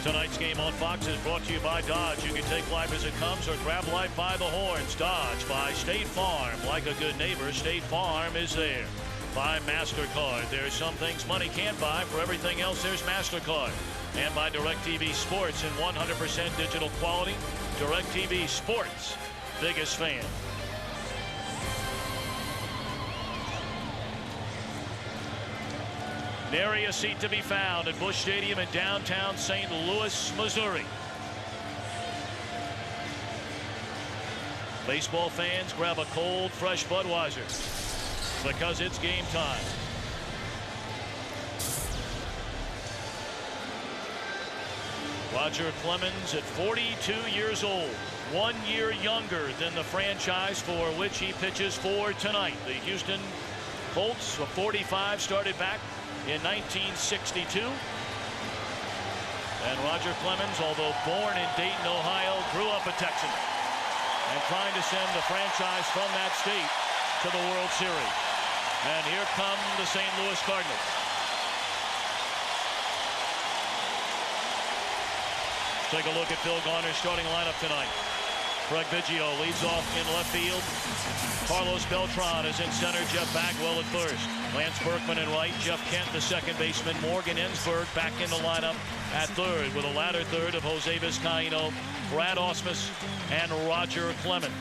Tonight's game on Fox is brought to you by Dodge. You can take life as it comes or grab life by the horns. Dodge by State Farm. Like a good neighbor, State Farm is there. By MasterCard. There's some things money can't buy. For everything else, there's MasterCard. And by DirecTV Sports in 100% digital quality. DirecTV Sports, biggest fan. Nary a seat to be found at Busch Stadium in downtown St. Louis, Missouri. Baseball fans, grab a cold, fresh Budweiser because it's game time. Roger Clemens at 42 years old, 1 year younger than the franchise for which he pitches for tonight. The Houston Colts, a 45, started back in 1962. And Roger Clemens, although born in Dayton, Ohio, grew up a Texan and trying to send the franchise from that state to the World Series. And here come the St. Louis Cardinals. Take a look at Phil Garner's starting lineup tonight. Craig Biggio leads off in left field. Carlos Beltran is in center. Jeff Bagwell at first. Lance Berkman in right. Jeff Kent, the second baseman. Morgan Ensberg back in the lineup at third with a ladder third of Jose Vizcaino, Brad Ausmus, and Roger Clemens.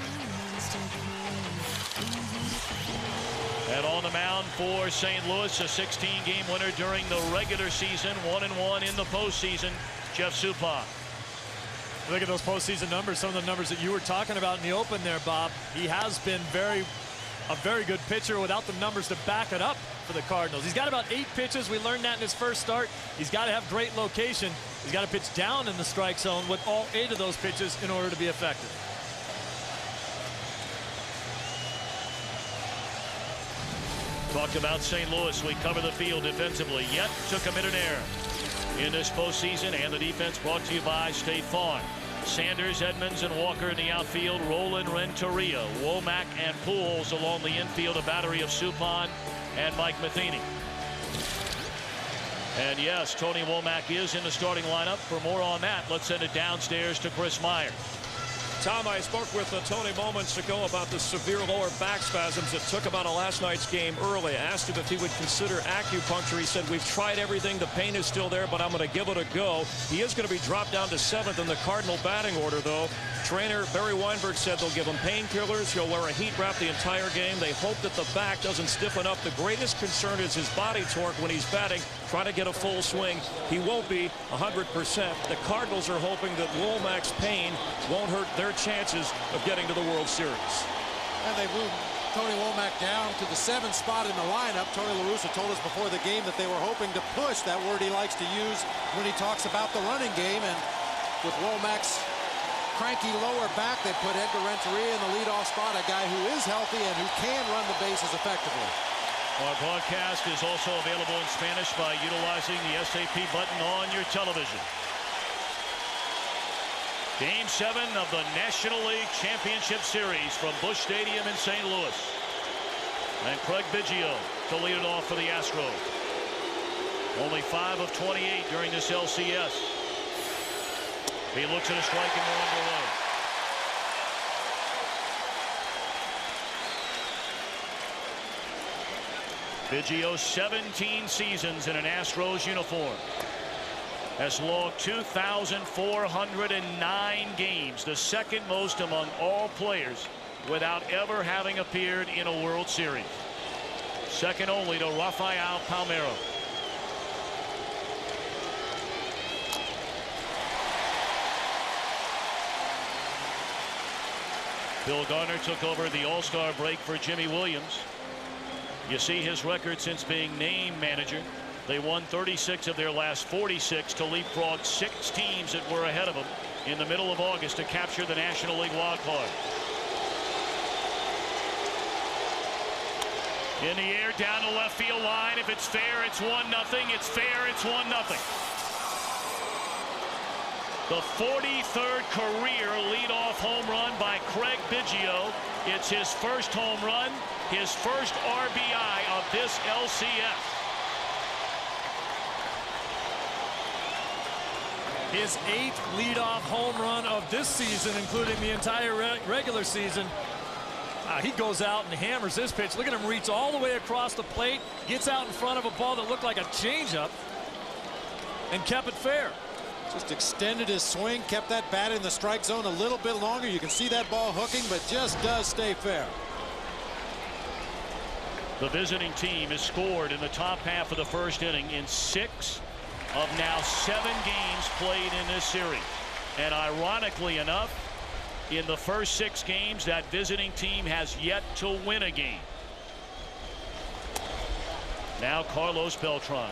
And on the mound for St. Louis, a 16-game winner during the regular season, 1-1 in the postseason, Jeff Suppan. Look at those postseason numbers, some of the numbers that you were talking about in the open there, Bob. He has been a very good pitcher without the numbers to back it up for the Cardinals. He's got about 8 pitches. We learned that in his first start. He's got to have great location. He's got to pitch down in the strike zone with all 8 of those pitches in order to be effective. Talked about St. Louis. We cover the field defensively. Yet took a minute error in this postseason, and the defense brought to you by State Farm. Sanders, Edmonds, and Walker in the outfield. Roland, Renteria, Womack, and Pujols along the infield. A battery of Suppan and Mike Matheny. And yes, Tony Womack is in the starting lineup. For more on that, let's send it downstairs to Chris Myers. Tom, I spoke with Tony moments ago about the severe lower back spasms that took him out of last night's game early. I asked him if he would consider acupuncture. He said, we've tried everything. The pain is still there, but I'm going to give it a go. He is going to be dropped down to 7th in the Cardinal batting order, though. Trainer Barry Weinberg said they'll give him painkillers. He'll wear a heat wrap the entire game. They hope that the back doesn't stiffen up. The greatest concern is his body torque when he's batting, trying to get a full swing. He won't be 100%. The Cardinals are hoping that Womack's pain won't hurt their chances of getting to the World Series. And they moved Tony Womack down to the 7th spot in the lineup. Tony La Russa told us before the game that they were hoping to push, that word he likes to use when he talks about the running game. And with Womack's cranky lower back, they put Edgar Renteria in the leadoff spot, a guy who is healthy and who can run the bases effectively. Our broadcast is also available in Spanish by utilizing the SAP button on your television. Game 7 of the National League Championship Series from Busch Stadium in St. Louis. And Craig Biggio to lead it off for the Astros. Only 5 of 28 during this LCS. He looks at a strike and we're underway. Biggio, 17 seasons in an Astros uniform. Has logged 2,409 games, the second most among all players without ever having appeared in a World Series. Second only to Rafael Palmeiro. Bill Garner took over the All-Star break for Jimmy Williams. You see his record since being named manager. They won 36 of their last 46 to leapfrog 6 teams that were ahead of them in the middle of August to capture the National League wild card. In the air, down the left field line. If it's fair, it's 1-0. It's fair, it's 1-0. The 43rd career leadoff home run by Craig Biggio. It's his first home run, his first RBI of this LCS. His 8th leadoff home run of this season, including the entire regular season. He goes out and hammers this pitch. Look at him reach all the way across the plate, gets out in front of a ball that looked like a changeup, and kept it fair. Just extended his swing, kept that bat in the strike zone a little bit longer. You can see that ball hooking, but just does stay fair. The visiting team has scored in the top half of the first inning in 6 of now 7 games played in this series. And ironically enough, in the first 6 games, that visiting team has yet to win a game. Now Carlos Beltran.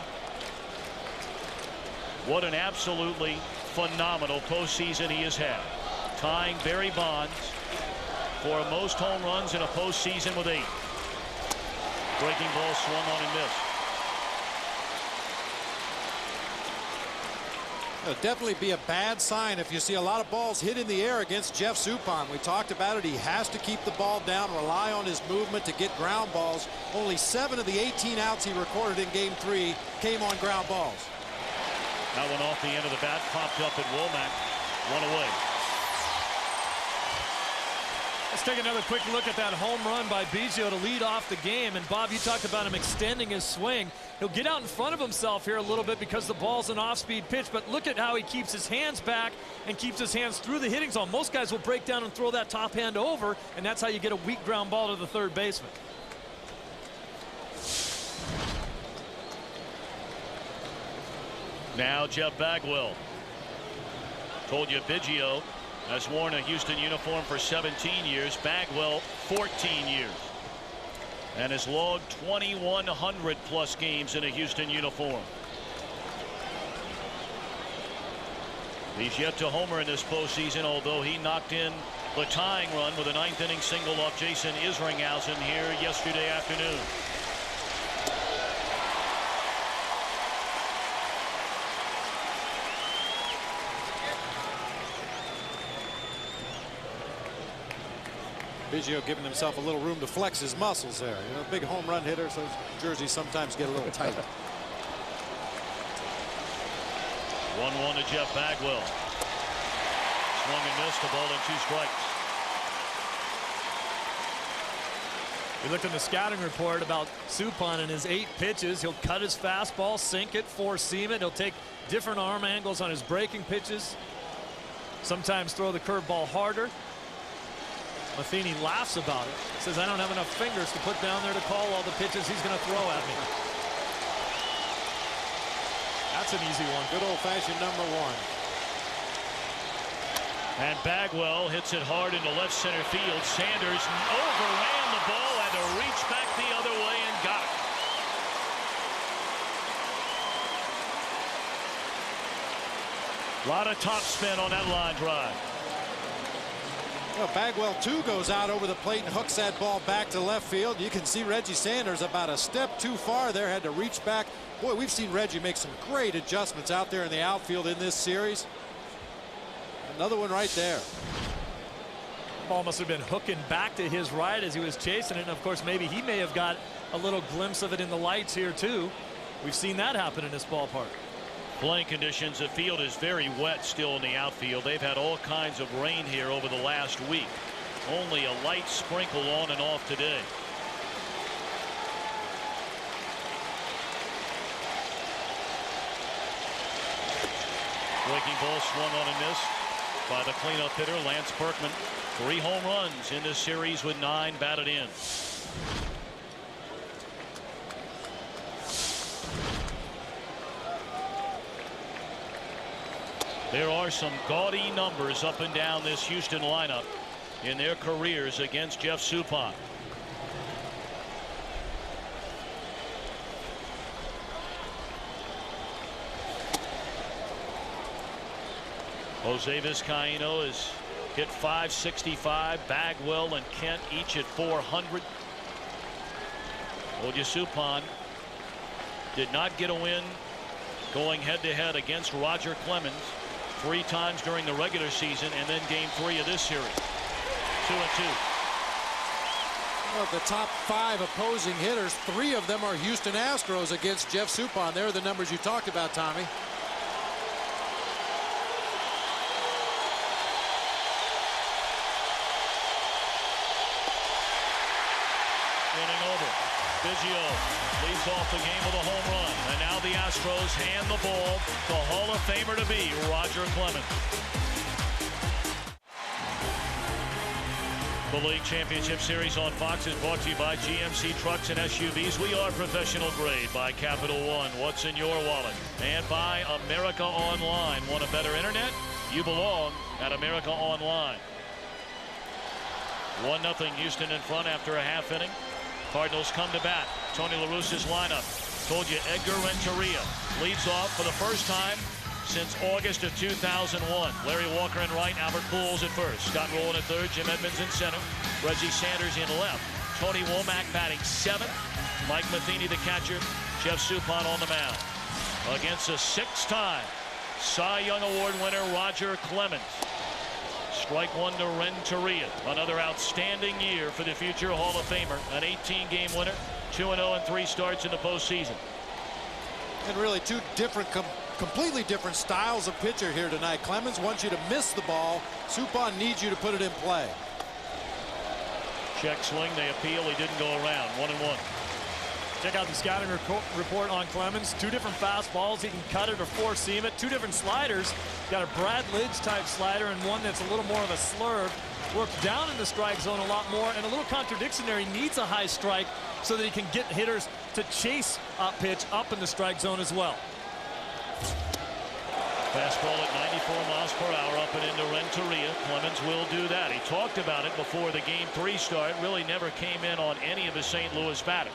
What an absolutely phenomenal postseason he has had, tying Barry Bonds for most home runs in a postseason with 8. Breaking ball swung on and missed. It'll definitely be a bad sign if you see a lot of balls hit in the air against Jeff Suppan. We talked about it. He has to keep the ball down, rely on his movement to get ground balls. Only 7 of the 18 outs he recorded in Game 3 came on ground balls. That one off the end of the bat, popped up at Womack, 1 away. Let's take another quick look at that home run by Biggio to lead off the game. And Bob, you talked about him extending his swing. He'll get out in front of himself here a little bit because the ball's an off-speed pitch, but look at how he keeps his hands back and keeps his hands through the hitting zone. Most guys will break down and throw that top hand over, and that's how you get a weak ground ball to the third baseman. Now Jeff Bagwell. Told you Biggio has worn a Houston uniform for 17 years. Bagwell 14 years. And has logged 2,100 plus games in a Houston uniform. He's yet to homer in this postseason, although he knocked in the tying run with a 9th inning single off Jason Isringhausen here yesterday afternoon. Biggio giving himself a little room to flex his muscles there. You know, big home run hitter, so jerseys sometimes get a little tight. 1-1 to Jeff Bagwell. Swung and missed, a ball and 2 strikes. We looked in the scouting report about Suppan and his 8 pitches. He'll cut his fastball, sink it, 4-seam it. He'll take different arm angles on his breaking pitches. Sometimes throw the curveball harder. Matheny laughs about it. Says, I don't have enough fingers to put down there to call all the pitches he's going to throw at me. That's an easy one. Good old-fashioned number 1. And Bagwell hits it hard into left center field. Sanders overran the ball, had to reach back the other way and got it. A lot of top spin on that line drive. Well, Bagwell, too, goes out over the plate and hooks that ball back to left field. You can see Reggie Sanders about a step too far there, had to reach back. Boy, we've seen Reggie make some great adjustments out there in the outfield in this series. Another one right there. Ball must have been hooking back to his right as he was chasing it. And, of course, maybe he may have got a little glimpse of it in the lights here, too. We've seen that happen in this ballpark. Playing conditions, the field is very wet still in the outfield. They've had all kinds of rain here over the last week. Only a light sprinkle on and off today. Breaking ball swung on and missed by the cleanup hitter Lance Berkman. 3 home runs in this series with 9 batted in. There are some gaudy numbers up and down this Houston lineup in their careers against Jeff Suppan. Jose Vizcaino has hit .565. Bagwell and Kent each at .400. Suppan did not get a win going head-to-head against Roger Clemens 3 times during the regular season, and then Game 3 of this series. 2-2. Of the top 5 opposing hitters, 3 of them are Houston Astros against Jeff Suppan. They're the numbers you talked about, Tommy. Biggio leads off the game with a home run. And now the Astros hand the ball to Hall of Famer to be Roger Clemens. The League Championship Series on Fox is brought to you by GMC Trucks and SUVs. We are professional grade. By Capital One, what's in your wallet? And by America Online. Want a better internet? You belong at America Online. 1-0 Houston in front after a half inning. Cardinals come to bat. Tony La Russa's lineup. Told you Edgar Renteria leads off for the first time since August of 2001. Larry Walker in right, Albert Pujols at first. Scott Rowland at third, Jim Edmonds in center, Reggie Sanders in left. Tony Womack batting seventh. Mike Matheny the catcher. Jeff Suppan on the mound. Against a six-time Cy Young Award winner Roger Clemens. Strike one to Renteria. Another outstanding year for the future Hall of Famer. An 18-game winner, 2-0 in 3 starts in the postseason. And really two different, completely different styles of pitcher here tonight. Clemens wants you to miss the ball. Suppan needs you to put it in play. Check swing, they appeal. He didn't go around. 1-1. Check out the scouting report on Clemens. 2 different fastballs. He can cut it or four-seam it. 2 different sliders. Got a Brad Lidge type slider and one that's a little more of a slurve. Works down in the strike zone a lot more, and a little contradiction there. He needs a high strike so that he can get hitters to chase a pitch up in the strike zone as well. Fastball at 94 miles per hour up and into Renteria. Clemens will do that. He talked about it before the Game 3 start. Really never came in on any of the St. Louis batters.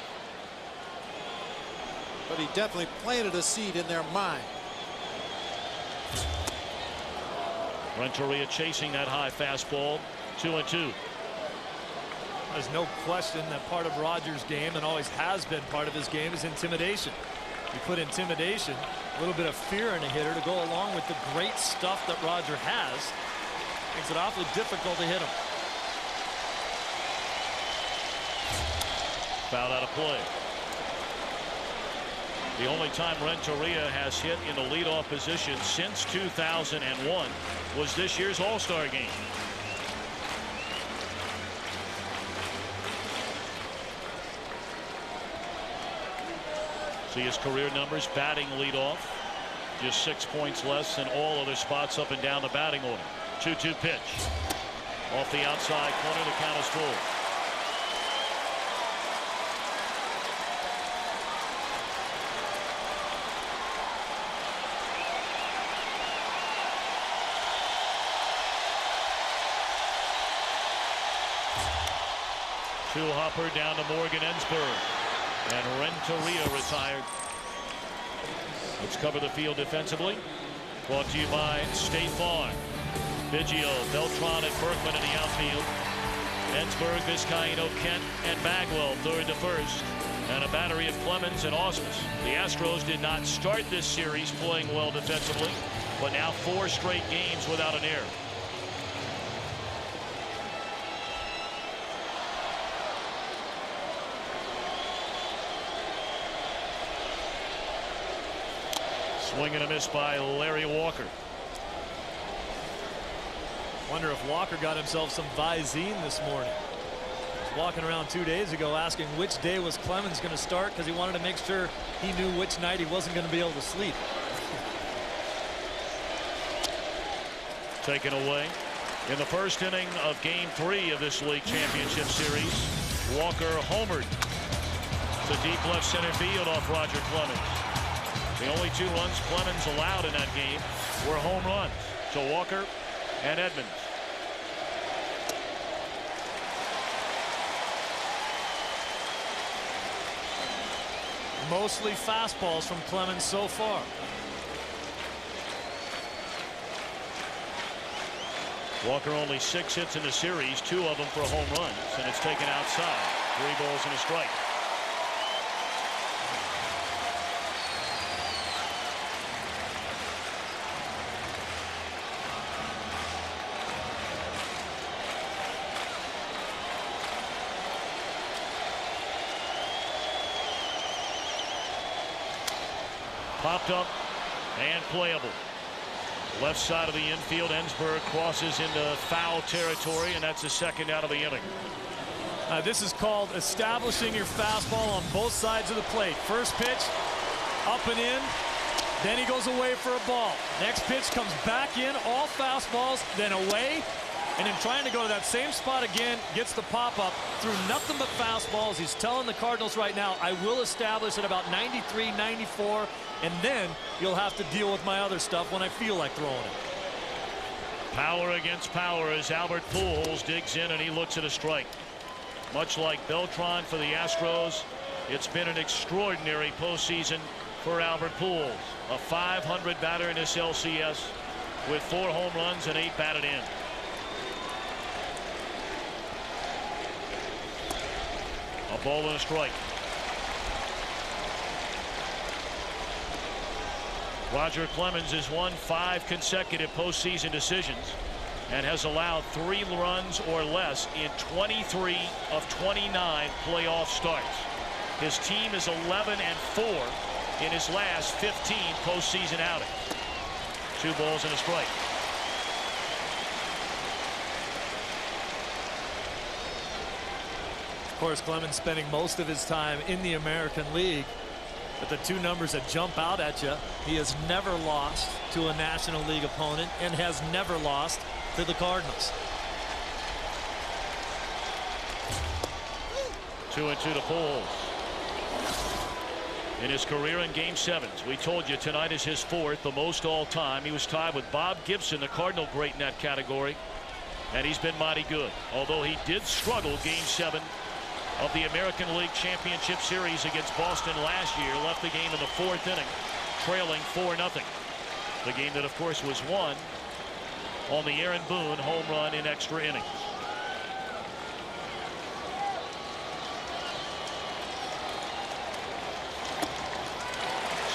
But he definitely planted a seed in their mind. Renteria chasing that high fastball. 2-2. There's no question that part of Roger's game, and always has been part of his game, is intimidation. You put intimidation, a little bit of fear in a hitter to go along with the great stuff that Roger has. Makes it awfully difficult to hit him. Foul out of play. The only time Renteria has hit in the leadoff position since 2001 was this year's All-Star game. See his career numbers. Batting leadoff, just 6 points less than all other spots up and down the batting order. 2-2 pitch. Off the outside corner, the count is full. Hopper down to Morgan Ensberg, and Renteria retired. Let's cover the field defensively. Brought to you by State Farm. Biggio, Beltran, and Berkman in the outfield. Ensberg, Vizcaino, Kent, and Bagwell third to first. And a battery of Clemens and Ausmus. The Astros did not start this series playing well defensively, but now 4 straight games without an error. Swing and a miss by Larry Walker. Wonder if Walker got himself some Visine this morning. He was walking around 2 days ago asking which day was Clemens going to start, because he wanted to make sure he knew which night he wasn't going to be able to sleep. Taken away in the first inning of Game 3 of this League Championship Series. Walker homered to deep left center field off Roger Clemens. The only 2 runs Clemens allowed in that game were home runs to Walker and Edmonds. Mostly fastballs from Clemens so far. Walker only 6 hits in the series, 2 of them for home runs, and it's taken outside. 3 balls and a strike. Popped up and playable. Left side of the infield. Ensberg crosses into foul territory, and that's the second out of the inning. This is called establishing your fastball on both sides of the plate. First pitch, up and in. Then he goes away for a ball. Next pitch comes back in, all fastballs, then away. And then trying to go to that same spot again, gets the pop-up through nothing but fastballs. He's telling the Cardinals right now, I will establish at about 93, 94, and then you'll have to deal with my other stuff when I feel like throwing it. Power against power as Albert Pujols digs in and he looks at a strike. Much like Beltran for the Astros, it's been an extraordinary postseason for Albert Pujols. A .500 batter in this LCS with 4 home runs and 8 batted in. A ball and a strike. Roger Clemens has won 5 consecutive postseason decisions and has allowed 3 runs or less in 23 of 29 playoff starts. His team is 11-4 in his last 15 postseason outings. 2 balls and a strike. Of course, Clemens spending most of his time in the American League. But the 2 numbers that jump out at you, he has never lost to a National League opponent and has never lost to the Cardinals. 2-2 to Pujols. In his career in Game 7s, we told you tonight is his 4th, the most all-time. He was tied with Bob Gibson, the Cardinal great in that category, and he's been mighty good. Although he did struggle Game 7 of the American League Championship Series against Boston last year, left the game in the 4th inning, trailing 4-0. The game that, of course, was won on the Aaron Boone home run in extra innings.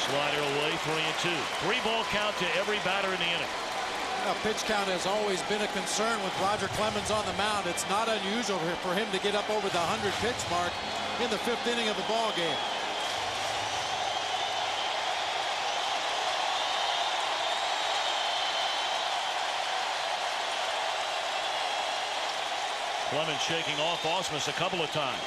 Slider away, 3-2. 3-ball count to every batter in the inning. Now, pitch count has always been a concern with Roger Clemens on the mound. It's not unusual for him to get up over the 100-pitch mark in the 5th inning of a ball game. Clemens shaking off Ausmus a couple of times.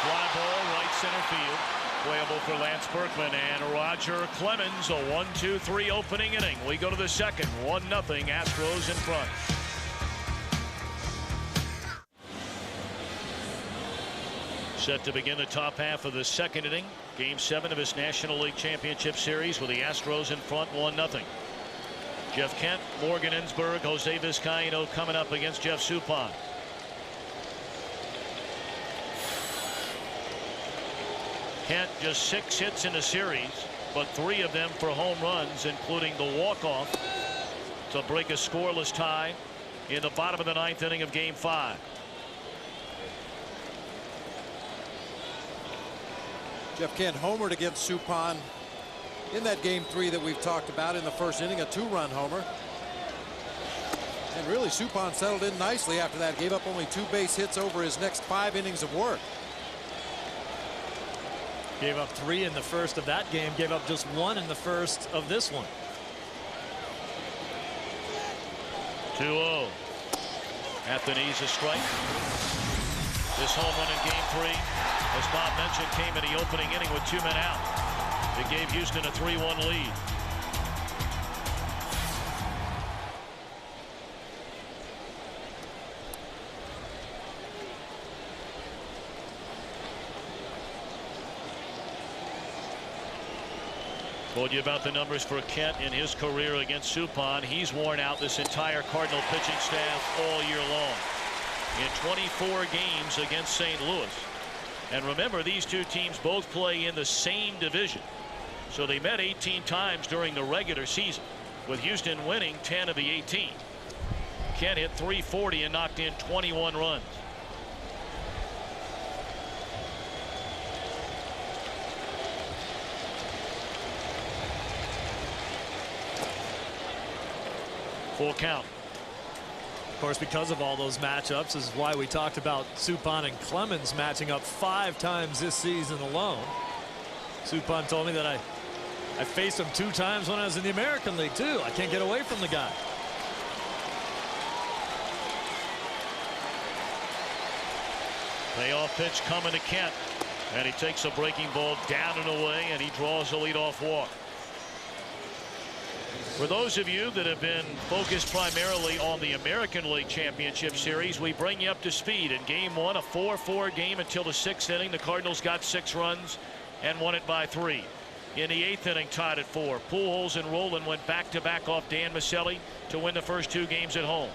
Fly ball right center field. Playable for Lance Berkman and Roger Clemens. A 1-2-3 opening inning. We go to the second. 1-0 Astros in front. Set to begin the top half of the second inning. Game 7 of his National League Championship Series with the Astros in front 1-0. Jeff Kent, Morgan Ensberg, Jose Vizcaino coming up against Jeff Suppan. Kent just 6 hits in the series, but 3 of them for home runs, including the walk-off to break a scoreless tie in the bottom of the 9th inning of Game 5. Jeff Kent homered against Suppan in that Game 3 that we've talked about in the 1st inning, a 2-run homer. And really, Suppan settled in nicely after that. Gave up only 2 base hits over his next 5 innings of work. Gave up 3 in the first of that game. Gave up just 1 in the first of this one. 2-0. At the knees, a strike. This home run in Game 3, as Bob mentioned, came in the opening inning with 2 men out. It gave Houston a 3-1 lead. Told you about the numbers for Kent in his career against Suppan. He's worn out this entire Cardinal pitching staff all year long in 24 games against St. Louis. And remember, these 2 teams both play in the same division, so they met 18 times during the regular season, with Houston winning 10 of the 18. Kent hit .340 and knocked in 21 runs. Full count. Of course, because of all those matchups is why we talked about Suppan and Clemens matching up 5 times this season alone. Suppan told me that I faced him 2 times when I was in the American League, too. I can't get away from the guy. Payoff pitch coming to Kent. And he takes a breaking ball down and away, and he draws a leadoff walk. For those of you that have been focused primarily on the American League Championship Series, we bring you up to speed. In Game 1, a 4-4 game until the 6th inning. The Cardinals got 6 runs and won it by 3. In the 8th inning, tied at 4. Pujols and Rolen went back-to-back off Dan Maselli to win the first 2 games at home.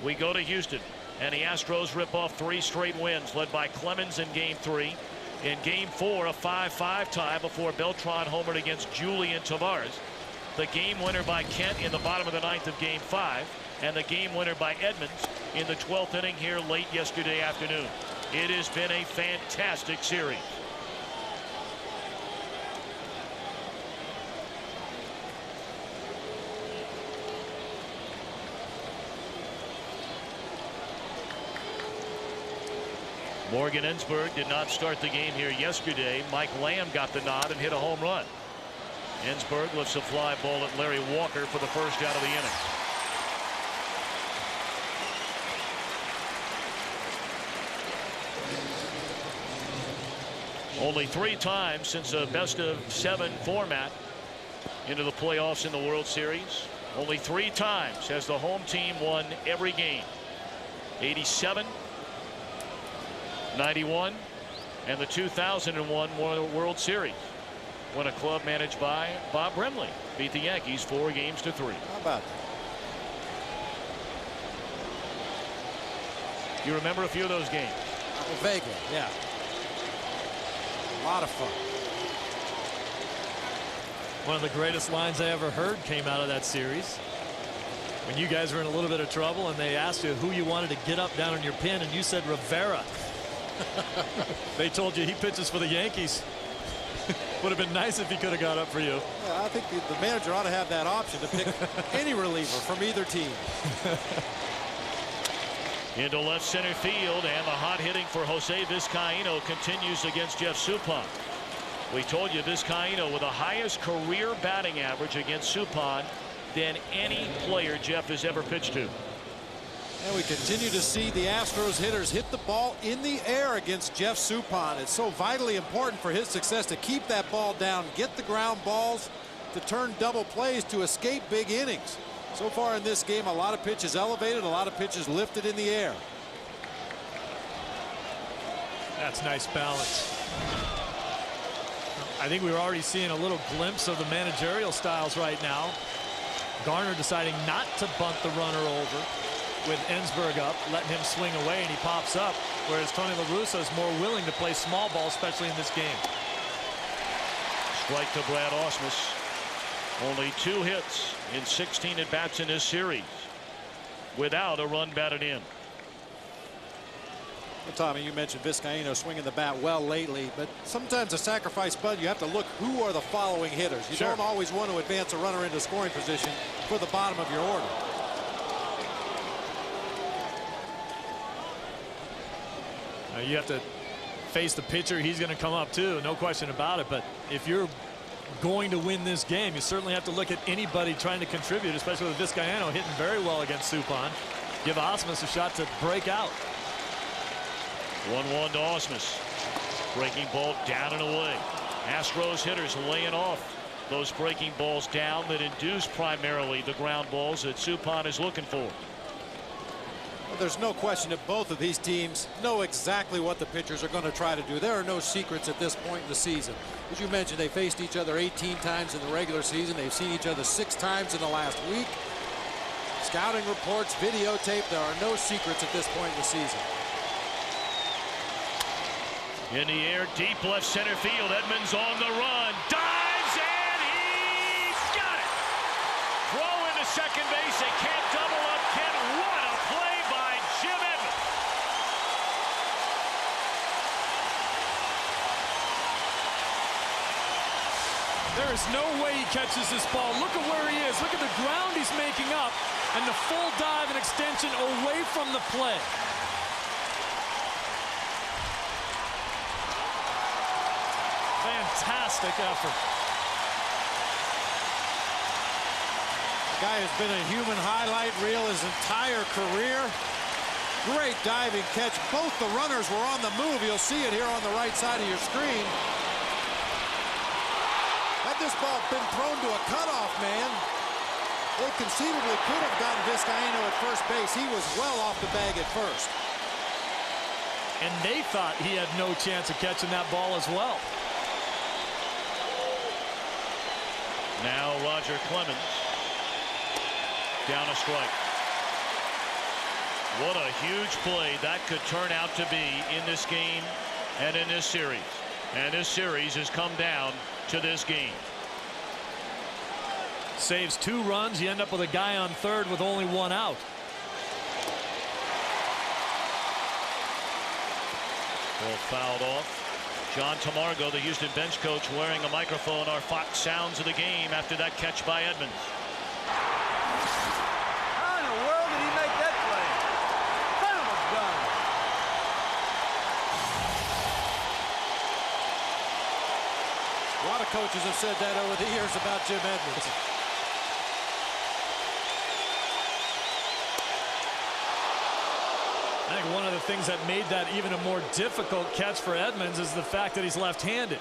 We go to Houston, and the Astros rip off 3 straight wins, led by Clemens in Game 3. In Game 4, a 5-5 tie before Beltran homered against Julian Tavares. The game winner by Kent in the bottom of the 9th of Game 5, and the game winner by Edmonds in the 12th inning here late yesterday afternoon. It has been a fantastic series. Morgan Ensberg did not start the game here yesterday. Mike Lamb got the nod and hit a home run. Ensberg lifts a fly ball at Larry Walker for the first out of the inning. Only 3 times since a best-of-7 format into the playoffs in the World Series. Only 3 times has the home team won every game. 87, 91, and the 2001 World Series, when a club managed by Bob Brenly beat the Yankees 4-3. How about that? You remember a few of those games? Vaguely, yeah. A lot of fun. One of the greatest lines I ever heard came out of that series. When you guys were in a little bit of trouble and they asked you who you wanted to get up down on your pin, and you said Rivera. They told you he pitches for the Yankees. Would have been nice if he could have got up for you. Yeah, I think the manager ought to have that option to pick any reliever from either team. Into left center field, and the hot hitting for Jose Vizcaino continues against Jeff Suppan. We told you Vizcaino with the highest career batting average against Suppan than any player Jeff has ever pitched to. And we continue to see the Astros hitters hit the ball in the air against Jeff Suppan. It's so vitally important for his success to keep that ball down, get the ground balls, to turn double plays, to escape big innings. So far in this game, a lot of pitches elevated, a lot of pitches lifted in the air. That's nice balance. I think we're already seeing a little glimpse of the managerial styles right now. Garner deciding not to bunt the runner over with Ensberg up, letting him swing away, and he pops up, whereas Tony La Russa is more willing to play small ball, especially in this game. Strike to Brad Ausmus. Only 2 hits in 16 at-bats in this series without a run batted in. Well, Tommy, you mentioned Vizcaino swinging the bat well lately, but sometimes a sacrifice bunt, you have to look who are the following hitters. You don't always want to advance a runner into scoring position for the bottom of your order. You have to face the pitcher. He's going to come up too, no question about it. But if you're going to win this game, you certainly have to look at anybody trying to contribute, especially with Vizcaino hitting very well against Suppan. Give Ausmus a shot to break out. 1-1 to Ausmus. Breaking ball down and away. Astros hitters laying off those breaking balls down that induce primarily the ground balls that Suppan is looking for. Well, there's no question that both of these teams know exactly what the pitchers are going to try to do. There are no secrets at this point in the season. As you mentioned, they faced each other 18 times in the regular season. They've seen each other 6 times in the last week. Scouting reports, videotape, there are no secrets at this point in the season. In the air, deep left center field. Edmonds on the run. Dives, and he's got it. Throw into second base. They can't double up. What a play by Jim Edmonds. There is no way he catches this ball. Look at where he is. Look at the ground he's making up, and the full dive and extension away from the play. Fantastic effort. The guy has been a human highlight reel his entire career. Great diving catch. Both the runners were on the move. You'll see it here on the right side of your screen. Had this ball been thrown to a cutoff man, they conceivably could have gotten Vizcaino at first base. He was well off the bag at first. And they thought he had no chance of catching that ball as well. Now Roger Clemens down a strike. What a huge play that could turn out to be in this game and in this series. And this series has come down to this game. Saves 2 runs. You end up with a guy on third with only 1 out. Ball fouled off. John Tamargo, the Houston bench coach, wearing a microphone. Our Fox sounds of the game after that catch by Edmonds. How in the world did he make that play? Son of a gun. A lot of coaches have said that over the years about Jim Edmonds. I think one of the things that made that even a more difficult catch for Edmonds is the fact that he's left-handed.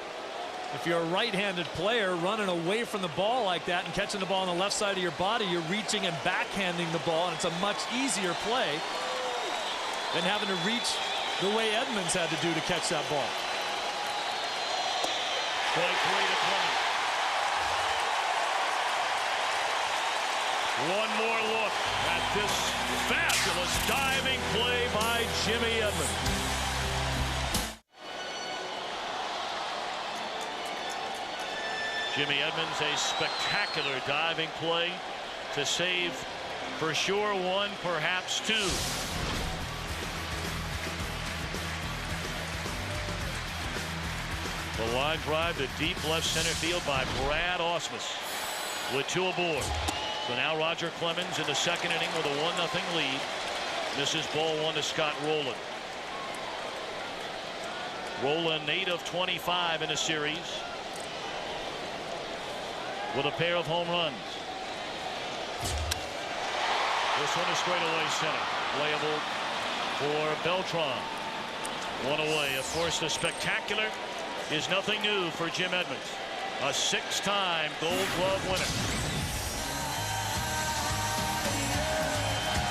If you're a right-handed player running away from the ball like that and catching the ball on the left side of your body, you're reaching and backhanding the ball, and it's a much easier play than having to reach the way Edmonds had to do to catch that ball. Strike 3 to Clemens. One more look at this fabulous diving play by Jimmy Edmonds. Jimmy Edmonds, a spectacular diving play to save for sure 1, perhaps 2. The line drive to deep left center field by Brad Ausmus with 2 aboard. So now Roger Clemens in the second inning with a 1-0 lead. Misses ball 1 to Scott Rowland. Rowland 8 of 25 in a series with a pair of home runs. This one is straight away center. Playable for Beltran. 1 away. Of course, the spectacular is nothing new for Jim Edmonds. A 6-time Gold Glove winner.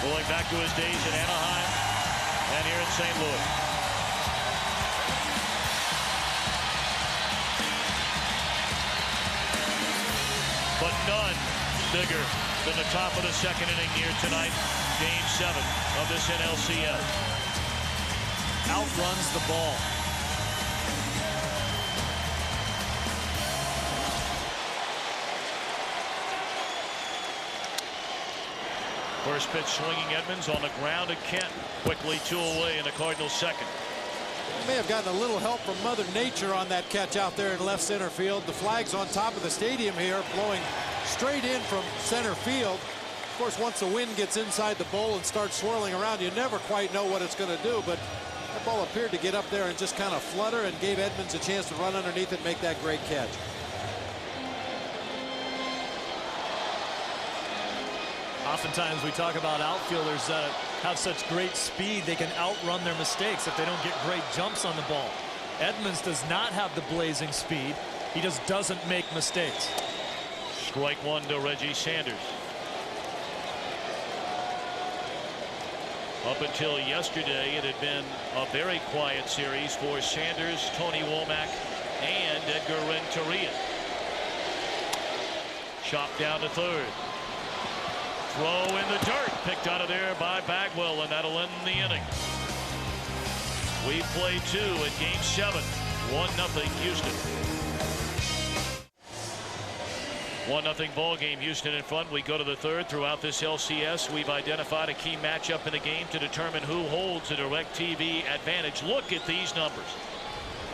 Going back to his days in Anaheim and here in St. Louis. But none bigger than the top of the second inning here tonight. Game 7 of this NLCS. Outruns the ball. First pitch swinging Edmonds on the ground to Kent. Quickly 2 away in the Cardinals' second. May have gotten a little help from Mother Nature on that catch out there in left center field. The flag's on top of the stadium here, blowing straight in from center field. Of course, once the wind gets inside the bowl and starts swirling around, you never quite know what it's going to do. But that ball appeared to get up there and just kind of flutter and gave Edmonds a chance to run underneath it and make that great catch. Oftentimes we talk about outfielders that have such great speed they can outrun their mistakes if they don't get great jumps on the ball. Edmonds does not have the blazing speed. He just doesn't make mistakes. Strike 1 to Reggie Sanders. Up until yesterday, it had been a very quiet series for Sanders, Tony Womack, and Edgar Renteria. Chopped down to third. Throw in the dirt, picked out of there by Bagwell, and that'll end the inning. We play 2 in Game 7. 1-0 Houston. 1-0 ball game. Houston in front. We go to the third. Throughout this LCS, we've identified a key matchup in the game to determine who holds a DirecTV advantage. Look at these numbers.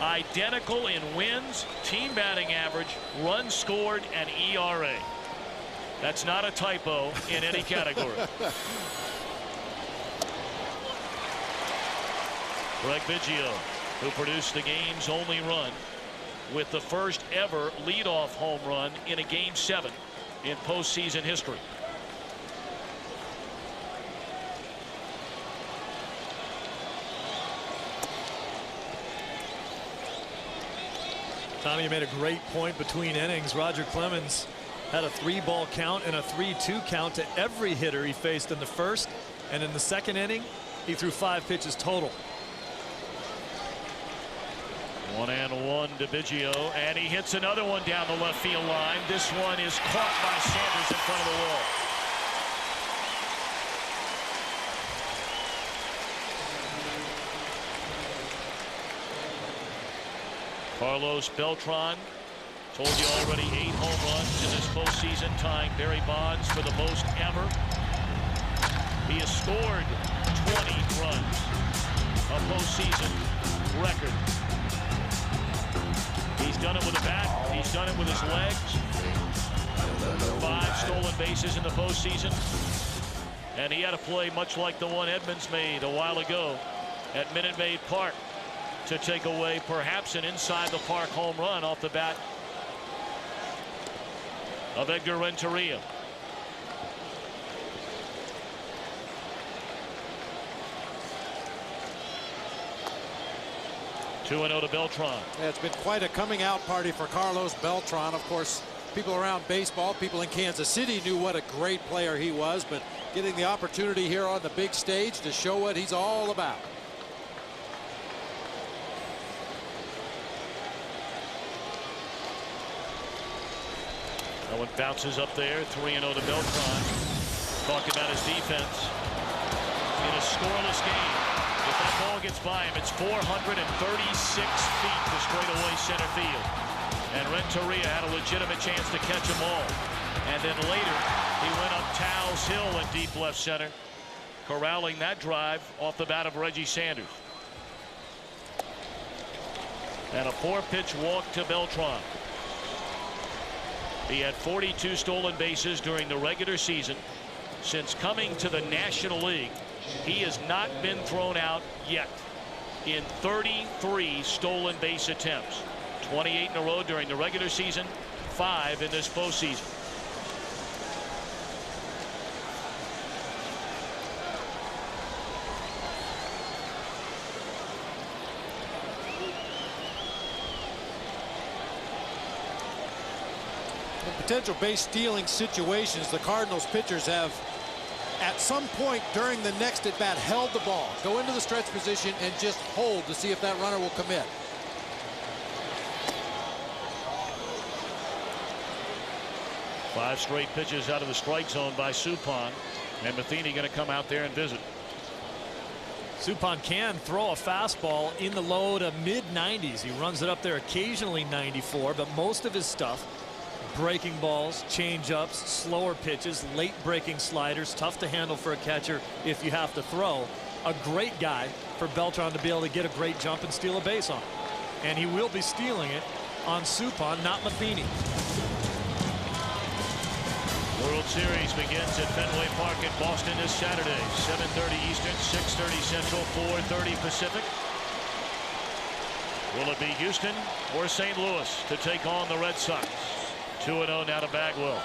Identical in wins, team batting average, runs scored, and ERA. That's not a typo in any category. Greg Biggio, who produced the game's only run with the first ever leadoff home run in a Game 7 in postseason history. Tommy, you made a great point between innings. Roger Clemens had a 3-ball count and a 3-2 count to every hitter he faced in the first, and in the second inning he threw 5 pitches total. 1-1 to Biggio, and he hits another one down the left field line. This one is caught by Sanders in front of the wall. Carlos Beltran, told you already, 8 home runs in this postseason, tying Barry Bonds for the most ever. He has scored 20 runs, a postseason record. He's done it with a bat. He's done it with his legs. 5 stolen bases in the postseason. And he had a play much like the one Edmonds made a while ago at Minute Maid Park to take away perhaps an inside the park home run off the bat of Edgar Renteria. Two and 0 to Beltran. Yeah, it's been quite a coming out party for Carlos Beltran. Of course, people around baseball, people in Kansas City knew what a great player he was, but getting the opportunity here on the big stage to show what he's all about. That one bounces up there. 3-0 to Beltran. Talk about his defense in a scoreless game. If that ball gets by him, it's 436 feet to straightaway center field. And Renteria had a legitimate chance to catch them all. And then later, he went up Towles Hill in deep left center, corralling that drive off the bat of Reggie Sanders. And a 4-pitch walk to Beltran. He had 42 stolen bases during the regular season. Since coming to the National League, he has not been thrown out yet in 33 stolen base attempts. 28 in a row during the regular season, 5 in this postseason. Potential base stealing situations, the Cardinals pitchers have at some point during the next at bat held the ball, go into the stretch position and just hold to see if that runner will commit. Five straight pitches out of the strike zone by Suppan, and Matheny going to come out there and visit. Suppan can throw a fastball in the low to mid-90s. He runs it up there occasionally 94, but most of his stuff, breaking balls, change-ups, slower pitches, late breaking sliders, tough to handle for a catcher if you have to throw. A great guy for Beltran to be able to get a great jump and steal a base on. And he will be stealing it on Suppan, not Matheny. World Series begins at Fenway Park in Boston this Saturday. 7:30 Eastern, 6:30 Central, 4:30 Pacific. Will it be Houston or St. Louis to take on the Red Sox? 2-0 now to Bagwell.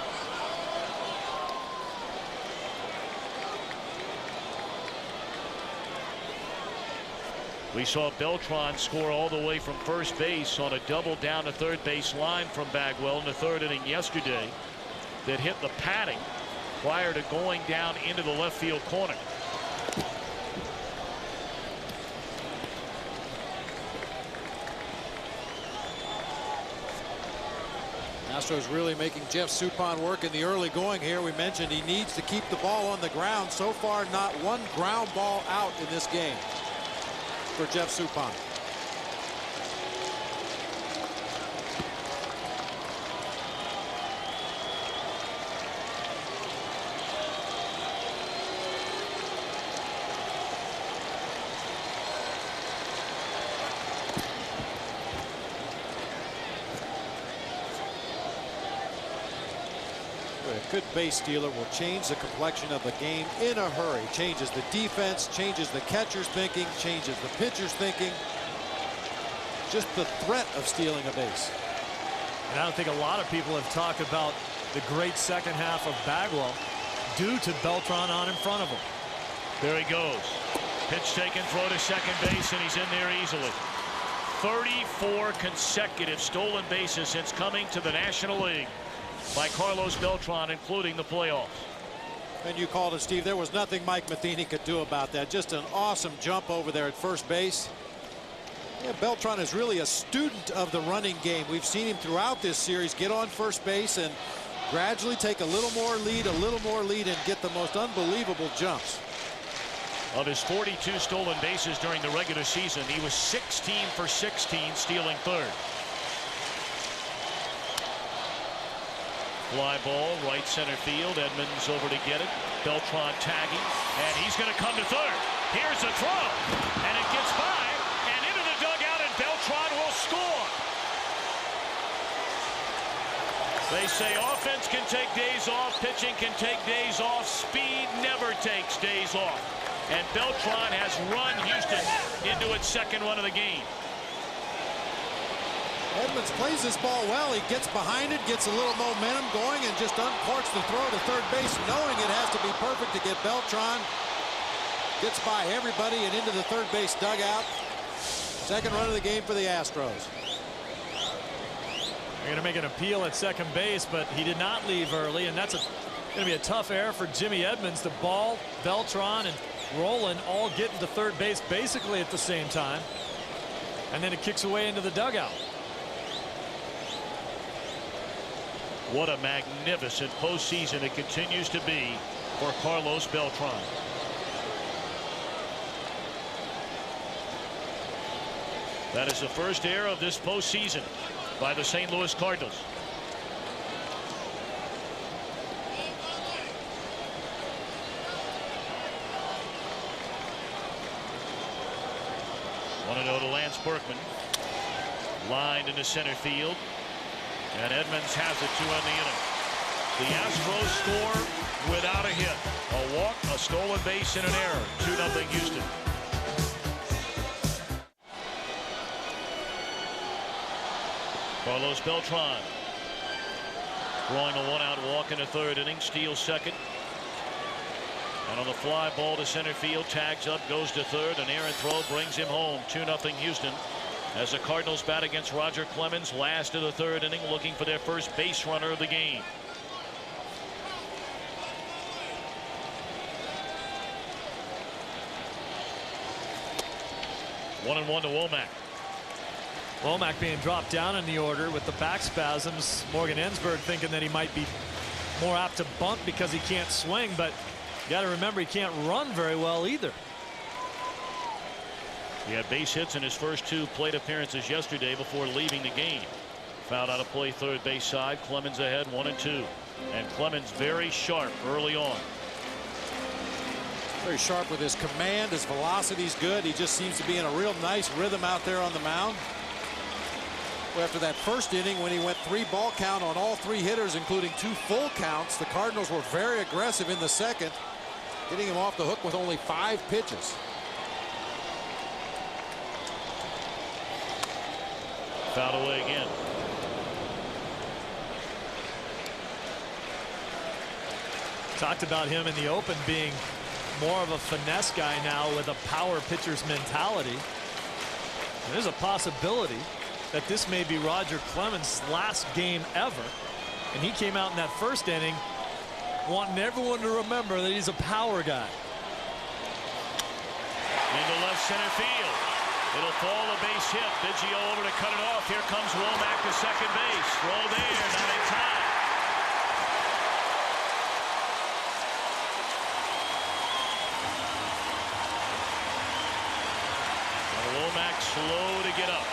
We saw Beltran score all the way from first base on a double down the third base line from Bagwell in the third inning yesterday that hit the padding prior to going down into the left field corner. Astros really making Jeff Suppan work in the early going here. We mentioned he needs to keep the ball on the ground. So far, not one ground ball out in this game for Jeff Suppan. A good base stealer will change the complexion of the game in a hurry. Changes the defense, changes the catcher's thinking, changes the pitcher's thinking. just the threat of stealing a base. And I don't think a lot of people have talked about the great second half of Bagwell due to Beltran on in front of him. There he goes. Pitch taken, throw to second base, and he's in there easily. 34 consecutive stolen bases since coming to the National League by Carlos Beltran, including the playoffs. And you called it, Steve. There was nothing Mike Matheny could do about that. Just an awesome jump over there at first base. Yeah, Beltran is really a student of the running game. We've seen him throughout this series get on first base and gradually take a little more lead, and get the most unbelievable jumps. Of his 42 stolen bases during the regular season, he was 16 for 16 stealing third. Fly ball, right center field. Edmonds over to get it. Beltran tagging, and he's going to come to third. Here's a throw, and it gets by, and into the dugout, and Beltran will score. They say offense can take days off, pitching can take days off, speed never takes days off. And Beltran has run Houston into its second run of the game. Edmonds plays this ball well. He gets behind it, gets a little momentum going, and just uncorks the throw to third base, knowing it has to be perfect to get Beltran. Gets by everybody and into the third base dugout. Second run of the game for the Astros. They're going to make an appeal at second base, but he did not leave early, and that's going to be a tough error for Jimmy Edmonds. The ball, Beltran, and Rolen all get into third base basically at the same time, and then it kicks away into the dugout. What a magnificent postseason it continues to be for Carlos Beltran. That is the first error of this postseason by the St. Louis Cardinals. One to Lance Berkman. Lined into center field. And Edmonds has it to end the inning. The Astros score without a hit. A walk, a stolen base, and an error. 2-0 Houston. Carlos Beltran drawing a one-out walk in the third inning. Steals second. And on the fly ball to center field, tags up, goes to third. An errant throw brings him home. 2-0 Houston. As the Cardinals bat against Roger Clemens, last of the third inning, looking for their first base runner of the game. One and one to Womack. Womack being dropped down in the order with the back spasms. Morgan Ensberg thinking that he might be more apt to bunt because he can't swing, but you got to remember he can't run very well either. He had base hits in his first two plate appearances yesterday before leaving the game. Fouled out of play third base side. Clemens ahead 1-2. And Clemens very sharp early on. Very sharp with his command. His velocity's good. He just seems to be in a real nice rhythm out there on the mound. After that first inning, when he went 3-ball count on all 3 hitters, including 2 full counts, the Cardinals were very aggressive in the second, getting him off the hook with only 5 pitches. Fouled away again. Talked about him in the open being more of a finesse guy now with a power pitcher's mentality. And there's a possibility that this may be Roger Clemens' last game ever. And he came out in that first inning wanting everyone to remember that he's a power guy. Into left center field. It'll fall, a base hit. Biggio over to cut it off. Here comes Womack to second base. Throw there, not in time. And Womack slow to get up.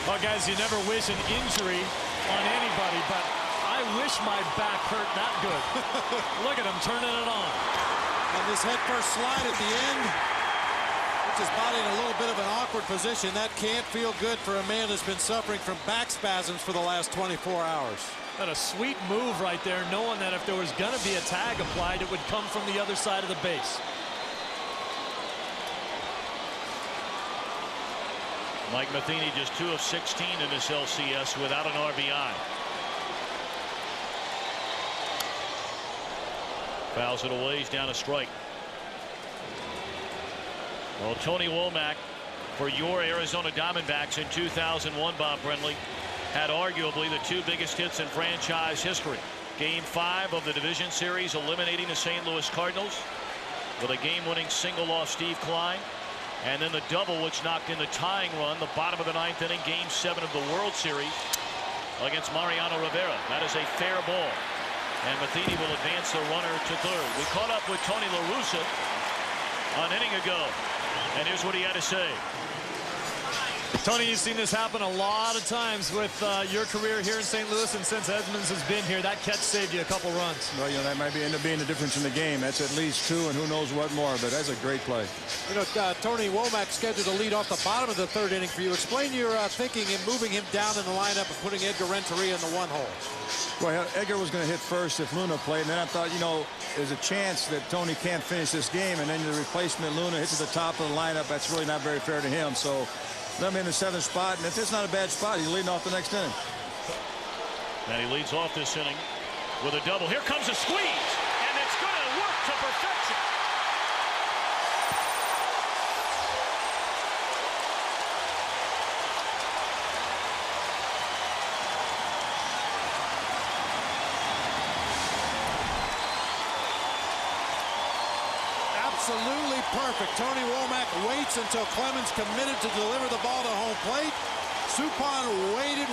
Well, guys, you never wish an injury on anybody, but I wish my back hurt that good. Look at him turning it on. And this head first slide at the end puts his body in a little bit of an awkward position. That can't feel good for a man that's been suffering from back spasms for the last 24 hours. But a sweet move right there, knowing that if there was going to be a tag applied, it would come from the other side of the base. Mike Matheny just 2 of 16 in this LCS without an RBI. Fouls it away. He's down a strike. Well, Tony Womack, for your Arizona Diamondbacks in 2001, Bob Brenly, had arguably the 2 biggest hits in franchise history. Game 5 of the division series, eliminating the St. Louis Cardinals with a game-winning single off Steve Klein. And then the double, which knocked in the tying run, the bottom of the 9th inning, Game 7 of the World Series against Mariano Rivera. That is a fair ball. And Matheny will advance the runner to third. We caught up with Tony La Russa an inning ago, and here's what he had to say. Tony, you've seen this happen a lot of times with your career here in St. Louis, and since Edmonds has been here, that catch saved you a couple runs. Well, that might end up being the difference in the game. That's at least 2, and who knows what more, but that's a great play. Tony Womack scheduled to lead off the bottom of the 3rd inning for you. Explain your thinking in moving him down in the lineup and putting Edgar Renteria in the 1 hole. Well, Edgar was going to hit first if Luna played, and then I thought, there's a chance that Tony can't finish this game, and then the replacement Luna hits at the top of the lineup. That's really not very fair to him. So let him in the 7th spot, and it's not a bad spot. He's leading off the next inning. And he leads off this inning with a double. Here comes a squeeze, and it's going to work to perfection. Absolutely perfect. Tony Womack waits until Clemens committed to deliver the ball to home plate. Suppan waited,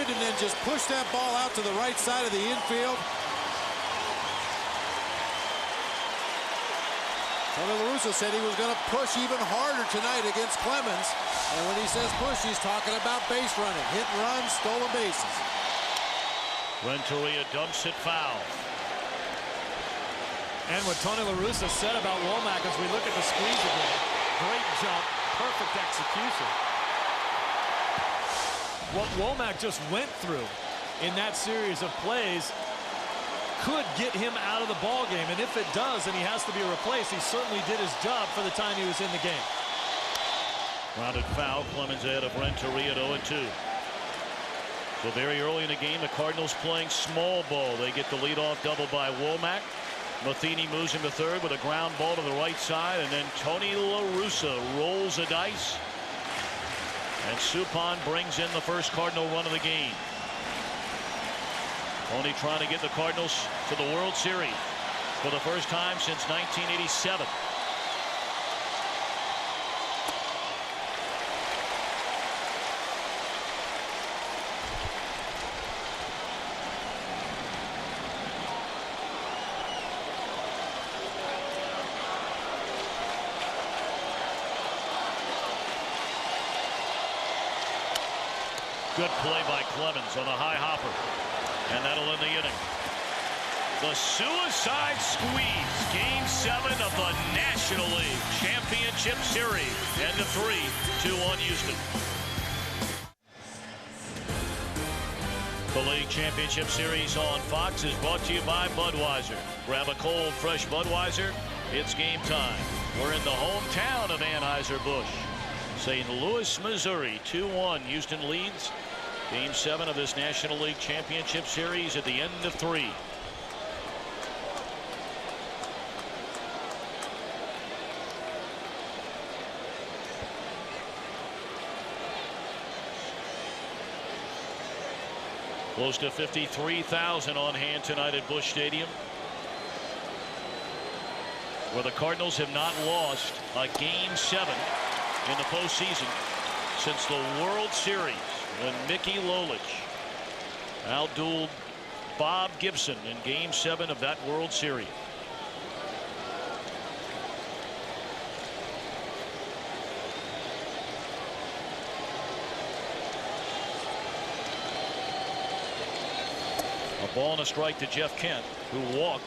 and then just pushed that ball out to the right side of the infield. Tony La Russa said he was going to push even harder tonight against Clemens. And when he says push, he's talking about base running. Hit and runs, stolen bases. Renteria dumps it foul. And what Tony La Russa said about Womack as we look at the squeeze again. Great jump, perfect execution. What Womack just went through in that series of plays could get him out of the ball game, and if it does and he has to be replaced, he certainly did his job for the time he was in the game. Grounded foul. Clemens ahead of Renteria at 0-2. So very early in the game, the Cardinals playing small ball. They get the leadoff double by Womack. Matheny moves him to third with a ground ball to the right side, and then Tony La Russa rolls the dice. And Suppan brings in the first Cardinal run of the game. Tony trying to get the Cardinals to the World Series for the first time since 1987. Good play by Clemens on a high hopper. And that'll end the inning. The suicide squeeze. Game 7 of the National League Championship Series. End of 3, 2-1 Houston. The League Championship Series on Fox is brought to you by Budweiser. Grab a cold, fresh Budweiser. It's game time. We're in the hometown of Anheuser-Busch. St. Louis, Missouri, 2-1. Houston leads Game 7 of this National League Championship Series at the end of 3. Close to 53,000 on hand tonight at Busch Stadium, where the Cardinals have not lost a Game 7 in the postseason since the World Series, when Mickey Lolich outdueled Bob Gibson in Game 7 of that World Series. A ball and a strike to Jeff Kent, who walked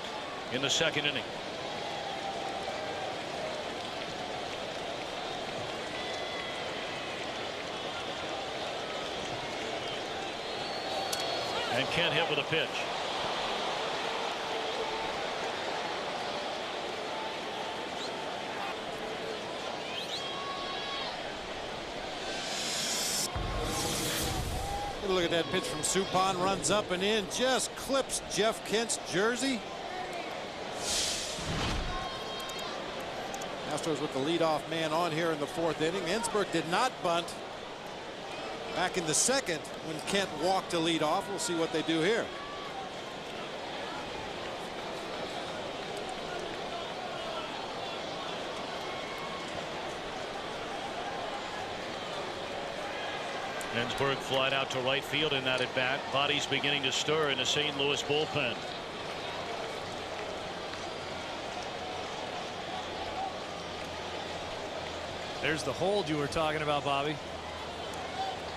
in the second inning. And Kent hit with a pitch. look at that pitch from Suppan. Runs up and in, just clips Jeff Kent's jersey. Astros with the leadoff man on here in the 4th inning. Ensberg did not bunt back in the 2nd when Kent walked to lead off. We'll see what they do here. Ensberg flied out to right field in that at bat. Bodies beginning to stir in the St. Louis bullpen. There's the hold you were talking about, Bobby.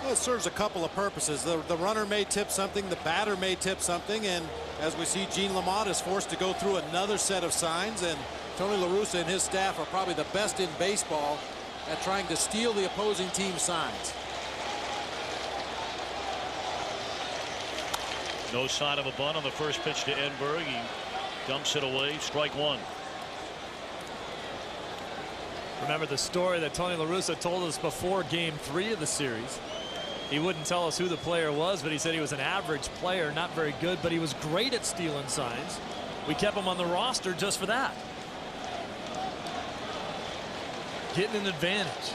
Well, it serves a couple of purposes. The runner may tip something, the batter may tip something, and as we see, Gene Lamont is forced to go through another set of signs, and Tony La Russa and his staff are probably the best in baseball at trying to steal the opposing team's signs. No sign of a bunt on the first pitch to Enberg. He dumps it away. Strike one. Remember the story that Tony La Russa told us before Game 3 of the series. He wouldn't tell us who the player was, but he said he was an average player, not very good, but he was great at stealing signs. We kept him on the roster just for that. Getting an advantage.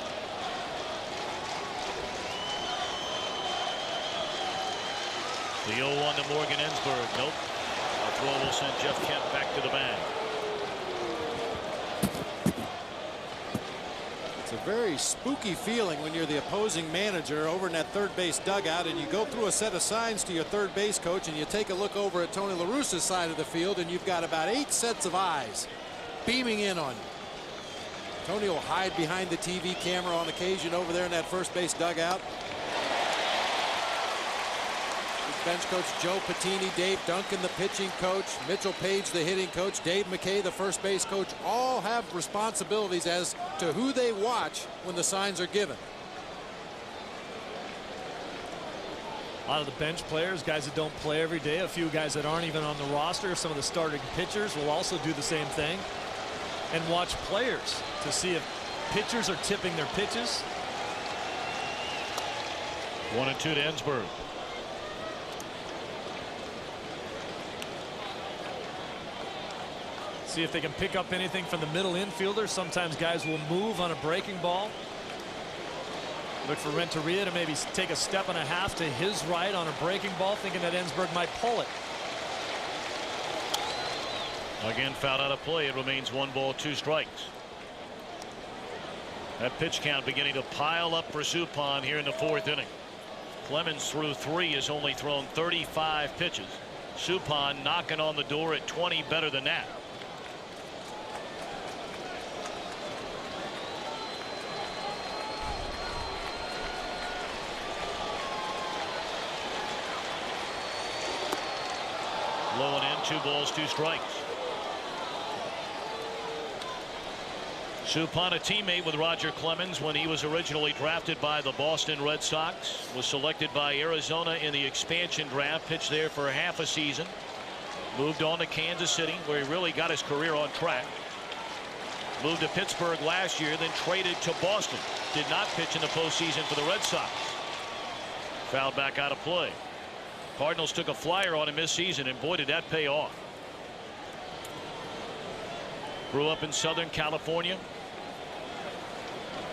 The 0-1 to Morgan Ensberg. Nope. A throw will send Jeff Kent back to the bag. It's a very spooky feeling when you're the opposing manager over in that third base dugout and you go through a set of signs to your third base coach and you take a look over at Tony La Russa's side of the field and you've got about 8 sets of eyes beaming in on you. Tony will hide behind the TV camera on occasion over there in that first base dugout. Bench coach Joe Patini, Dave Duncan, the pitching coach, Mitchell Page, the hitting coach, Dave McKay, the first base coach, all have responsibilities as to who they watch when the signs are given. A lot of the bench players, guys that don't play every day, a few guys that aren't even on the roster, some of the starting pitchers will also do the same thing and watch players to see if pitchers are tipping their pitches. 1-2 to Ensberg. See if they can pick up anything from the middle infielder. Sometimes guys will move on a breaking ball. Look for Renteria to maybe take a step and a half to his right on a breaking ball, thinking that Ensberg might pull it. Again, fouled out of play. It remains 1 ball, 2 strikes. That pitch count beginning to pile up for Suppan here in the 4th inning. Clemens through 3 has only thrown 35 pitches. Suppan knocking on the door at 20, better than that. Low and in, 2 balls, 2 strikes. Suppan, a teammate with Roger Clemens when he was originally drafted by the Boston Red Sox, was selected by Arizona in the expansion draft, pitched there for half a season, moved on to Kansas City where he really got his career on track, moved to Pittsburgh last year, then traded to Boston, did not pitch in the postseason for the Red Sox. Fouled back out of play. Cardinals took a flyer on him this season, and boy, did that pay off. Grew up in Southern California,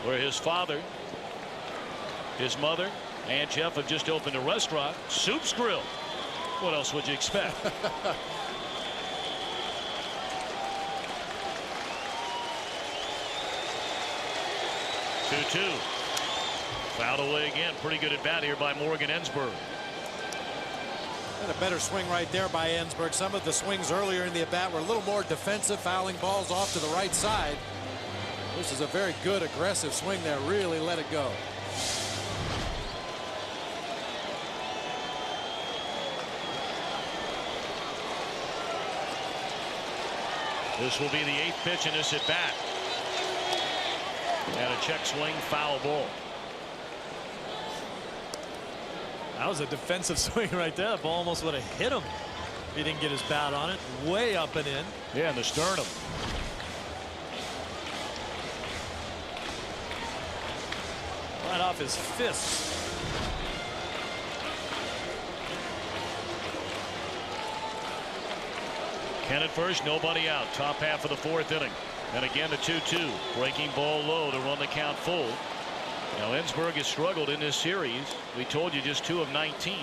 where his father, his mother, and Jeff have just opened a restaurant, Soup's Grill. What else would you expect? 2-2. Fouled away again. Pretty good at bat here by Morgan Ensberg. And a better swing right there by Ensberg. Some of the swings earlier in the at bat were a little more defensive, fouling balls off to the right side. This is a very good aggressive swing there. Really let it go. This will be the 8th pitch in this at bat. And a check swing, foul ball. That was a defensive swing right there. The ball almost would have hit him. He didn't get his bat on it. Way up and in. Yeah, in the sternum. Right off his fist. Ken at first, nobody out. Top half of the fourth inning. And again, the 2-2. Breaking ball low to run the count full. Now, Ensberg has struggled in this series. We told you just 2 of 19.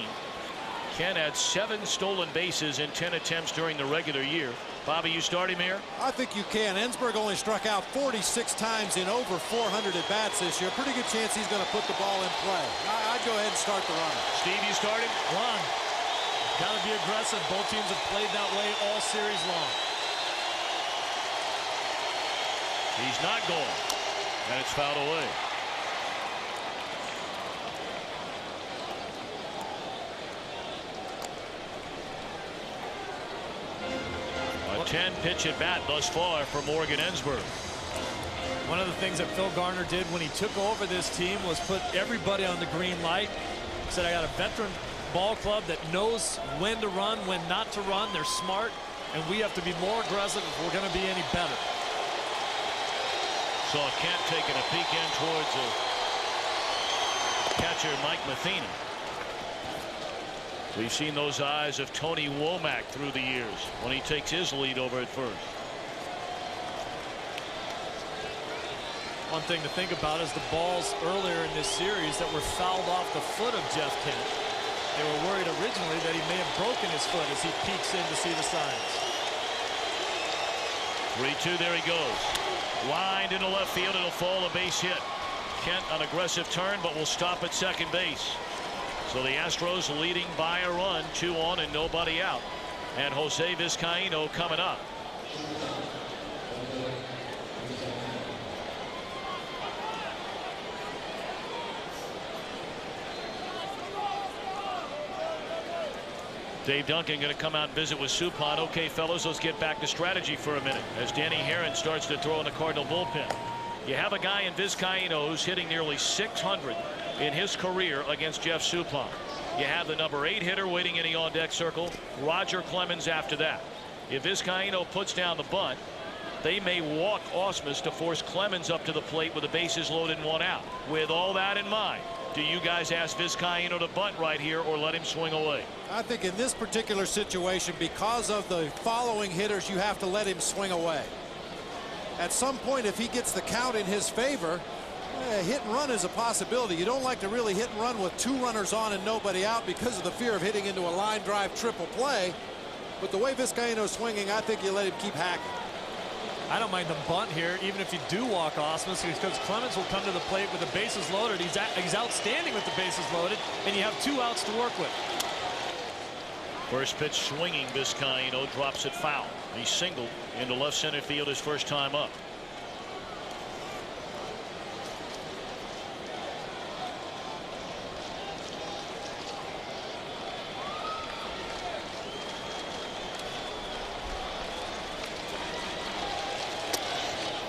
Ken had 7 stolen bases in 10 attempts during the regular year. Bobby, you start him here? I think you can. Ensberg only struck out 46 times in over 400 at-bats this year. Pretty good chance he's going to put the ball in play. I'd go ahead and start the runner. Steve, you start him? Run. Got to be aggressive. Both teams have played that way all series long. He's not going. And it's fouled away. A 10-pitch at bat thus far for Morgan Ensberg. One of the things that Phil Garner did when he took over this team was put everybody on the green light. He said, I got a veteran ball club that knows when to run, when not to run. They're smart, and we have to be more aggressive if we're going to be any better. Saw Kent taking a peek in towards catcher Mike Matheny. We've seen those eyes of Tony Womack through the years when he takes his lead over at first. One thing to think about is the balls earlier in this series that were fouled off the foot of Jeff Kent. They were worried originally that he may have broken his foot as he peeks in to see the signs. 3-2, there he goes. Lined into left field, it'll fall, a base hit. Kent an aggressive turn, but will stop at second base. So the Astros leading by a run, 2 on and nobody out. And Jose Vizcaino coming up. Dave Duncan going to come out and visit with Suppan. Okay, fellas, let's get back to strategy for a minute as Danny Herron starts to throw in the Cardinal bullpen. You have a guy in Vizcaino who's hitting nearly 600 in his career against Jeff Suppan. You have the number 8 hitter waiting in the on-deck circle, Roger Clemens after that. If Vizcaino puts down the bunt, they may walk Ausmus to force Clemens up to the plate with the bases loaded and 1 out. With all that in mind, do you guys ask Vizcaino to bunt right here or let him swing away? I think in this particular situation, because of the following hitters, you have to let him swing away. At some point, if he gets the count in his favor, hit and run is a possibility. You don't like to really hit and run with 2 runners on and nobody out because of the fear of hitting into a line drive triple play. But the way Vizcaino's swinging, I think you let him keep hacking. I don't mind the bunt here, even if you do walk Ausmus, because Clemens will come to the plate with the bases loaded. He's outstanding with the bases loaded, and you have 2 outs to work with. First pitch swinging, Vizcaino drops it foul. He singled into left center field his first time up.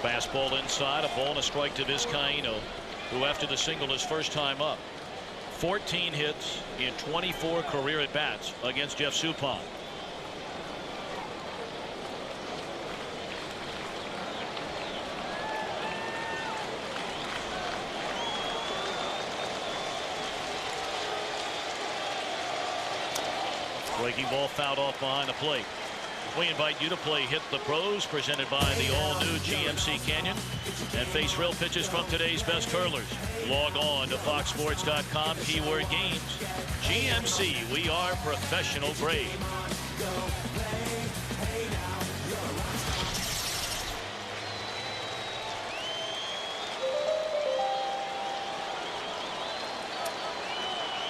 Fastball inside, a ball and a strike to Vizcaino, who after the single his first time up. 14 hits in 24 career at-bats against Jeff Suppan. Breaking ball fouled off behind the plate. We invite you to play Hit the Pros, presented by the all-new GMC Canyon, and face real pitches from today's best hurlers. Log on to foxsports.com, keyword games. GMC, we are professional grade.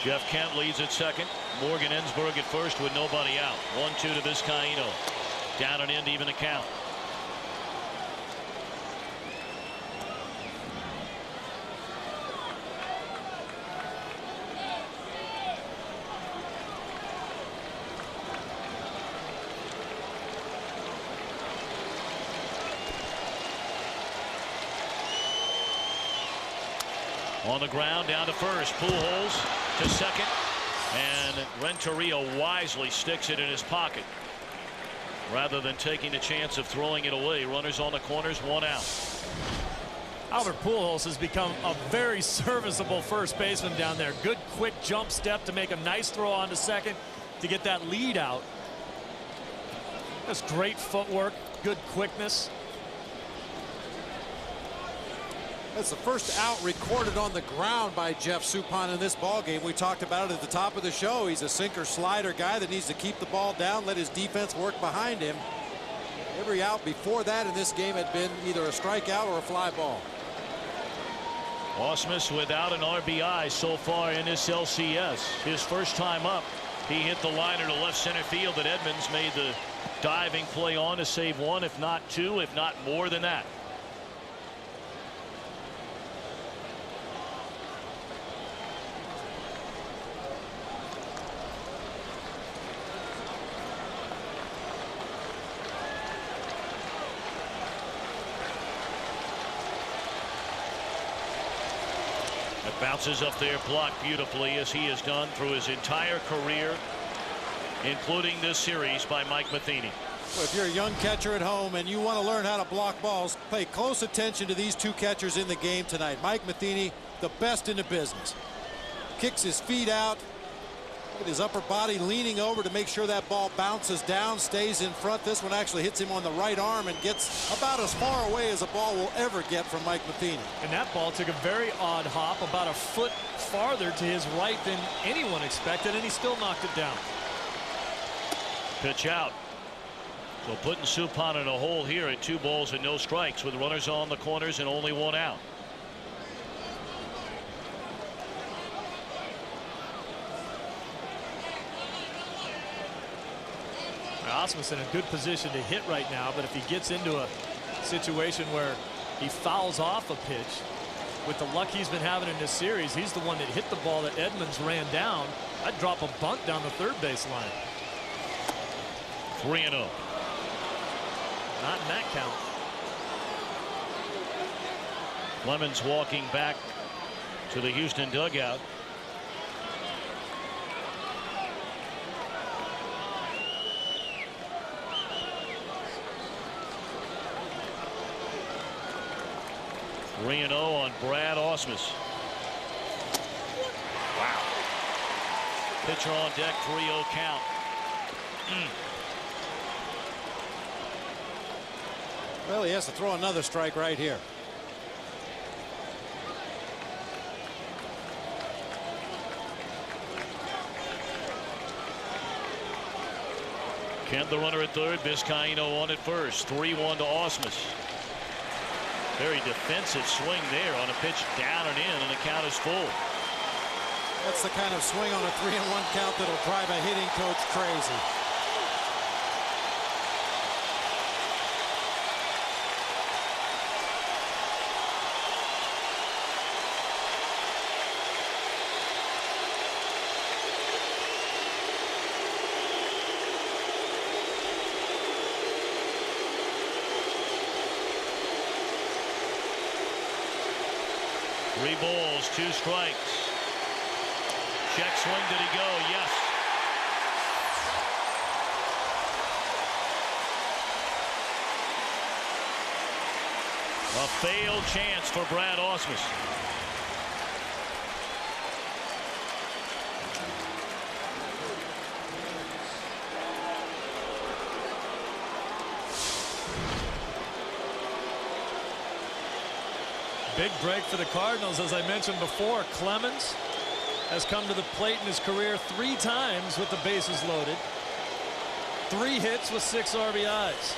Jeff Kent leads at second. Morgan Ensberg at first with nobody out. 1-2 to Vizcaino. Down and in to even the count. On the ground, down to first. Pujols to second. And Renteria wisely sticks it in his pocket rather than taking the chance of throwing it away. Runners on the corners, 1 out. Albert Pujols has become a very serviceable first baseman down there. Good quick jump step to make a nice throw on to second to get that lead out. That's great footwork, good quickness. That's the first out recorded on the ground by Jeff Suppan in this ballgame. We talked about it at the top of the show. He's a sinker slider guy that needs to keep the ball down, let his defense work behind him. Every out before that in this game had been either a strikeout or a fly ball. Ausmus without an RBI so far in this LCS. His first time up, he hit the liner to left center field, but Edmonds made the diving play on to save one, if not two, if not more than that. It bounces up there, blocked beautifully, as he has done through his entire career, including this series, by Mike Matheny. Well, if you're a young catcher at home and you want to learn how to block balls, pay close attention to these two catchers in the game tonight. Mike Matheny, the best in the business. Kicks his feet out. Look at his upper body leaning over to make sure that ball bounces down, stays in front. This one actually hits him on the right arm and gets about as far away as a ball will ever get from Mike Matheny. And that ball took a very odd hop, about a foot farther to his right than anyone expected, and he still knocked it down. Pitch out. So putting Suppan in a hole here at 2 balls and no strikes with runners on the corners and only 1 out. Ausmus in a good position to hit right now, but if he gets into a situation where he fouls off a pitch, with the luck he's been having in this series, he's the one that hit the ball that Edmonds ran down. I'd drop a bunt down the third base line. 3-0. Not in that count. Clemens walking back to the Houston dugout. Three-0 on Brad Ausmus. Wow. Pitcher on deck, 3-0 count. Well, he has to throw another strike right here. Kent the runner at third, Vizcaino on at first. 3-1 to Ausmus. Very defensive swing there on a pitch down and in, and the count is full. That's the kind of swing on a 3-1 count that'll drive a hitting coach crazy. Three balls, 2 strikes. Check swing, did he go? Yes. A failed chance for Brad Ausmus. Big break for the Cardinals. As I mentioned before, Clemens has come to the plate in his career 3 times with the bases loaded. 3 hits with 6 RBIs.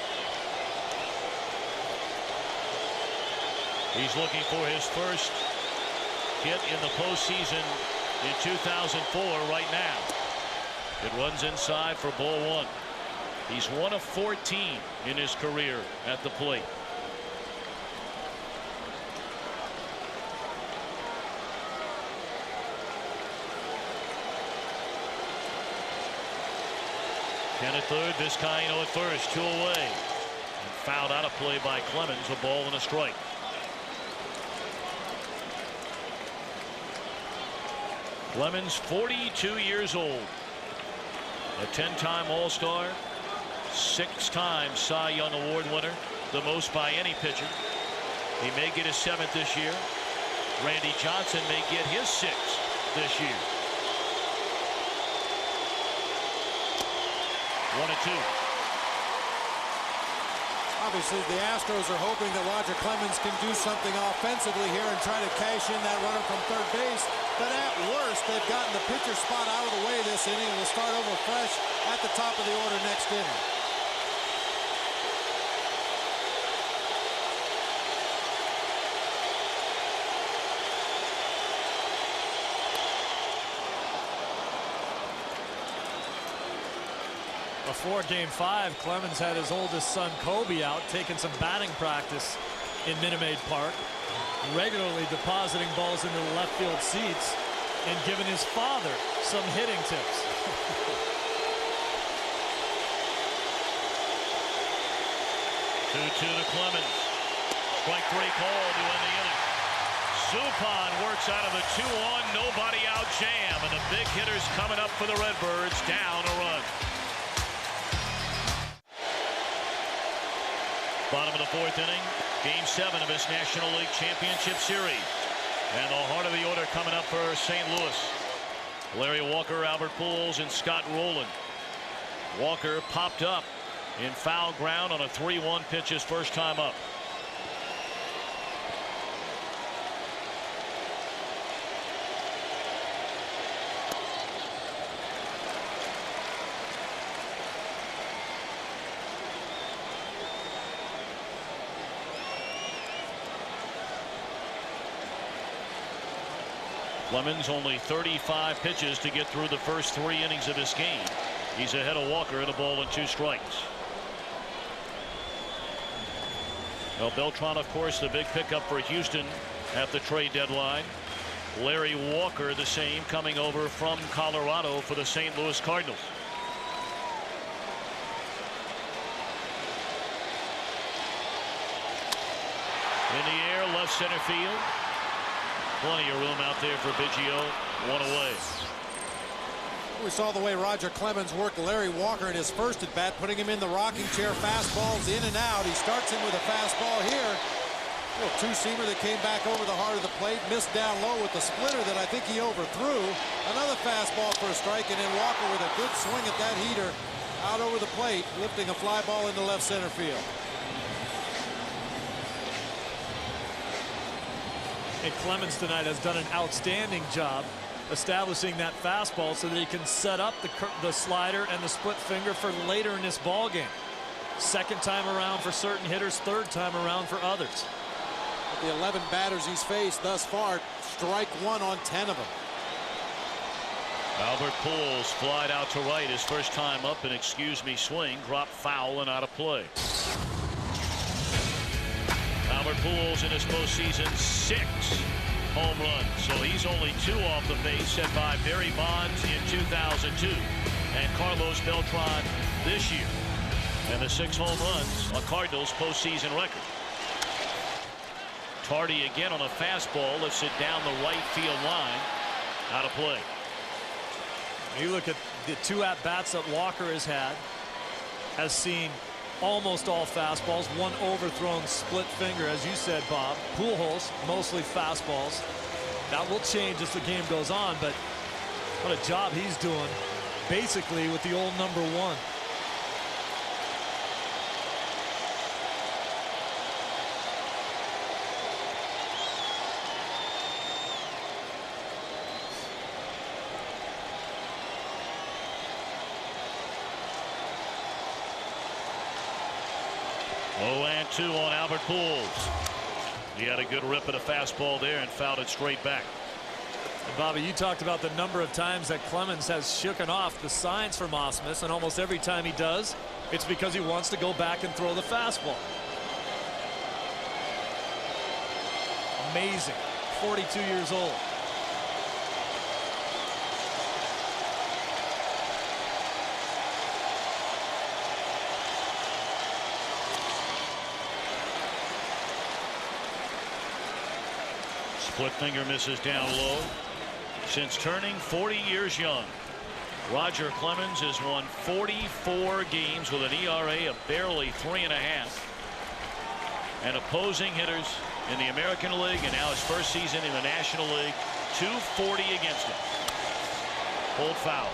He's looking for his first hit in the postseason in 2004 right now. It runs inside for ball 1. He's 1 of 14 in his career at the plate. Kent at third, Vizcaino at first, 2 away. And fouled out of play by Clemens, a ball and a strike. Clemens, 42 years old. A 10-time All-Star, 6-time Cy Young Award winner, the most by any pitcher. He may get his 7th this year. Randy Johnson may get his 6th this year. 1-2. Obviously, the Astros are hoping that Roger Clemens can do something offensively here and try to cash in that runner from third base. But at worst, they've gotten the pitcher spot out of the way this inning and will start over fresh at the top of the order next inning. Before Game 5, Clemens had his oldest son, Kobe, out taking some batting practice in Minute Maid Park, regularly depositing balls into the left field seats and giving his father some hitting tips. 2-2 to Clemens. Strike 3 call to end the inning. Suppan works out of the 2-1, nobody out jam, and the big hitters coming up for the Redbirds, down a run. Bottom of the 4th inning, Game 7 of this National League Championship Series. And the heart of the order coming up for St. Louis. Larry Walker, Albert Pujols, and Scott Rowland. Walker popped up in foul ground on a 3-1 pitch his first time up. Clemens only 35 pitches to get through the first 3 innings of this game. He's ahead of Walker at 1-2 strikes. Well, Beltran, of course, the big pickup for Houston at the trade deadline. Larry Walker, the same, coming over from Colorado for the St. Louis Cardinals. In the air, left center field. Plenty of room out there for Biggio. 1 away. We saw the way Roger Clemens worked Larry Walker in his first at bat, putting him in the rocking chair. Fastballs in and out. He starts him with a fastball here. A little two-seamer that came back over the heart of the plate. Missed down low with the splitter that I think he overthrew. Another fastball for a strike, and then Walker with a good swing at that heater out over the plate, lifting a fly ball into left center field. And Clemens tonight has done an outstanding job establishing that fastball so that he can set up the slider and the split finger for later in this ball game. Second time around for certain hitters, third time around for others. With the 11 batters he's faced thus far, strike 1 on 10 of them. Albert Pujols flied out to right his first time up, and swing dropped foul and out of play. Albert Pujols in his postseason 6 home runs, so he's only 2 off the base, set by Barry Bonds in 2002 and Carlos Beltran this year. And the 6 home runs, a Cardinals postseason record. Tardy again on a fastball, lifts it down the right field line, out of play. You look at the 2 at-bats that Walker has seen almost all fastballs, 1 overthrown split finger, as you said, Bob. Pujols, mostly fastballs. That will change as the game goes on, but what a job he's doing, basically, with the old number 1. And 2 on Albert Pujols. He had a good rip at a fastball there and fouled it straight back. And Bobby, you talked about the number of times that Clemens has shooken off the signs from Ausmus, and almost every time he does, it's because he wants to go back and throw the fastball. Amazing. 42 years old. Split finger misses down low. Since turning 40 years young, Roger Clemens has won 44 games with an ERA of barely 3.5. And opposing hitters in the American League, and now his first season in the National League, 240 against him. Pulled foul.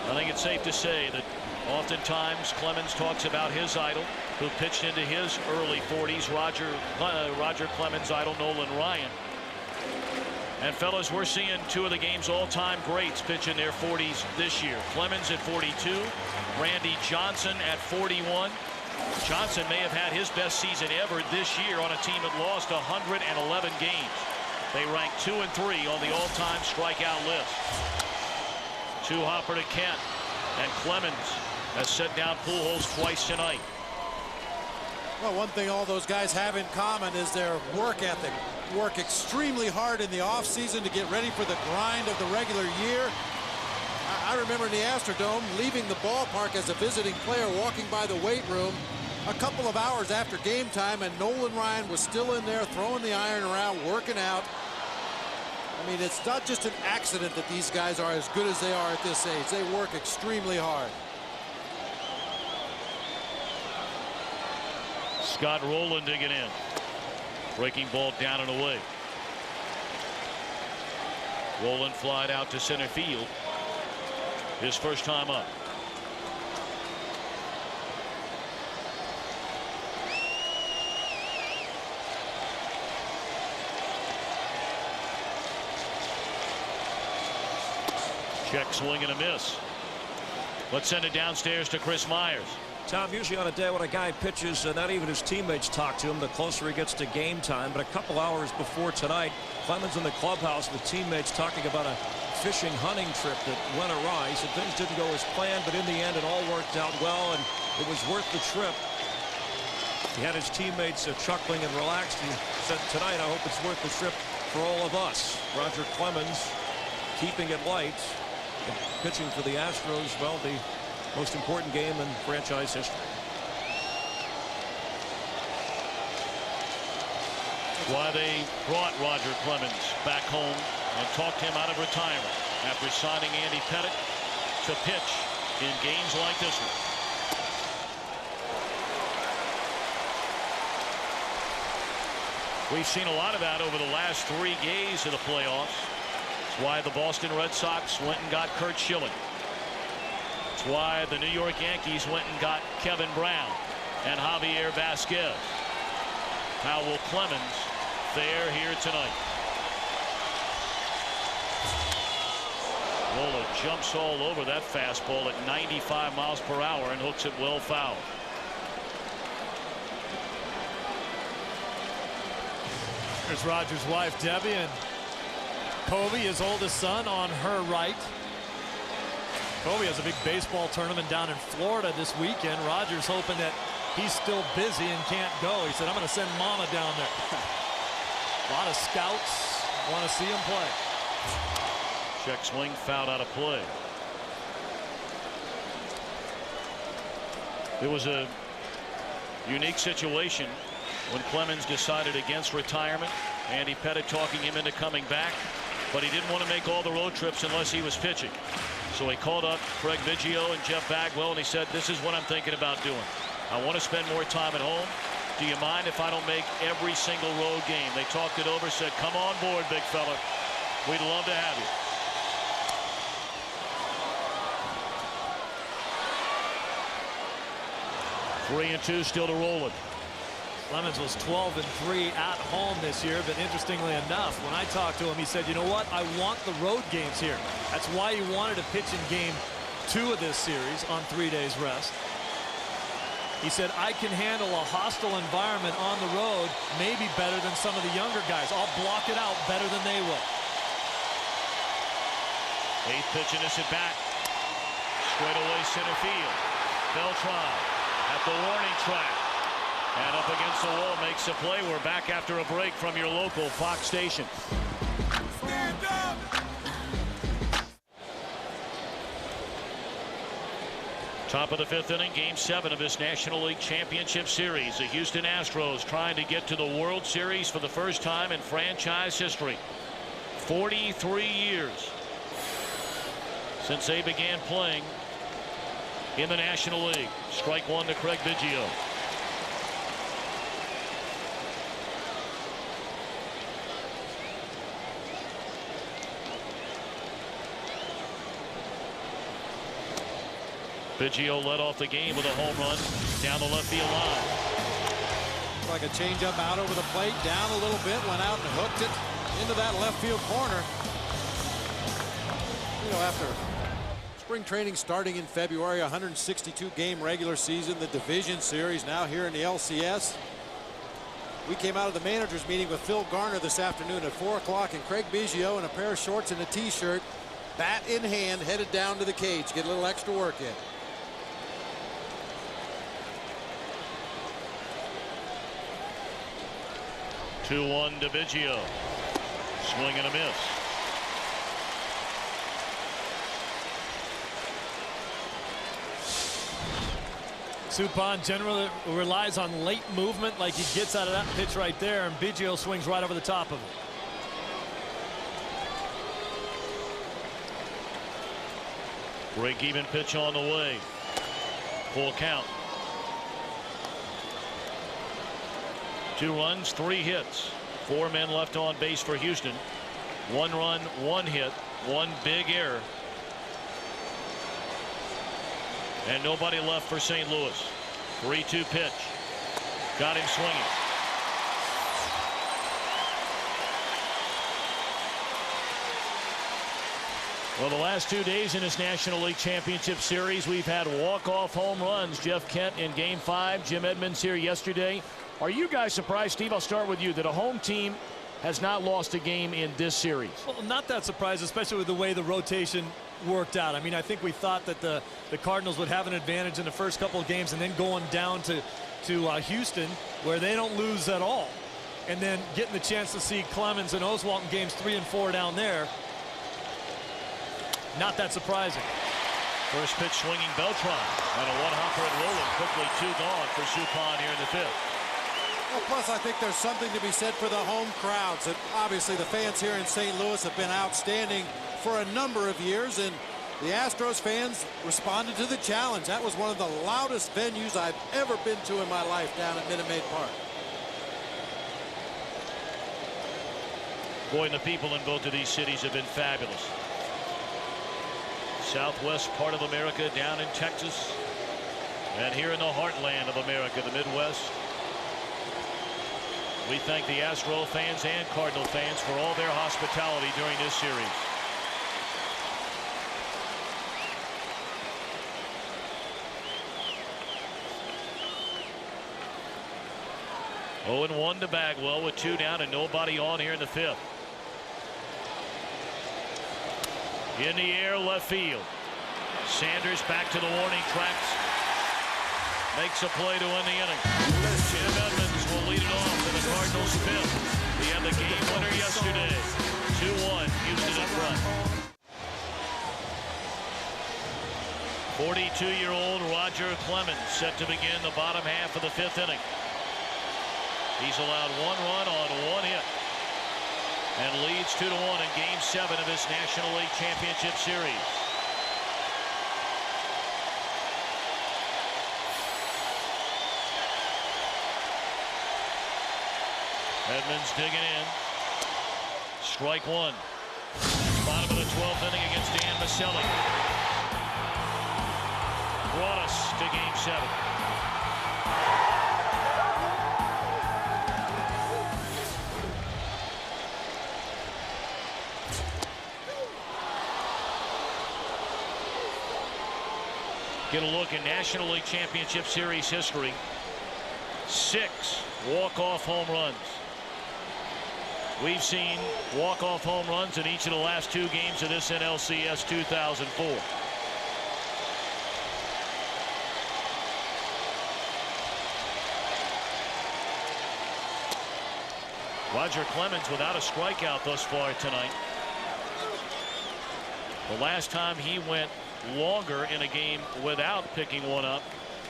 I think it's safe to say that oftentimes Clemens talks about his idol, who pitched into his early 40s. Roger Clemens, idol Nolan Ryan. And fellas, we're seeing two of the game's all-time greats pitch in their 40s this year. Clemens at 42, Randy Johnson at 41. Johnson may have had his best season ever this year on a team that lost 111 games. They rank 2 and 3 on the all-time strikeout list. Two-hopper to Kent, and Clemens has set down Pujols twice tonight. Well, one thing all those guys have in common is their work ethic. Work extremely hard in the offseason to get ready for the grind of the regular year. I remember in the Astrodome leaving the ballpark as a visiting player, walking by the weight room a couple of hours after game time, and Nolan Ryan was still in there throwing the iron around, working out. I mean, it's not just an accident that these guys are as good as they are at this age. They work extremely hard. Scott Rowland digging in. Breaking ball down and away. Rowland flied out to center field. His first time up. Check swing and a miss. Let's send it downstairs to Chris Myers. Tom, usually on a day when a guy pitches, not even his teammates talk to him the closer he gets to game time. But a couple hours before tonight, Clemens in the clubhouse with teammates talking about a fishing hunting trip that went awry. He said things didn't go as planned, but in the end it all worked out well, and it was worth the trip. He had his teammates chuckling and relaxed. He said, tonight I hope it's worth the trip for all of us. Roger Clemens keeping it light, and pitching for the Astros. Well, the most important game in franchise history. Why they brought Roger Clemens back home and talked him out of retirement after signing Andy Pettitte to pitch in games like this one. We've seen a lot of that over the last 3 days of the playoffs. It's why the Boston Red Sox went and got Curt Schilling. It's why the New York Yankees went and got Kevin Brown and Javier Vasquez. How will Clemens fare here tonight? Nola jumps all over that fastball at 95 miles per hour and hooks it well foul. There's Roger's wife, Debbie, and Kobe, his oldest son, on her right. Kobe has a big baseball tournament down in Florida this weekend. Roger's hoping that he's still busy and can't go. He said, I'm going to send Mama down there. A lot of scouts want to see him play. Check swing, fouled out of play. It was a unique situation when Clemens decided against retirement. Andy Pettitte talking him into coming back, but he didn't want to make all the road trips unless he was pitching. So he called up Craig Biggio and Jeff Bagwell, and he said, this is what I'm thinking about doing. I want to spend more time at home. Do you mind if I don't make every single road game? They talked it over, said, come on board, big fella. We'd love to have you. Three and two still to Rowland. Clemens was 12-3 at home this year, but interestingly enough, when I talked to him, he said, you know what, I want the road games here. That's why he wanted to pitch in game 2 of this series on 3 days rest. He said, I can handle a hostile environment on the road maybe better than some of the younger guys. I'll block it out better than they will. 8th pitch in this at bat. Straight away center field. Beltran at the warning track. And up against the wall, makes a play. We're back after a break from your local Fox station. Top of the 5th inning, game 7 of this National League Championship Series. The Houston Astros trying to get to the World Series for the first time in franchise history. 43 years since they began playing in the National League. Strike one to Craig Biggio. Biggio led off the game with a home run down the left field line. Like a changeup out over the plate, down a little bit, went out and hooked it into that left field corner. You know, after spring training starting in February, 162 game regular season, the division series now here in the LCS. We came out of the managers meeting with Phil Garner this afternoon at 4 o'clock, and Craig Biggio in a pair of shorts and a t-shirt, bat in hand, headed down to the cage, get a little extra work in. Two-one to Biggio. Swing and a miss. Suppan generally relies on late movement, like he gets out of that pitch right there, and Biggio swings right over the top of it. Break-even pitch on the way. Full count. 2 runs, 3 hits. 4 men left on base for Houston. 1 run, 1 hit, 1 big error. And nobody left for St. Louis. 3-2 pitch. Got him swinging. Well, the last 2 days in this National League Championship Series, we've had walk-off home runs. Jeff Kent in Game 5. Jim Edmonds here yesterday. Are you guys surprised, Steve, I'll start with you, that a home team has not lost a game in this series? Well, not that surprised, especially with the way the rotation worked out. I mean, I think we thought that the Cardinals would have an advantage in the first couple of games, and then going down to Houston, where they don't lose at all, and then getting the chance to see Clemens and Oswalt in games 3 and 4 down there. Not that surprising. First pitch swinging Beltran, and a one-hopper and rolling. Quickly 2 gone for Suppan here in the 5th. Well, plus I think there's something to be said for the home crowds. And obviously the fans here in St. Louis have been outstanding for a number of years, and the Astros fans responded to the challenge. That was one of the loudest venues I've ever been to in my life down at Minute Maid Park. Boy, and the people in both of these cities have been fabulous. Southwest part of America, down in Texas, and here in the heartland of America, the Midwest. We thank the Astro fans and Cardinal fans for all their hospitality during this series. Oh, and 1 to Bagwell with 2 down and nobody on here in the 5th. In the air, left field. Sanders back to the warning tracks. Makes a play to win the inning. Jim Edmonds will lead it off in the Cardinals' 5th. We had the game winner yesterday. 2-1, Houston in front. 42-year-old Roger Clemens set to begin the bottom half of the 5th inning. He's allowed 1 run on 1 hit and leads 2-1 in Game 7 of this National League Championship Series. Edmonds digging in. Strike 1. Bottom of the 12th inning against Dan Maselli. Brought us to Game 7. Get a look in National League Championship Series history. 6 walk-off home runs. We've seen walk-off home runs in each of the last 2 games of this NLCS 2004. Roger Clemens without a strikeout thus far tonight. The last time he went longer in a game without picking one up,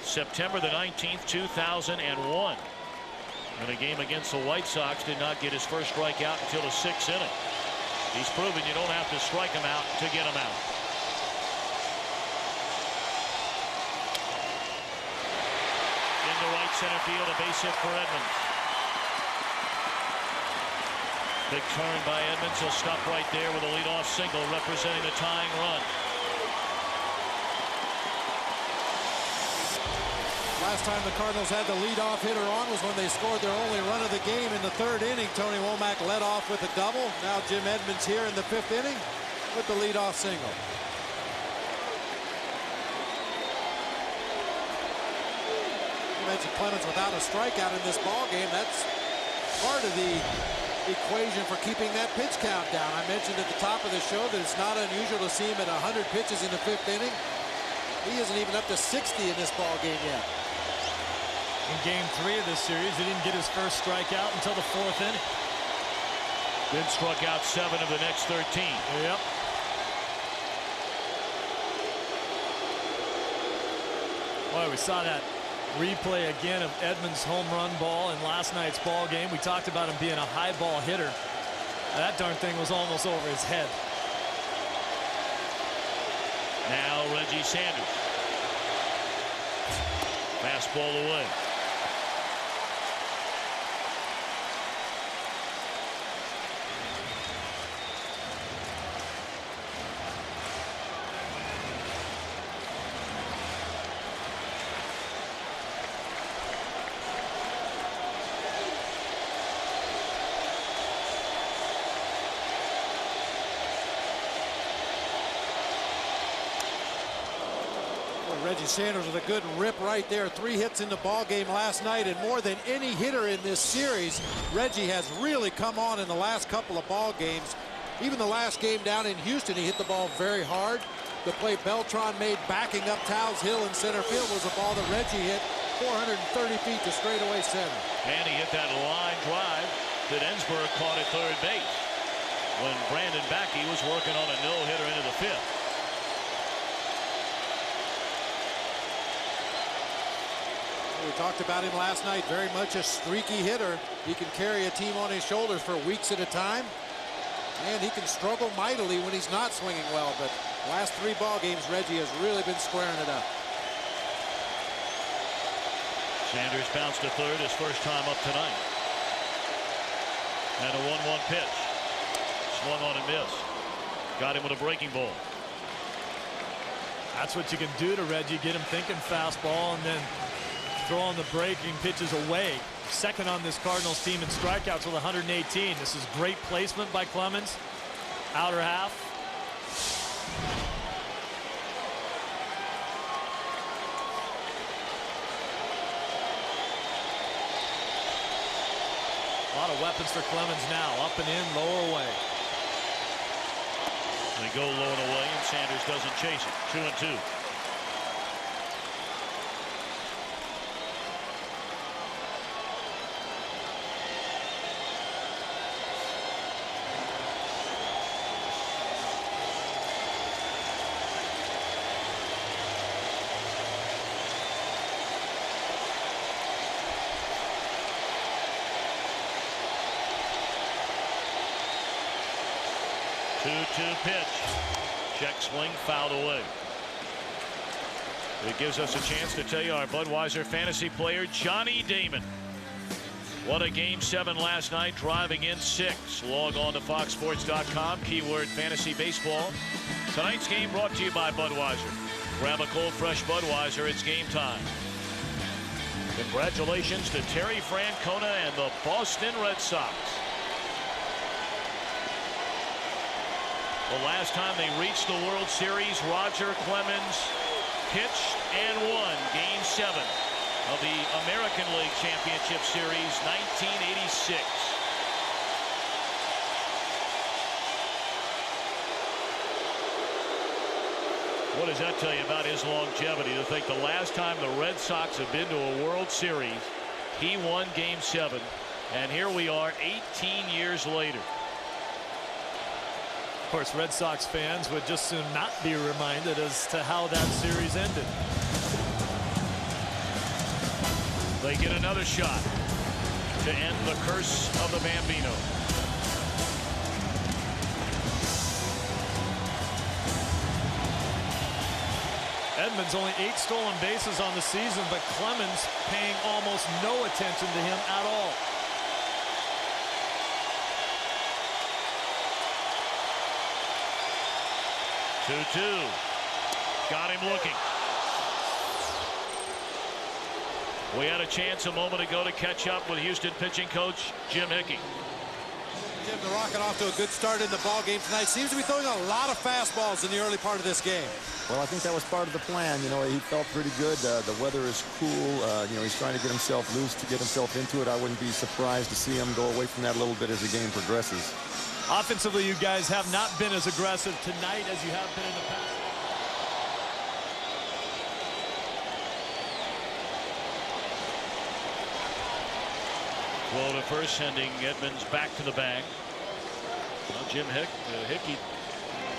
September the 19th, 2001. In a game against the White Sox, did not get his first strikeout until the 6th inning. He's proven you don't have to strike him out to get him out. Into right center field, a base hit for Edmonds. Big turn by Edmonds. He'll stop right there with a leadoff single representing the tying run. Last time the Cardinals had the leadoff hitter on was when they scored their only run of the game in the 3rd inning. Tony Womack led off with a double. Now Jim Edmonds here in the 5th inning with the leadoff single. You mentioned Clemens without a strikeout in this ball game. That's part of the equation for keeping that pitch count down. I mentioned at the top of the show that it's not unusual to see him at 100 pitches in the 5th inning. He isn't even up to 60 in this ball game yet. In game 3 of this series, he didn't get his first strikeout until the 4th inning. Then struck out 7 of the next 13. Yep. Boy, we saw that replay again of Edmonds' home run ball in last night's ball game. We talked about him being a high ball hitter. That darn thing was almost over his head. Now Reggie Sanders. Fastball away. Reggie Sanders with a good rip right there. 3 hits in the ball game last night, and more than any hitter in this series, Reggie has really come on in the last couple of ball games. Even the last game down in Houston, he hit the ball very hard. The play Beltran made backing up Towles Hill in center field was a ball that Reggie hit 430 feet to straightaway center. And he hit that line drive that Ensberg caught at 3rd base when Brandon Backey was working on a no-hitter into the 5th. We talked about him last night, very much a streaky hitter. He can carry a team on his shoulders for weeks at a time, and he can struggle mightily when he's not swinging well. But last 3 ball games, Reggie has really been squaring it up. Sanders bounced to 3rd, his first time up tonight. And a 1-1 pitch. Swung on and missed. Got him with a breaking ball. That's what you can do to Reggie, get him thinking fastball and then throwing the breaking pitches away. Second on this Cardinals team in strikeouts with 118. This is great placement by Clemens. Outer half. A lot of weapons for Clemens now. Up and in, lower away. They go low and away, and Sanders doesn't chase it. 2-2. Pitch. Check swing, fouled away. It gives us a chance to tell you our Budweiser fantasy player Johnny Damon. What a game 7 last night, driving in 6. Log on to foxsports.com, keyword fantasy baseball. Tonight's game brought to you by Budweiser. Grab a cold fresh Budweiser, it's game time. Congratulations to Terry Francona and the Boston Red Sox. The last time they reached the World Series, Roger Clemens pitched and won Game 7 of the American League Championship Series, 1986. What does that tell you about his longevity? To think the last time the Red Sox have been to a World Series, he won Game 7, and here we are 18 years later. Of course, Red Sox fans would just soon not be reminded as to how that series ended. They get another shot to end the curse of the Bambino. Edmonds only 8 stolen bases on the season, but Clemens paying almost no attention to him at all. Got him looking. We had a chance a moment ago to catch up with Houston pitching coach Jim Hickey. Jim, the Rocket off to a good start in the ball game tonight. Seems to be throwing a lot of fastballs in the early part of this game. Well, I think that was part of the plan. You know, he felt pretty good. The weather is cool. You know, he's trying to get himself loose to get himself into it. I wouldn't be surprised to see him go away from that a little bit as the game progresses. Offensively, you guys have not been as aggressive tonight as you have been in the past. Throw to first, sending Edmonds back to the bag. Well, Jim Hickey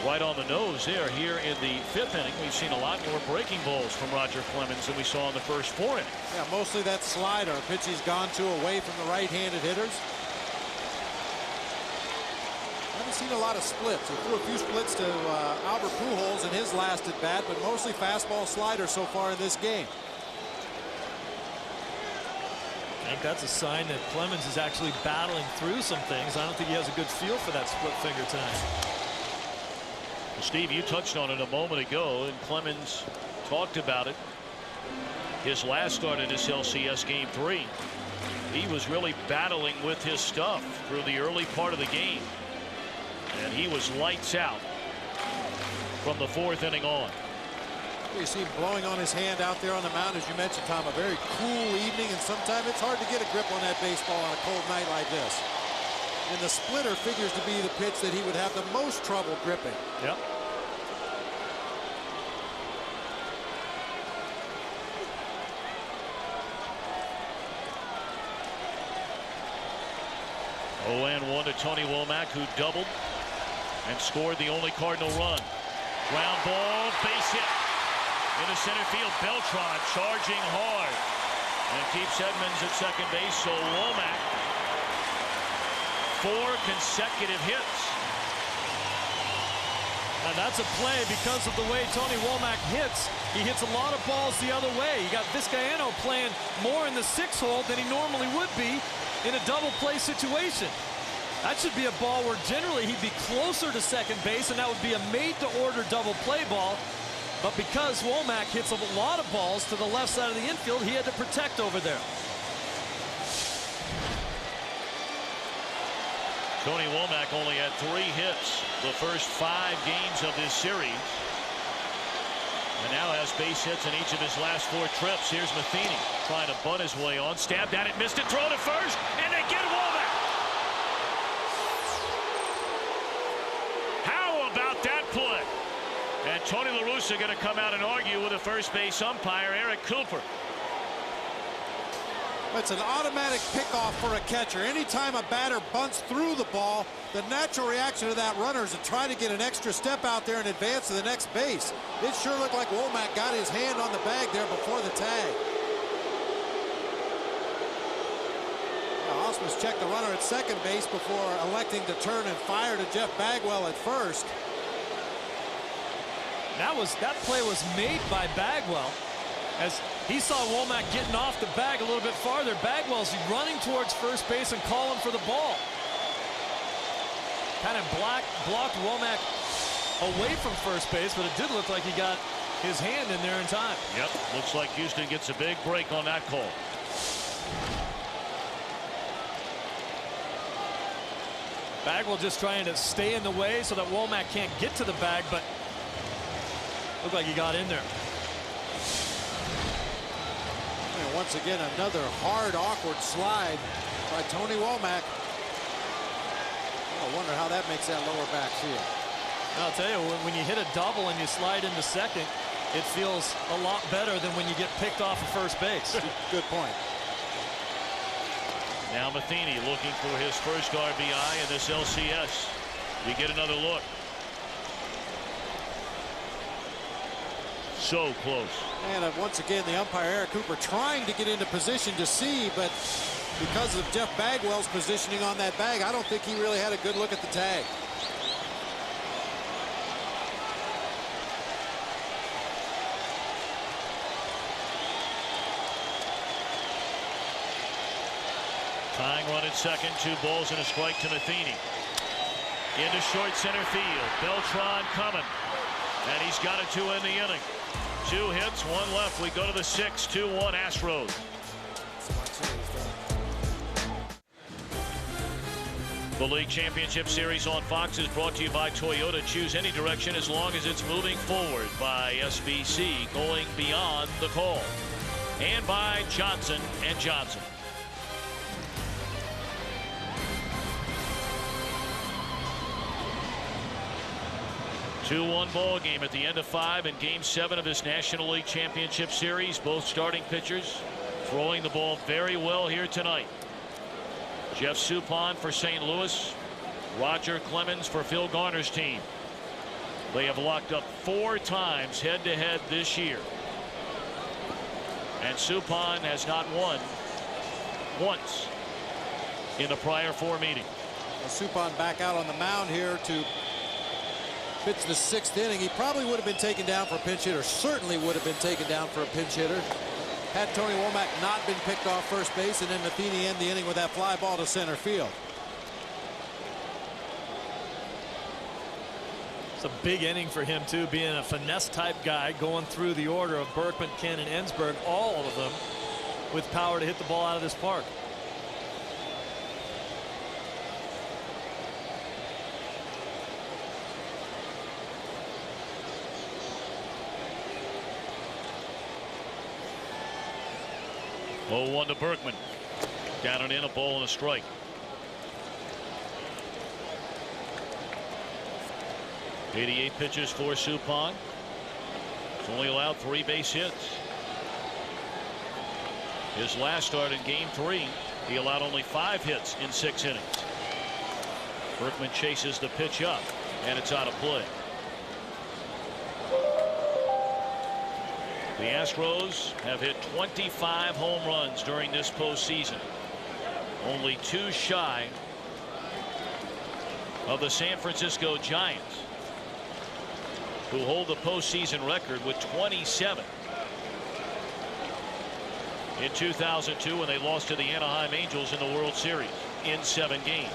right on the nose there. Here in the 5th inning, we've seen a lot more breaking balls from Roger Clemens than we saw in the first 4 innings. Yeah, mostly that slider. Pitch he's gone to away from the right-handed hitters. Haven't seen a lot of splits. He threw a few splits to Albert Pujols in his last at bat, but mostly fastball slider so far in this game. I think that's a sign that Clemens is actually battling through some things. I don't think he has a good feel for that split finger tonight. Well, Steve, you touched on it a moment ago, and Clemens talked about it. His last start in this LCS Game 3, he was really battling with his stuff through the early part of the game, and he was lights out from the 4th inning on. You see him blowing on his hand out there on the mound, as you mentioned, Tom. A very cool evening, and sometimes it's hard to get a grip on that baseball on a cold night like this. And the splitter figures to be the pitch that he would have the most trouble gripping. Yep. Oh, and 1 to Tony Womack, who doubled and scored the only Cardinal run. Ground ball, base hit into center field. Beltran charging hard and keeps Edmonds at second base. So Womack, 4 consecutive hits. And that's a play because of the way Tony Womack hits. He hits a lot of balls the other way. You got Vizcaino playing more in the 6 hole than he normally would be in a double play situation. That should be a ball where generally he'd be closer to second base, and that would be a made-to-order double play ball. But because Womack hits a lot of balls to the left side of the infield, he had to protect over there. Tony Womack only had 3 hits the first 5 games of this series, and now has base hits in each of his last 4 trips. Here's Matheny trying to butt his way on, stabbed at it, missed it, throw to first, and they get Womack. How about that play? And Tony La Russa going to come out and argue with the first base umpire, Eric Cooper. It's an automatic pickoff for a catcher. Anytime a batter bunts through the ball, the natural reaction of that runner is to try to get an extra step out there and advance to the next base. It sure looked like Womack got his hand on the bag there before the tag. Osmus checked the runner at second base before electing to turn and fire to Jeff Bagwell at first. That play was made by Bagwell as he saw Womack getting off the bag a little bit farther. Bagwell's running towards first base and calling for the ball. Kind of blocked Womack away from first base, but it did look like he got his hand in there in time. Yep, looks like Houston gets a big break on that call. Bagwell just trying to stay in the way so that Womack can't get to the bag, but looked like he got in there. And once again, another hard, awkward slide by Tony Womack. I wonder how that makes that lower back feel. I'll tell you, when you hit a double and you slide into second, it feels a lot better than when you get picked off of first base. Good point. Now Matheny looking for his first RBI in this LCS. We get another look. So close. And once again, the umpire, Eric Cooper, trying to get into position to see, but because of Jeff Bagwell's positioning on that bag, I don't think he really had a good look at the tag. Tying run at second, 2 balls and a strike to Matheny. Into short center field. Beltran coming. And he's got it to end the inning. 2 hits, 1 left. We go to the 6th, 2-1 Astros. The League Championship Series on Fox is brought to you by Toyota. Choose any direction as long as it's moving forward. By SBC, going beyond the call. And by Johnson & Johnson. A 2-1 ball game at the end of 5 in Game 7 of this National League Championship Series. Both starting pitchers throwing the ball very well here tonight. Jeff Suppan for St. Louis. Roger Clemens for Phil Garner's team. They have locked up 4 times head-to-head this year. And Suppan has not won once in the prior 4 meetings. Well, Suppan back out on the mound here to pitch the 6th inning. He probably would have been taken down for a pinch hitter. Certainly would have been taken down for a pinch hitter had Tony Womack not been picked off first base, and then Matheny end the inning with that fly ball to center field. It's a big inning for him too, being a finesse type guy, going through the order of Berkman, Ken, and Ensberg, all of them with power to hit the ball out of this park. Oh, 1 to Berkman. Down and in, a ball and a strike. .88 pitches for Suppan. He's only allowed 3 base hits. His last start in Game 3, he allowed only 5 hits in 6 innings. Berkman chases the pitch up, and it's out of play. The Astros have hit 25 home runs during this postseason. Only 2 shy of the San Francisco Giants, who hold the postseason record with 27 in 2002 when they lost to the Anaheim Angels in the World Series in 7 games.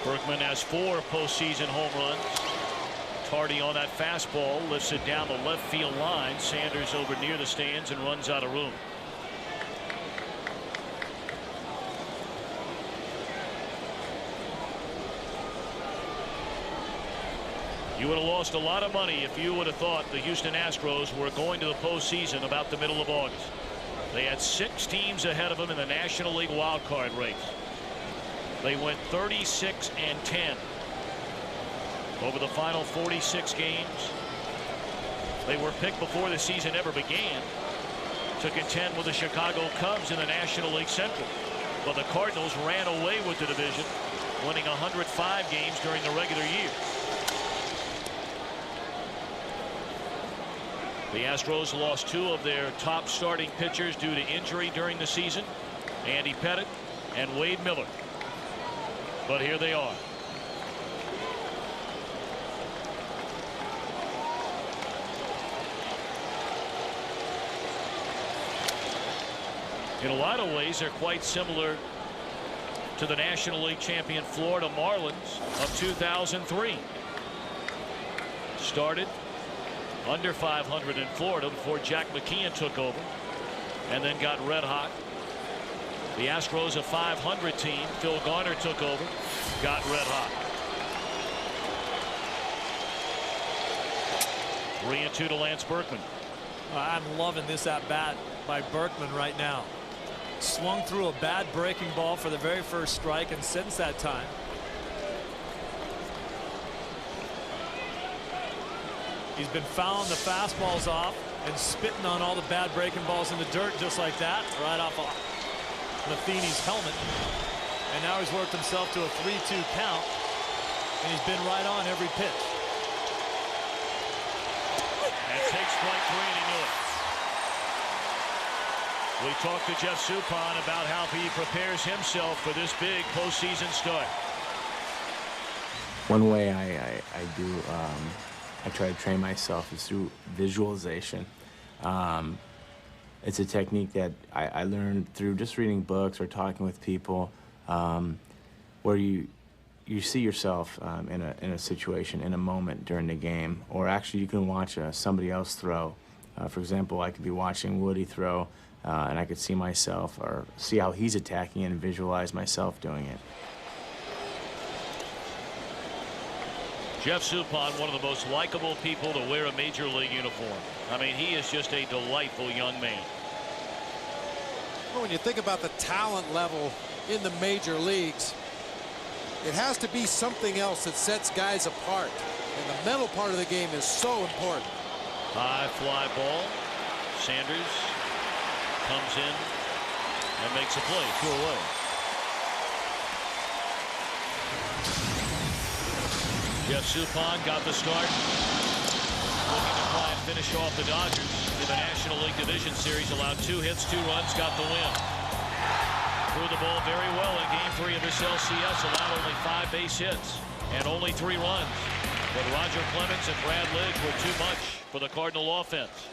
Berkman has 4 postseason home runs. Tardy on that fastball, lifts it down the left field line. Sanders over near the stands and runs out of room. You would have lost a lot of money if you would have thought the Houston Astros were going to the postseason about the middle of August. They had 6 teams ahead of them in the National League wild card race. They went 36-10 over the final 46 games. They were picked before the season ever began to contend with the Chicago Cubs in the National League Central. But the Cardinals ran away with the division, winning 105 games during the regular year. The Astros lost 2 of their top starting pitchers due to injury during the season, Andy Pettitte and Wade Miller. But here they are. In a lot of ways, they're quite similar to the National League champion Florida Marlins of 2003. Started under 500 in Florida before Jack McKeon took over, and then got red hot. The Astros, a 500 team. Phil Garner took over, got red hot. 3-2 to Lance Berkman. I'm loving this at bat by Berkman right now. Swung through a bad breaking ball for the very first strike, and since that time, he's been fouling the fastballs off and spitting on all the bad breaking balls in the dirt just like that, right off of Matheny's helmet. And now he's worked himself to a 3-2 count, and he's been right on every pitch. And takes strike 3, and he knew it. We talked to Jeff Suppan about how he prepares himself for this big postseason start. One way I do I try to train myself is through visualization. It's a technique that I learned through just reading books or talking with people, where you see yourself in a situation, in a moment during the game, or actually you can watch somebody else throw. For example, I could be watching Woody throw, and I could see myself or see how he's attacking and visualize myself doing it. Jeff Suppan, one of the most likable people to wear a major league uniform. I mean, he is just a delightful young man. Well, when you think about the talent level in the major leagues, it has to be something else that sets guys apart. And the mental part of the game is so important. High fly ball. Sanders comes in and makes a play. 2 away. Jeff Suppan got the start. Looking to try and finish off the Dodgers in the National League Division Series. Allowed 2 hits, 2 runs, got the win. Threw the ball very well in Game 3 of this LCS. Allowed only 5 base hits and only 3 runs. But Roger Clemens and Brad Lidge were too much for the Cardinal offense.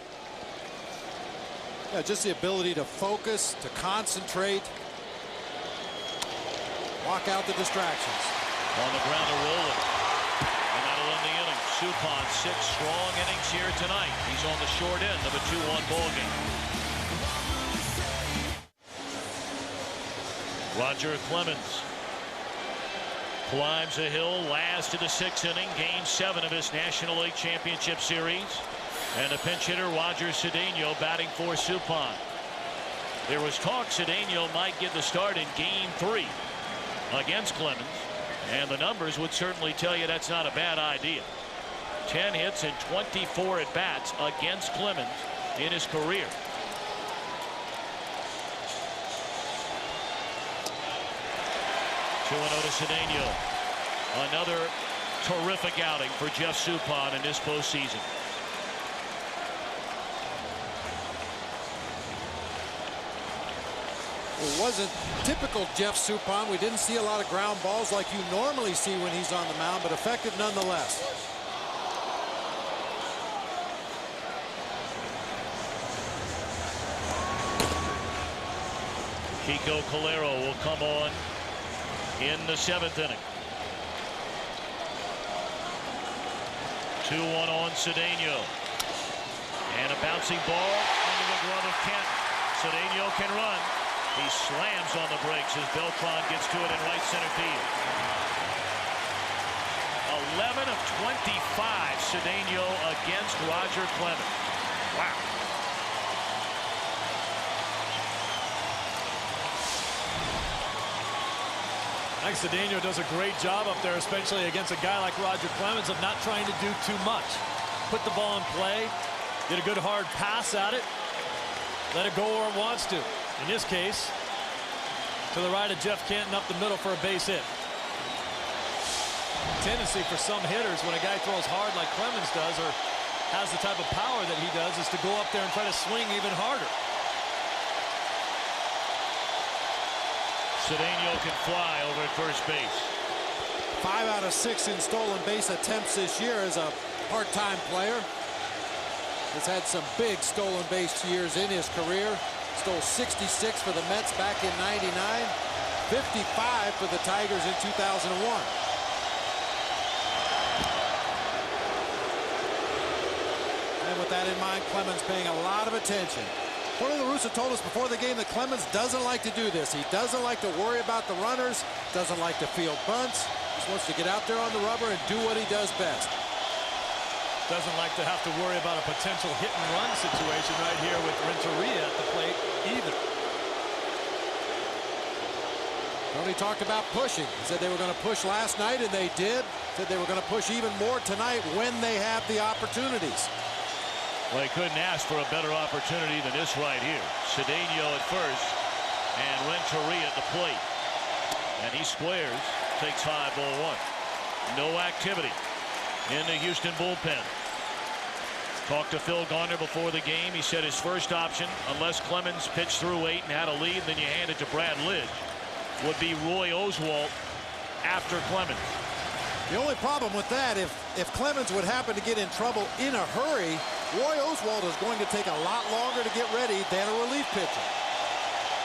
Yeah, just the ability to focus, to concentrate, block out the distractions. On the ground to Roland. And that'll end the inning. Suppan 6 strong innings here tonight. He's on the short end of a 2-1 ball game. Roger Clemens climbs a hill, last of the 6th inning, Game 7 of this National League Championship Series. And a pinch hitter, Roger Cedeno, batting for Suppan. There was talk Cedeno might get the start in Game 3 against Clemens. And the numbers would certainly tell you that's not a bad idea. 10 hits and 24 at-bats against Clemens in his career. To Cedeno. Another terrific outing for Jeff Suppan in this postseason. It wasn't typical Jeff Suppan. We didn't see a lot of ground balls like you normally see when he's on the mound, but effective nonetheless. Kiko Calero will come on in the 7th inning. 2-1 on Cedeno. And a bouncing ball under the glove of Kent. Cedeno can run. He slams on the brakes as Beltran gets to it in right center field. 11 of 25 Cedeno against Roger Clemens. Wow. I think Cedeno does a great job up there, especially against a guy like Roger Clemens, of not trying to do too much. Put the ball in play, get a good hard pass at it, let it go where it wants to. In this case, to the right of Jeff Canton up the middle for a base hit. Tendency for some hitters when a guy throws hard like Clemens does, or has the type of power that he does, is to go up there and try to swing even harder. Cedeno can fly over at first base. 5 out of 6 in stolen base attempts this year as a part-time player. Has had some big stolen base years in his career. Stole 66 for the Mets back in '99, 55 for the Tigers in 2001. And with that in mind, Clemens paying a lot of attention. Tony La Russa told us before the game that Clemens doesn't like to do this. He doesn't like to worry about the runners, doesn't like to field bunts. Just wants to get out there on the rubber and do what he does best. Doesn't like to have to worry about a potential hit-and-run situation right here with Renteria at the plate either. Tony talked about pushing. He said they were going to push last night, and they did. Said they were going to push even more tonight when they have the opportunities. Well, they couldn't ask for a better opportunity than this right here. Cedeno at first, and Renteria at the plate. And he squares, takes 5-1. No activity in the Houston bullpen. Talked to Phil Garner before the game. He said his first option, unless Clemens pitched through 8 and had a lead, then you hand it to Brad Lidge, would be Roy Oswalt after Clemens. The only problem with that, if if Clemens would happen to get in trouble in a hurry, Roy Oswalt is going to take a lot longer to get ready than a relief pitcher.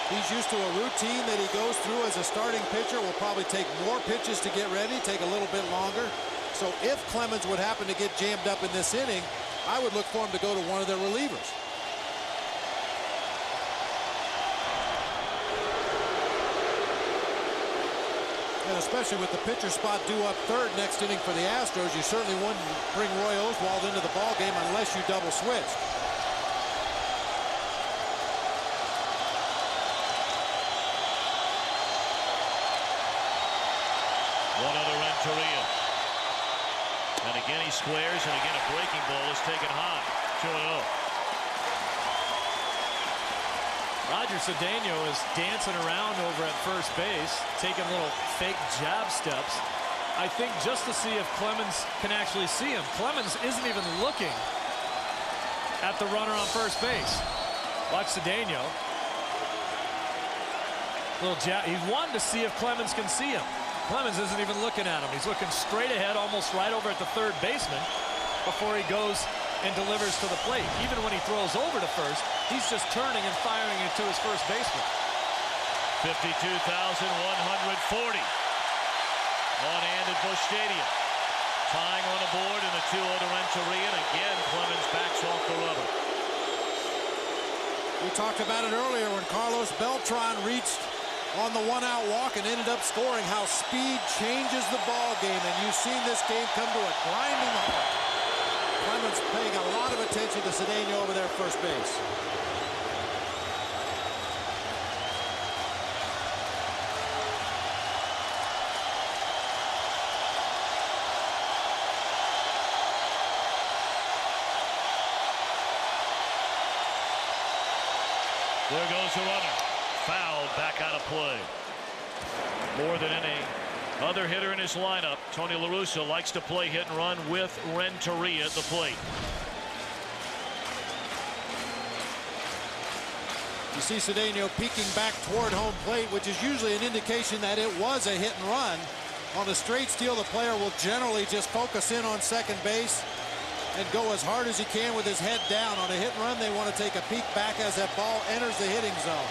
He's used to a routine that he goes through as a starting pitcher. Will probably take more pitches to get ready, take a little bit longer. So if Clemens would happen to get jammed up in this inning, I would look for him to go to one of their relievers. And especially with the pitcher spot due up third next inning for the Astros, you certainly wouldn't bring Roy Oswalt into the ballgame unless you double switched. One other Renteria. And again he squares, and again a breaking ball is taken high. 2-0. Roger Cedeno is dancing around over at first base, taking little fake jab steps. I think just to see if Clemens can actually see him. Clemens isn't even looking at the runner on first base. Watch Cedeno. Little jab. He's wanting to see if Clemens can see him. Clemens isn't even looking at him. He's looking straight ahead, almost right over at the third baseman before he goes and delivers to the plate. Even when he throws over to first, he's just turning and firing it to his first baseman. 52,140 on hand at Busch Stadium. Tying on the board in the 2-0 to Renteria, and again Clemens backs off the rubber. We talked about it earlier when Carlos Beltran reached on the one-out walk and ended up scoring, how speed changes the ball game, and you've seen this game come to a grinding halt. Clemens paying a lot of attention to Cedeno over there at first base. There goes the runner. Fouled, back out of play. More than any other hitter in his lineup, Tony La Russa likes to play hit and run with Renteria at the plate. You see Cedeno peeking back toward home plate, which is usually an indication that it was a hit and run. On a straight steal, the player will generally just focus in on second base and go as hard as he can with his head down. On a hit and run, they want to take a peek back as that ball enters the hitting zone.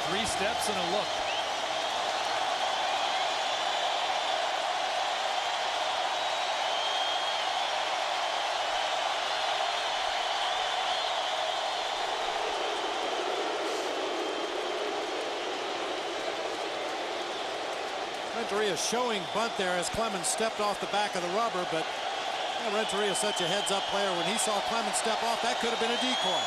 3 steps and a look. Renteria showing bunt there as Clemens stepped off the back of the rubber, but Renteria is such a heads-up player. When he saw Clemens step off, that could have been a decoy.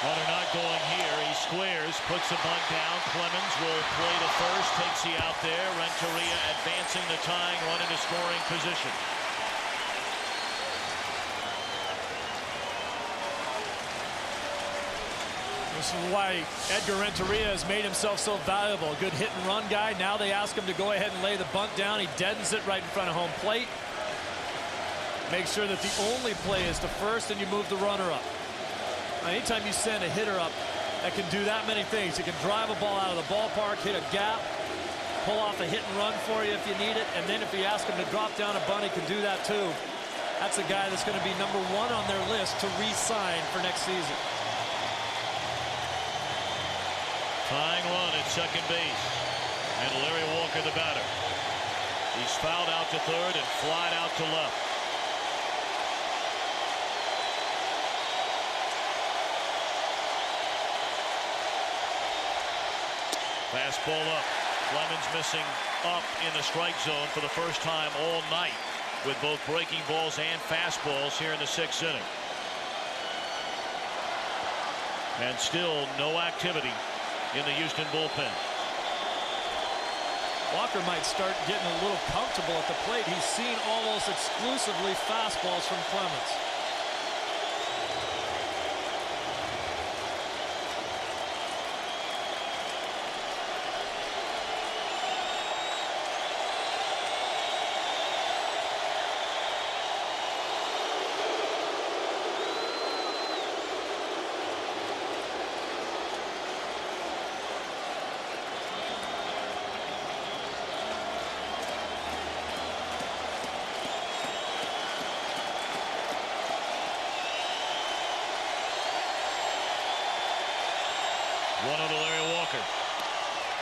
Runner not going here. He squares, puts the bunt down. Clemens will play to first, takes the out there. Renteria advancing the tying run into scoring position. This is why Edgar Renteria has made himself so valuable. A good hit and run guy. Now they ask him to go ahead and lay the bunt down. He deadens it right in front of home plate. Make sure that the only play is to first and you move the runner up. Anytime you send a hitter up that can do that many things, he can drive a ball out of the ballpark, hit a gap, pull off a hit and run for you if you need it, and then if you ask him to drop down a bunt, he can do that too. That's a guy that's going to be #1 on their list to re-sign for next season. Tying run at second base, and Larry Walker the batter. He's fouled out to third and flied out to left. Fastball up. Clemens missing up in the strike zone for the first time all night with both breaking balls and fastballs here in the 6th inning. And still no activity in the Houston bullpen. Walker might start getting a little comfortable at the plate. He's seen almost exclusively fastballs from Clemens.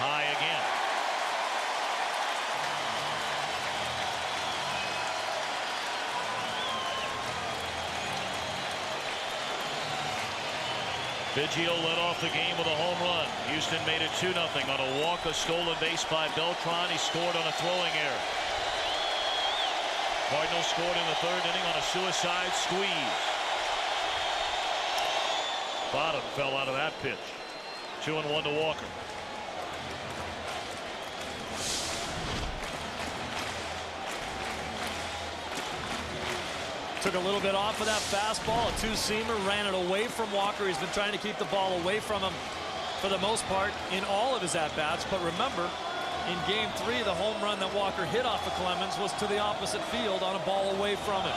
High again. Biggio led off the game with a home run. Houston made it 2-0 on a walk, a stolen base by Beltran. He scored on a throwing error. Cardinals scored in the 3rd inning on a suicide squeeze. Bottom fell out of that pitch. 2-1 to Walker. Took a little bit off of that fastball, a two-seamer, ran it away from Walker. He's been trying to keep the ball away from him for the most part in all of his at-bats. But remember, in Game 3, the home run that Walker hit off of Clemens was to the opposite field on a ball away from him.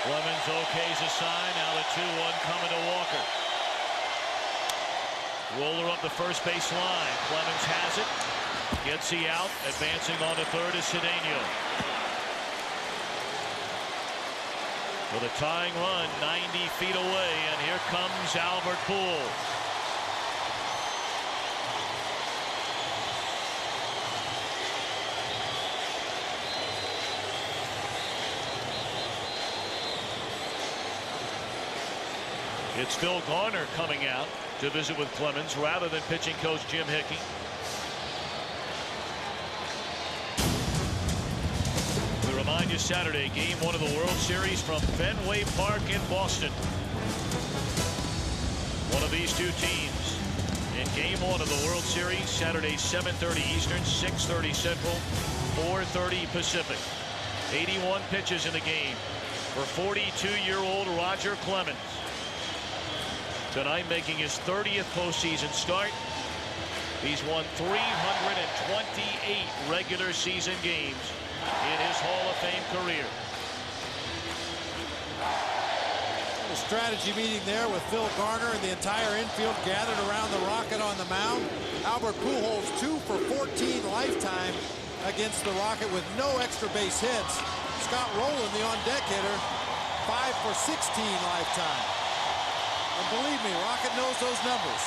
Clemens okays a sign. Now the 2-1 coming to Walker. Roller up the first base line. Clemens has it. Gets the out. Advancing on to third is Cedeno. With a tying run 90 feet away, and here comes Albert Pujols. It's Phil Garner coming out to visit with Clemens rather than pitching coach Jim Hickey. We remind you Saturday, Game 1 of the World Series from Fenway Park in Boston. One of these two teams in Game 1 of the World Series, Saturday 7:30 Eastern, 6:30 Central, 4:30 Pacific. 81 pitches in the game for 42-year-old Roger Clemens. Tonight making his 30th postseason start. He's won 328 regular season games in his Hall of Fame career. A strategy meeting there with Phil Garner and the entire infield gathered around the Rocket on the mound. Albert Pujols 2 for 14 lifetime against the Rocket with no extra base hits. Scott Rowland, the on-deck hitter, 5 for 16 lifetime. And believe me, Rocket knows those numbers.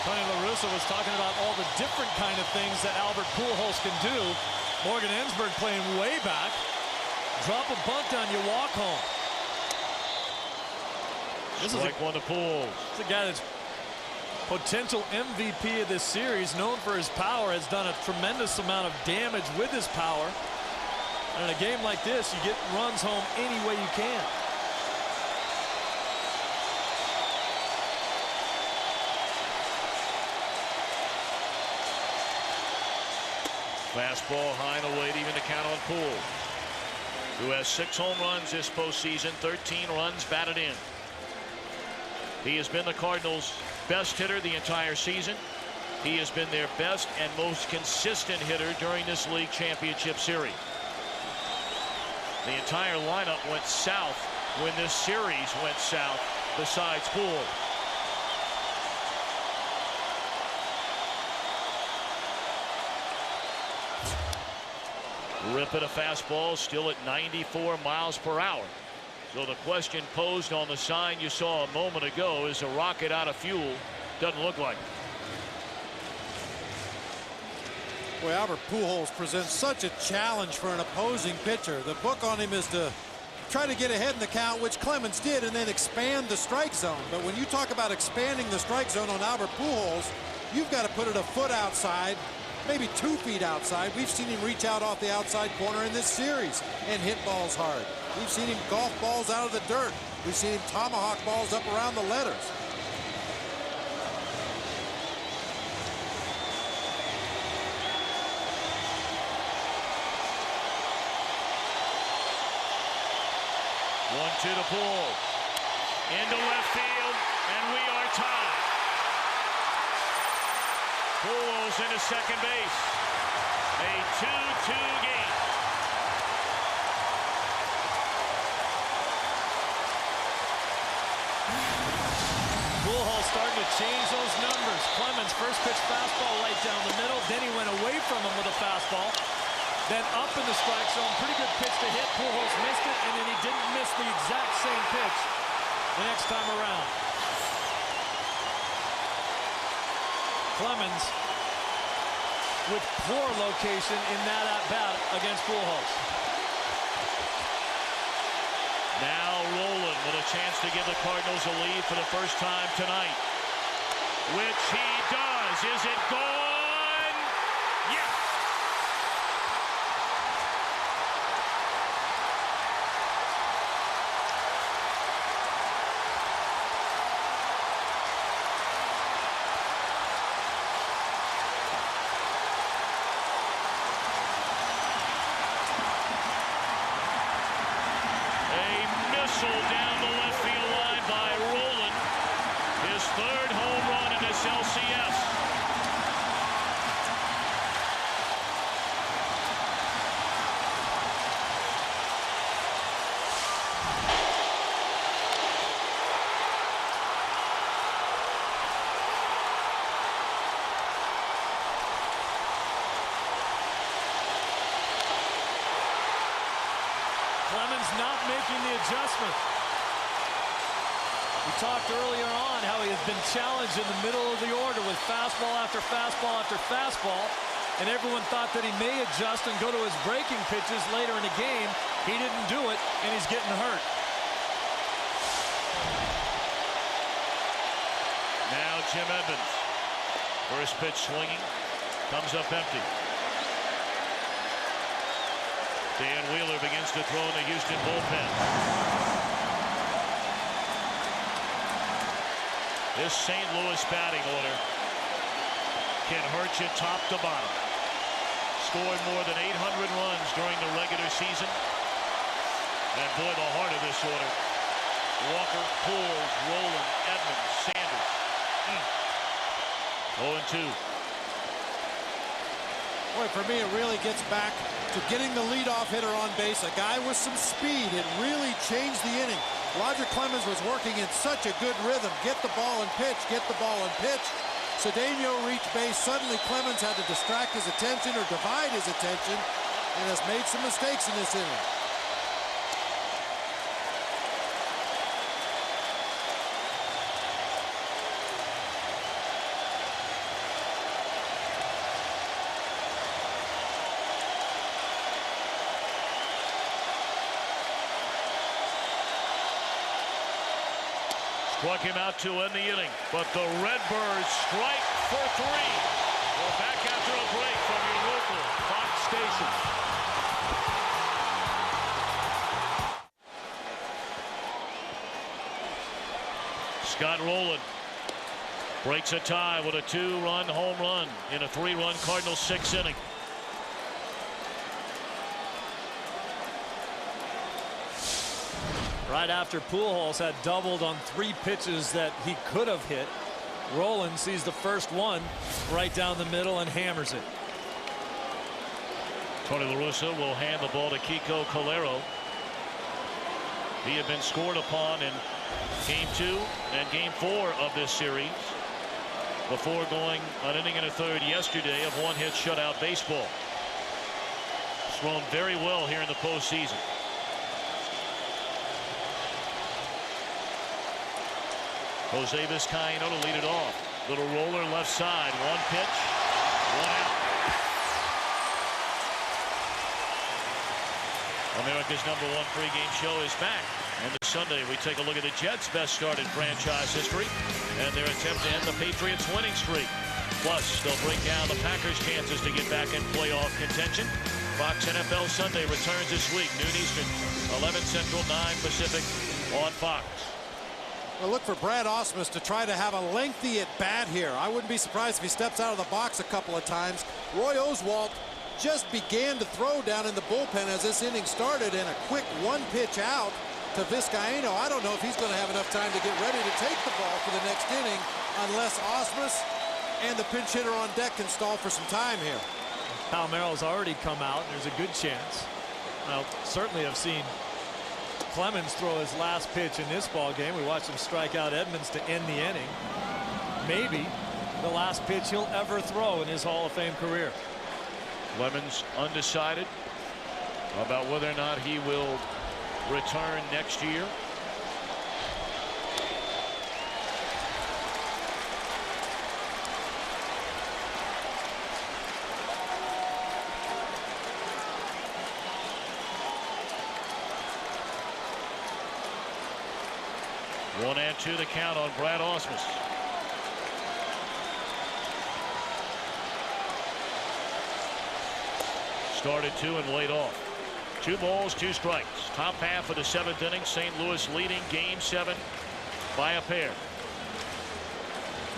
Tony La Russa was talking about all the different kind of things that Albert Pujols can do. Morgan Ensberg playing way back. Drop a bunt on you, walk home. This is like one to Pujols. This is a guy that's potential MVP of this series, known for his power, has done a tremendous amount of damage with his power. And in a game like this, you get runs home any way you can. Fastball high and away to even the count on Pujols, who has 6 home runs this postseason, 13 runs batted in. He has been the Cardinals' best hitter the entire season. He has been their best and most consistent hitter during this league championship series. The entire lineup went south when this series went south, besides Pujols. Rip at a fastball, still at 94 miles per hour. So the question posed on the sign you saw a moment ago, is a Rocket out of fuel? Doesn't look like it. Boy, Albert Pujols presents such a challenge for an opposing pitcher. The book on him is to try to get ahead in the count, which Clemens did, and then expand the strike zone. But when you talk about expanding the strike zone on Albert Pujols, you've got to put it a foot outside, maybe 2 feet outside. We've seen him reach out off the outside corner in this series and hit balls hard. We've seen him golf balls out of the dirt. We've seen him tomahawk balls up around the letters. One-two to Pujols. Into left field, and we are tied. Pujols into second base. A 2-2 game. Pujols starting to change those numbers. Clemens, first pitch fastball right down the middle. Then he went away from him with a fastball. Then up in the strike zone. Pretty good pitch to hit. Pujols missed it, and then he didn't miss the exact same pitch the next time around. Clemens with poor location in that at-bat against Pujols. Now Rolen with a chance to give the Cardinals a lead for the first time tonight. Which he does. Is it gone? Yes! Down the left field line by Rolen. His third home run in this LCS. Clemens not making the adjustment. We talked earlier on how he has been challenged in the middle of the order with fastball after fastball after fastball, and everyone thought that he may adjust and go to his breaking pitches later in the game. He didn't do it, and he's getting hurt. Now Jim Edmonds. First pitch swinging. Comes up empty. Dan Wheeler begins to throw in the Houston bullpen. This St. Louis batting order can hurt you top to bottom. Scored more than 800 runs during the regular season. And boy, the heart of this order. Walker, Pujols, Rolen, Edmonds, Sanders. 0-2. Boy, for me, it really gets back to getting the leadoff hitter on base, a guy with some speed. It really changed the inning. Roger Clemens was working in such a good rhythm. Get the ball and pitch, get the ball and pitch. Cedeno reached base. Suddenly Clemens had to distract his attention or divide his attention and has made some mistakes in this inning. Struck him out to end the inning, but the Redbirds strike for three. We're back after a break from your local Fox station. Scott Rolen breaks a tie with a 2-run home run in a 3-run Cardinals 6th inning. Right after Pujols had doubled on 3 pitches that he could have hit, Rolen sees the first one right down the middle and hammers it. Tony La Russa will hand the ball to Kiko Calero. He had been scored upon in Game 2 and Game 4 of this series before going an inning and a third yesterday of one-hit shutout baseball. He's thrown very well here in the postseason. Jose Vizcaino to lead it off. Little roller left side. One pitch, one out. America's #1 pregame show is back. And this Sunday we take a look at the Jets' best start in franchise history and their attempt to end the Patriots' winning streak. Plus, they'll break down the Packers' chances to get back in playoff contention. Fox NFL Sunday returns this week, noon Eastern, 11 Central, 9 Pacific on Fox. Well, look for Brad Ausmus to try to have a lengthy at-bat here. I wouldn't be surprised if he steps out of the box a couple of times. Roy Oswalt just began to throw down in the bullpen as this inning started, and a quick one-pitch out to Vizcaino. I don't know if he's going to have enough time to get ready to take the ball for the next inning unless Ausmus and the pinch hitter on deck can stall for some time here. Palmeiro's already come out. There's a good chance. Well, certainly have seen Clemens throw his last pitch in this ball game. We watched him strike out Edmonds to end the inning. maybe the last pitch he'll ever throw in his Hall of Fame career. Clemens undecided about whether or not he will return next year. One and two the count on Brad Ausmus. Started two and laid off. 2 balls, 2 strikes. Top half of the 7th inning. St. Louis leading Game 7 by a pair.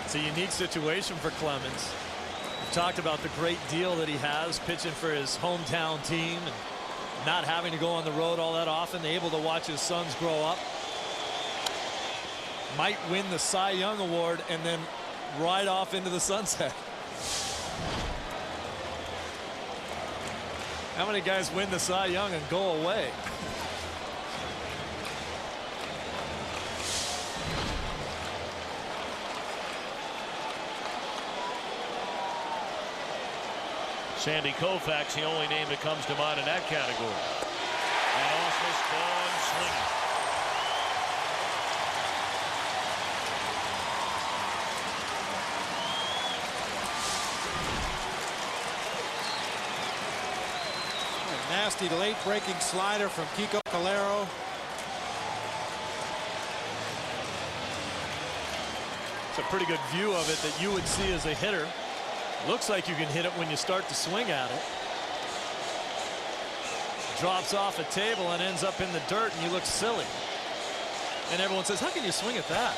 It's a unique situation for Clemens. We've talked about the great deal that he has pitching for his hometown team and not having to go on the road all that often, able to watch his sons grow up. Might win the Cy Young Award and then ride off into the sunset. How many guys win the Cy Young and go away? Sandy Koufax, the only name that comes to mind in that category. And Ausmus gone swinging. Nasty late breaking slider from Kiko Calero. It's a pretty good view of it that you would see as a hitter. Looks like you can hit it when you start to swing at it. Drops off a table and ends up in the dirt, and you look silly. And everyone says, how can you swing at that?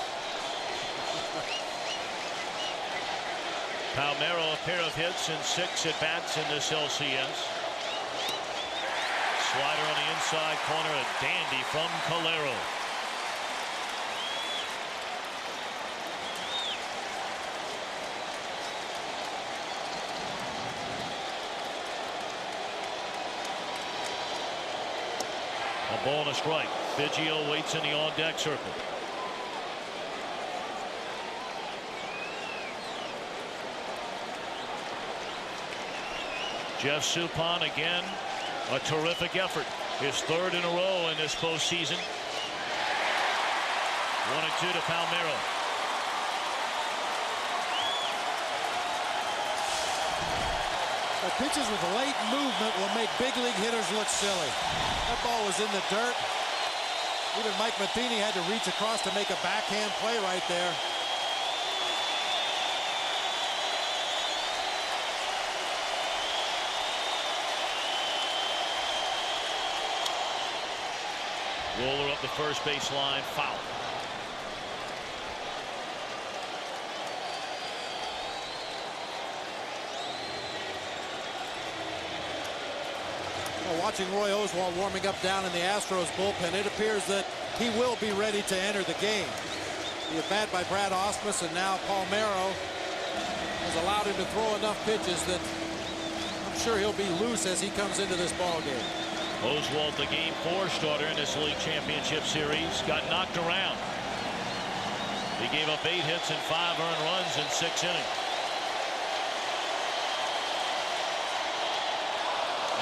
Palmeiro, a pair of hits and 6 at bats in this LCS. Slider on the inside corner, a dandy from Calero. A ball and a strike. Biggio waits in the on-deck circle. Jeff Suppan again. A terrific effort. His 3rd in a row in this postseason. 1-2 to Palmeiro. The pitches with late movement will make big league hitters look silly. That ball was in the dirt. Even Mike Matheny had to reach across to make a backhand play right there. Roller up the first base line, foul. Well, watching Roy Oswalt warming up down in the Astros bullpen, it appears that he will be ready to enter the game. The at-bat by Brad Ausmus, and now Palmeiro has allowed him to throw enough pitches that I'm sure he'll be loose as he comes into this ball game. Oswalt, the Game 4 starter in this league championship series, got knocked around. He gave up 8 hits and 5 earned runs in 6 innings.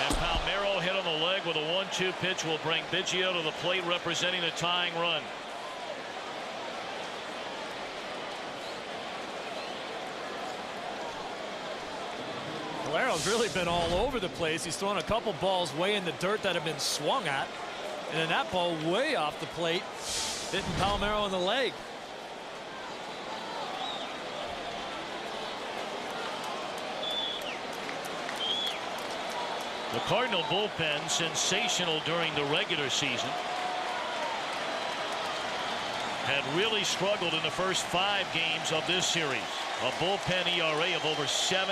And Palmeiro hit on the leg with a 1-2 pitch will bring Biggio to the plate representing the tying run. Calero's really been all over the place. He's thrown a couple balls way in the dirt that have been swung at. And then that ball way off the plate, hitting Palmeiro in the leg. The Cardinal bullpen, sensational during the regular season, had really struggled in the first 5 games of this series. A bullpen ERA of over 7.5.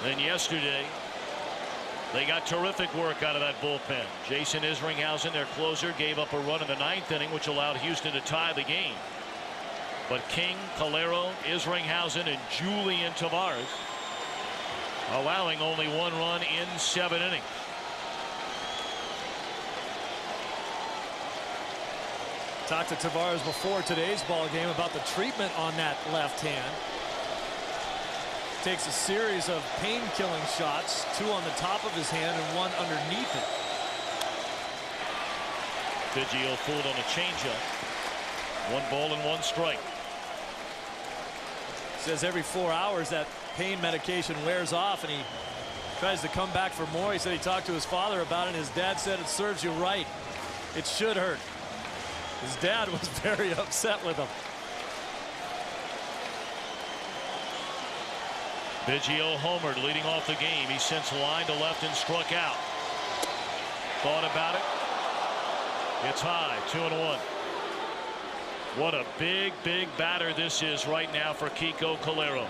Then yesterday, they got terrific work out of that bullpen. Jason Isringhausen, their closer, gave up a run in the 9th inning, which allowed Houston to tie the game. But King, Calero, Isringhausen, and Julian Tavares allowing only 1 run in 7 innings. Talked to Tavares before today's ball game about the treatment on that left hand. Takes a series of pain-killing shots, 2 on the top of his hand and 1 underneath it. Biggio fooled on a changeup. 1 ball and 1 strike. Says every 4 hours that pain medication wears off and he tries to come back for more. He said he talked to his father about it and his dad said it serves you right. It should hurt. His dad was very upset with him. Biggio homered leading off the game. He since lined to left and struck out. Thought about it. It's high, 2-1. What a big batter this is right now for Kiko Calero.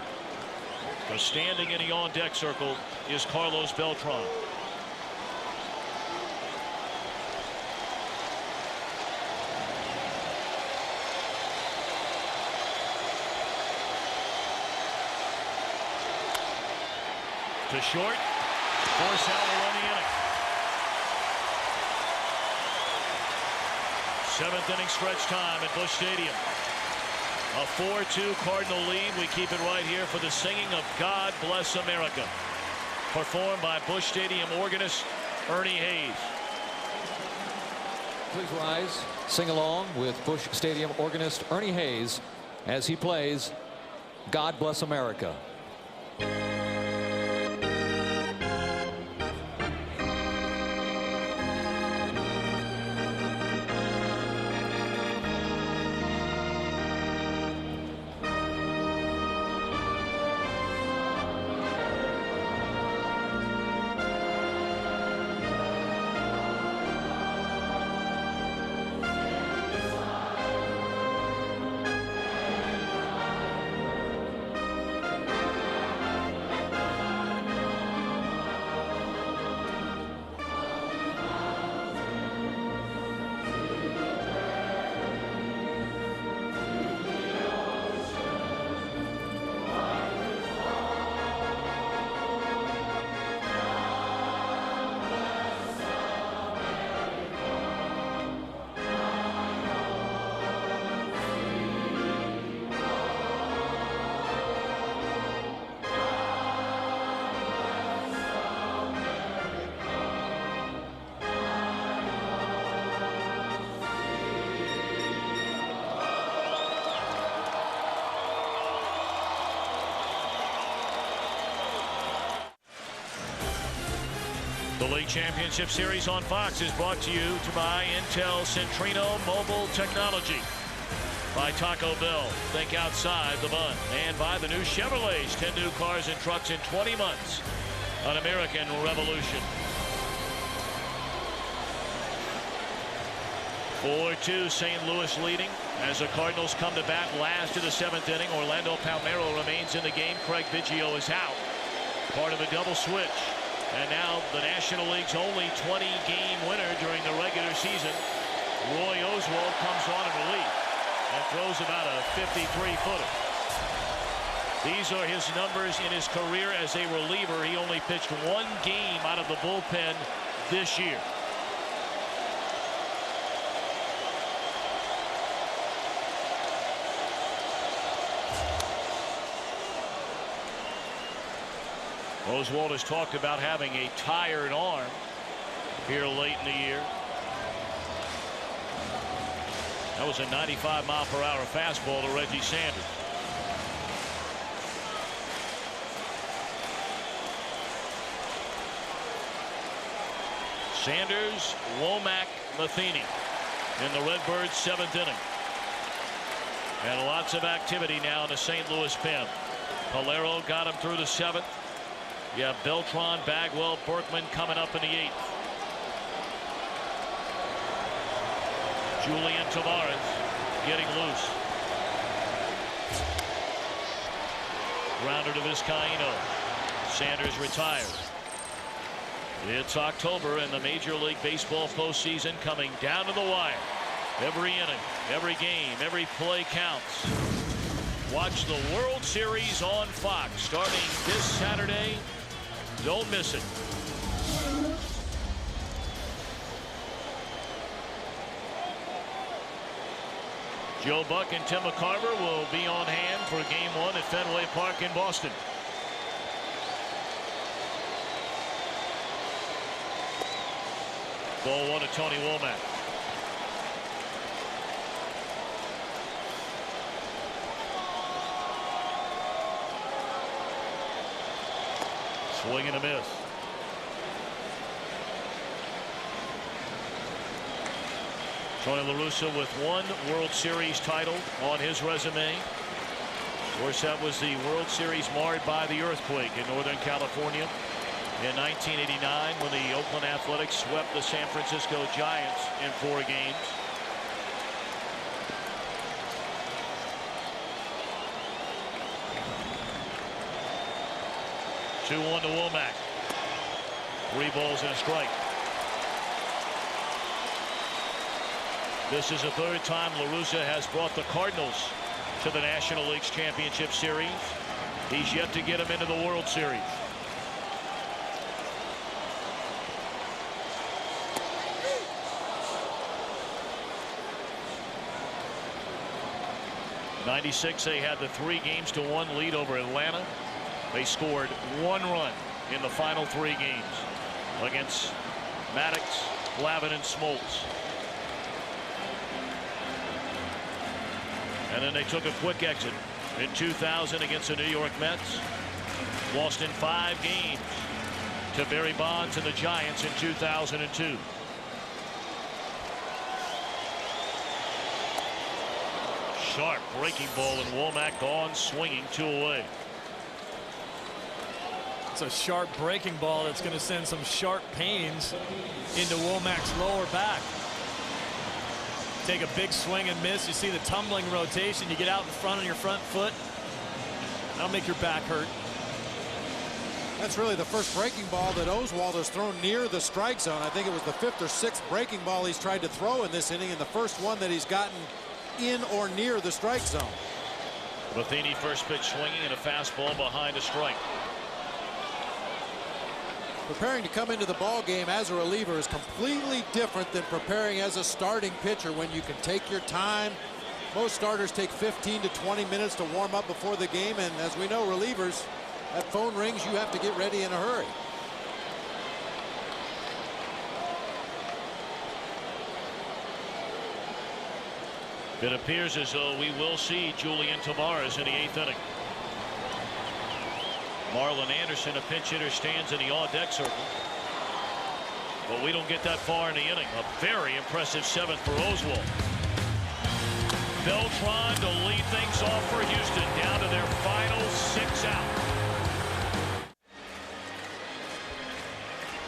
The standing in the on-deck circle is Carlos Beltran. To short. Force out to run the inning. 7th inning stretch time at Busch Stadium. A 4-2 Cardinal lead. We keep it right here for the singing of God Bless America, performed by Busch Stadium organist Ernie Hayes. Please rise, sing along with Busch Stadium organist Ernie Hayes as he plays God Bless America. The League Championship Series on Fox is brought to you by Intel Centrino Mobile Technology, by Taco Bell, think outside the bun, and by the new Chevrolets, 10 new cars and trucks in 20 months, an American revolution. 4-2 St. Louis leading as the Cardinals come to bat last of the 7th inning. Orlando Palmeiro remains in the game. Craig Biggio is out, part of a double switch. And now the National League's only 20-game winner during the regular season, Roy Oswalt, comes on in relief and throws about a 53-footer. These are his numbers in his career as a reliever. He only pitched 1 game out of the bullpen this year. Oswalt has talked about having a tired arm here late in the year. That was a 95-mile-per-hour fastball to Reggie Sanders. Sanders, Womack, Matheny in the Redbirds' 7th inning. And lots of activity now in the St. Louis pen. Calero got him through the 7th. You have Beltran, Bagwell, Berkman coming up in the 8th. Julian Tavares getting loose. Grounder to Vizcaíno. Sanders retires. It's October and the Major League Baseball postseason coming down to the wire. Every inning, every game, every play counts. Watch the World Series on Fox starting this Saturday. Don't miss it. Joe Buck and Tim McCarver will be on hand for game 1 at Fenway Park in Boston. Ball 1 to Tony Womack. Swing and a miss. Tony La Russa with 1 World Series title on his resume. Of course, that was the World Series marred by the earthquake in Northern California in 1989 when the Oakland Athletics swept the San Francisco Giants in 4 games. Two-1 to Womack. 3 balls and a strike. This is the 3rd time La Russa has brought the Cardinals to the National League's Championship Series. He's yet to get them into the World Series. '96, they had the 3-1 lead over Atlanta. They scored 1 run in the final 3 games against Maddox, Glavine, and Smoltz. And then they took a quick exit in 2000 against the New York Mets. Lost in 5 games to Barry Bonds and the Giants in 2002. Sharp breaking ball, and Womack gone swinging 2 away. It's a sharp breaking ball that's going to send some sharp pains into Womack's lower back. Take a big swing and miss. You see the tumbling rotation. You get out in front on your front foot. That'll make your back hurt. That's really the first breaking ball that Oswald has thrown near the strike zone. I think it was the 5th or 6th breaking ball he's tried to throw in this inning, and the first one that he's gotten in or near the strike zone. Matheny first pitch swinging, and a fastball behind a strike. Preparing to come into the ball game as a reliever is completely different than preparing as a starting pitcher when you can take your time. Most starters take 15 to 20 minutes to warm up before the game, and as we know, relievers, that phone rings, you have to get ready in a hurry. It appears as though we will see Julian Tavares in the 8th inning. Marlon Anderson, a pinch hitter, stands in the on-deck circle. But we don't get that far in the inning. A very impressive 7th for Oswald. Beltran to lead things off for Houston, down to their final 6 out.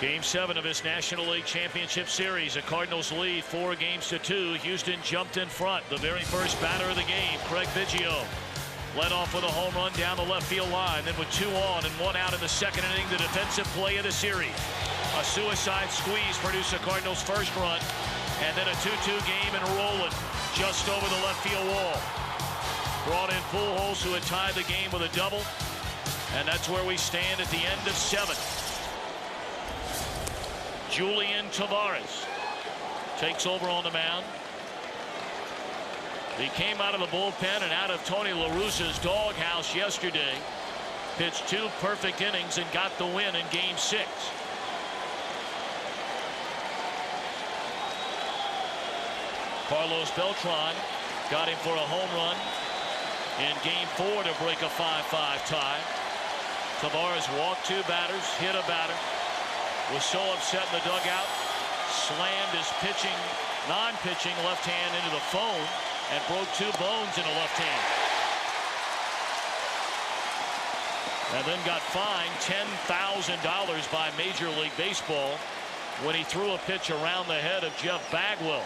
Game 7 of this National League Championship Series. The Cardinals lead 4-2. Houston jumped in front. The very first batter of the game, Craig Biggio, led off with a home run down the left field line. Then with 2 on and 1 out in the 2nd inning, the defensive play of the series. A suicide squeeze produced the Cardinals' first run, and then a 2-2 game and rolling just over the left field wall. Brought in Pujols, who had tied the game with a double, and that's where we stand at the end of 7. Julian Tavares takes over on the mound. He came out of the bullpen and out of Tony La Russa's doghouse yesterday. Pitched 2 perfect innings and got the win in Game 6. Carlos Beltran got him for a home run in Game 4 to break a 5-5 tie. Tavares walked 2 batters, hit a batter, was so upset in the dugout, slammed his non-pitching left hand into the phone and broke 2 bones in the left hand. And then got fined $10,000 by Major League Baseball when he threw a pitch around the head of Jeff Bagwell.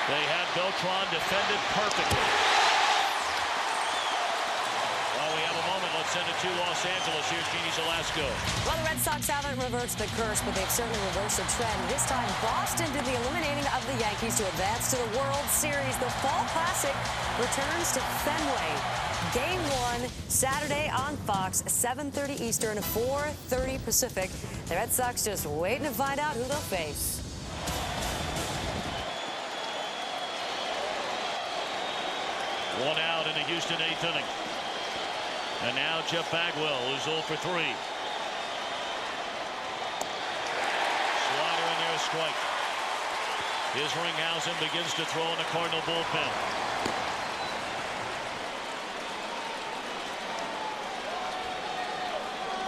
They had Beltran defended perfectly. While we have a moment, let's send it to Los Angeles. Here's Jeannie Zelasco. Well, the Red Sox haven't reversed the curse, but they've certainly reversed the trend. This time, Boston did the eliminating of the Yankees to advance to the World Series. The Fall Classic returns to Fenway. Game 1, Saturday on Fox, 7:30 Eastern, 4:30 Pacific. The Red Sox just waiting to find out who they'll face. One out in the Houston 8th inning. And now Jeff Bagwell is 0 for 3. Slider in there, a strike. Here's Ringhausen, begins to throw in the Cardinal bullpen.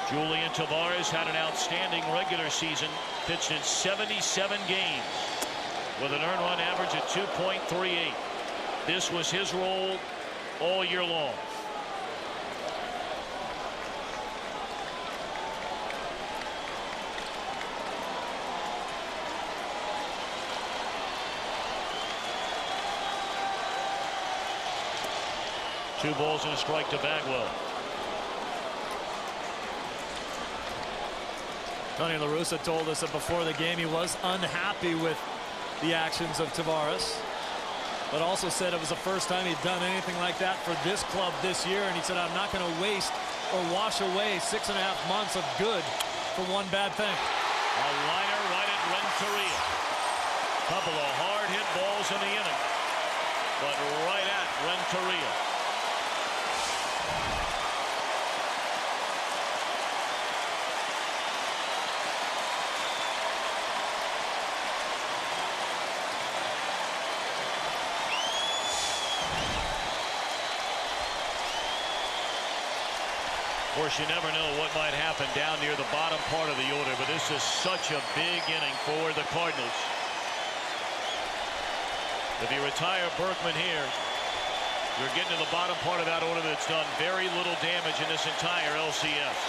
Julian Tavares had an outstanding regular season, pitched in 77 games with an earned run average of 2.38. This was his role all year long. Two balls and a strike to Bagwell. Tony La Russa told us that before the game he was unhappy with the actions of Tavares, but also said it was the first time he'd done anything like that for this club this year, and he said, I'm not going to waste or wash away 6.5 months of good for one bad thing. A liner right at Renteria. Couple of hard hit balls in the inning, but right at Renteria. Of course, you never know what might happen down near the bottom part of the order, but this is such a big inning for the Cardinals. If you retire Berkman here, you're getting to the bottom part of that order that's done very little damage in this entire LCS.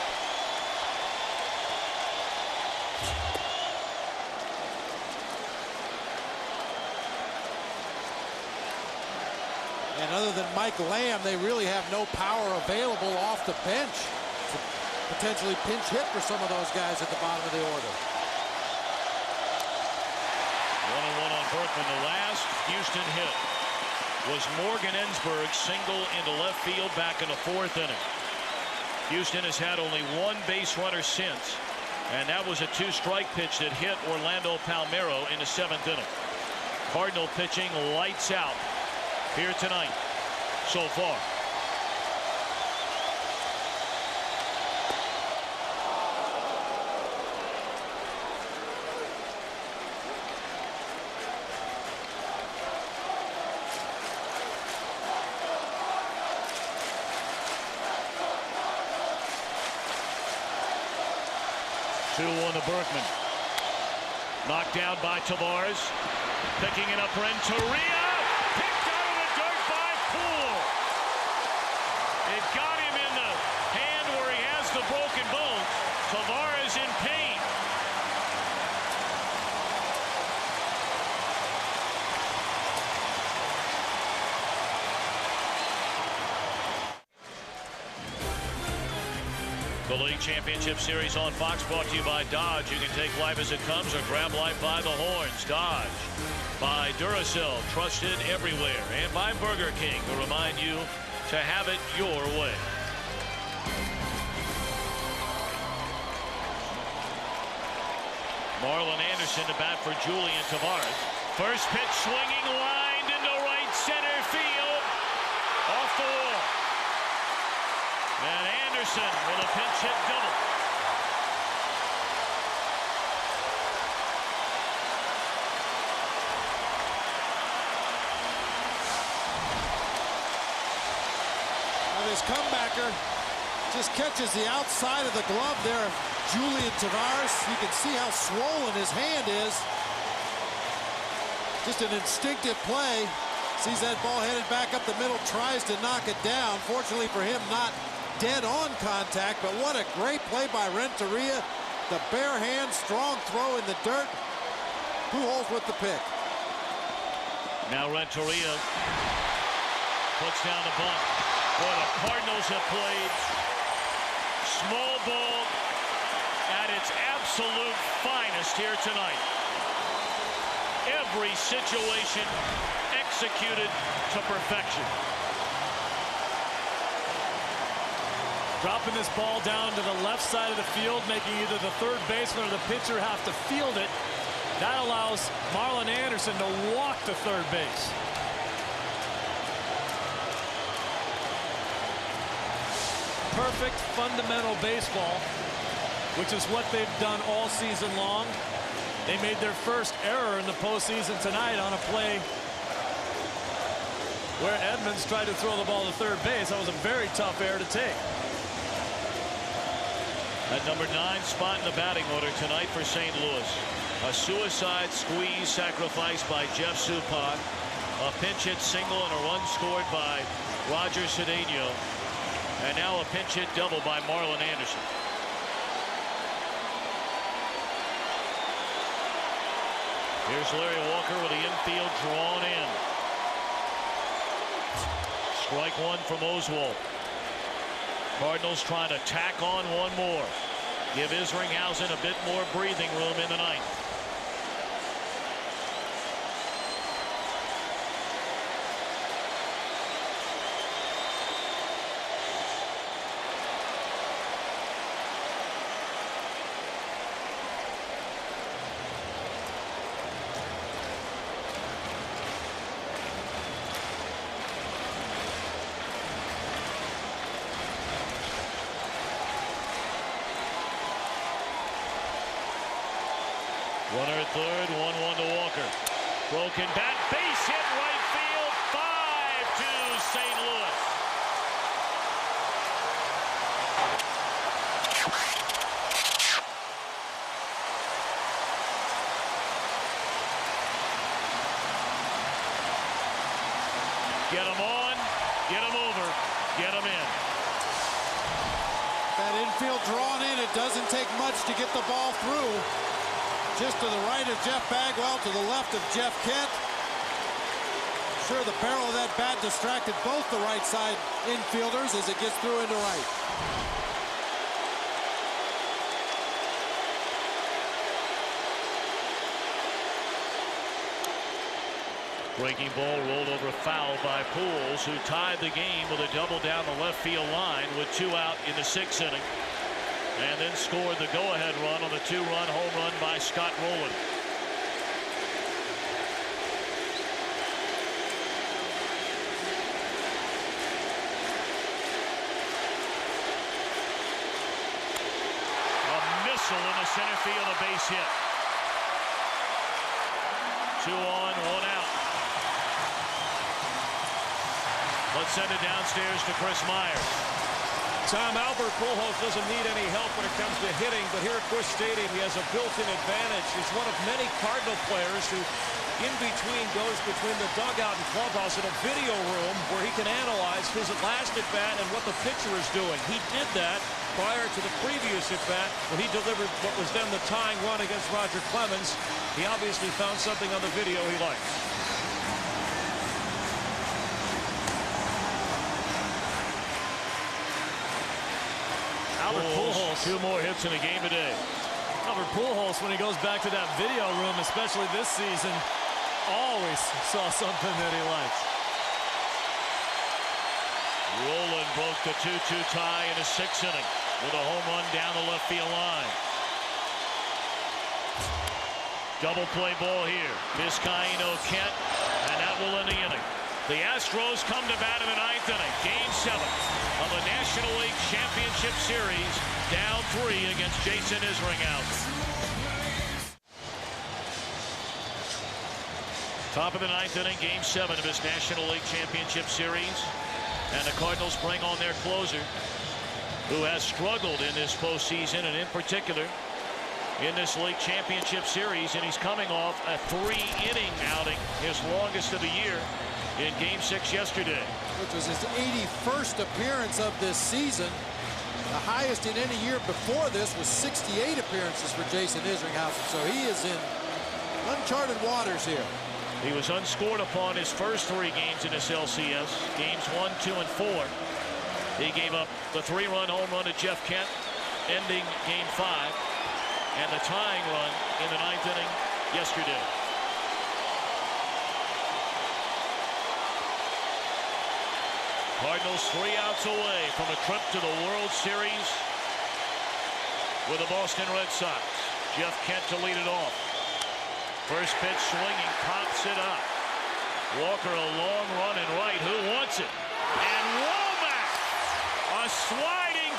And other than Mike Lamb, they really have no power available off the bench to potentially pinch hit for some of those guys at the bottom of the order. 1-1 on Berkman. The last Houston hit was Morgan Ensberg's single into left field back in the 4th inning. Houston has had only one base runner since, and that was a 2-strike pitch that hit Orlando Palmeiro in the 7th inning. Cardinal pitching lights out here tonight so far. Two on to Berkman. Knocked down by Tavares. Picking it up Renteria. Picked out of the dirt by Poole. It got him in the hand where he has the broken bone. Tavares in pain. The League Championship Series on Fox, brought to you by Dodge. You can take life as it comes or grab life by the horns. Dodge. By Duracell, trusted everywhere. And by Burger King, to remind you to have it your way. Marlon Anderson to bat for Julian Tavares. First pitch swinging, lined into right center field. Off the wall. And Anderson with a pinch hit double. Now this comebacker just catches the outside of the glove there of Julian Tavares. You can see how swollen his hand is. Just an instinctive play. Sees that ball headed back up the middle, tries to knock it down. Fortunately for him, not dead-on contact, but what a great play by Renteria. The bare hand, strong throw in the dirt. Pujols with the pick. Now Renteria puts down the bunt. Boy, the Cardinals have played small ball at its absolute finest here tonight. Every situation executed to perfection. Dropping this ball down to the left side of the field, making either the third baseman or the pitcher have to field it. That allows Marlon Anderson to walk to third base. perfect fundamental baseball, which is what they've done all season long. They made their first error in the postseason tonight on a play where Edmonds tried to throw the ball to third base. That was a very tough error to take. At number 9 spot in the batting order tonight for St. Louis. A suicide squeeze sacrifice by Jeff Suppan. A pinch hit single and a run scored by Roger Cedeno. And now a pinch hit double by Marlon Anderson. Here's Larry Walker with the infield drawn in. Strike one from Oswalt. Cardinals trying to tack on one more. Give Isringhausen a bit more breathing room in the ninth. Runner at third, 1-1 to Walker. Broken bat, base hit right field, 5-2 St. Louis. Get him on, get him over, get him in. That infield drawn in, it doesn't take much to get the ball through. Just to the right of Jeff Bagwell, to the left of Jeff Kent. Sure, the barrel of that bat distracted both the right side infielders as it gets through into right. Breaking ball rolled over foul by Pujols, who tied the game with a double down the left field line with 2 out in the 6th inning. And then scored the go-ahead run on the 2-run home run by Scott Rowland. A missile in the center field, a base hit. 2 on, 1 out. Let's send it downstairs to Chris Myers. Tom, Albert Pujols doesn't need any help when it comes to hitting, but here at Busch Stadium, he has a built-in advantage. He's one of many Cardinal players who, in between, goes between the dugout and clubhouse in a video room where he can analyze his last at-bat and what the pitcher is doing. He did that prior to the previous at-bat when he delivered what was then the tying run against Roger Clemens. He obviously found something on the video he likes. Albert Pujols. 2 more hits in the game today. Albert Pujols, when he goes back to that video room, especially this season, always saw something that he likes. Rowland broke the 2-2 tie in the 6th inning with a home run down the left field line. Double play ball here. Vizcaíno, Kent, and that will end the inning. The Astros come to bat in the 9th inning. Game 7 of the National League Championship Series. Down 3 against Jason Isringhausen. Top of the 9th inning, Game 7 of this National League Championship Series. And the Cardinals bring on their closer, who has struggled in this postseason, and in particular in this League Championship Series. And he's coming off a 3-inning outing, his longest of the year, in Game 6 yesterday. Which was his 81st appearance of this season. The highest in any year before this was 68 appearances for Jason Isringhausen. So he is in uncharted waters here. He was unscored upon his first 3 games in this LCS. Games 1, 2, and 4. He gave up the 3-run home run to Jeff Kent, ending Game 5, and the tying run in the 9th inning yesterday. Cardinals 3 outs away from a trip to the World Series with the Boston Red Sox. Jeff Kent to lead it off. First pitch swinging, pops it up. Walker a long run and right. Who wants it? And Womack, a sliding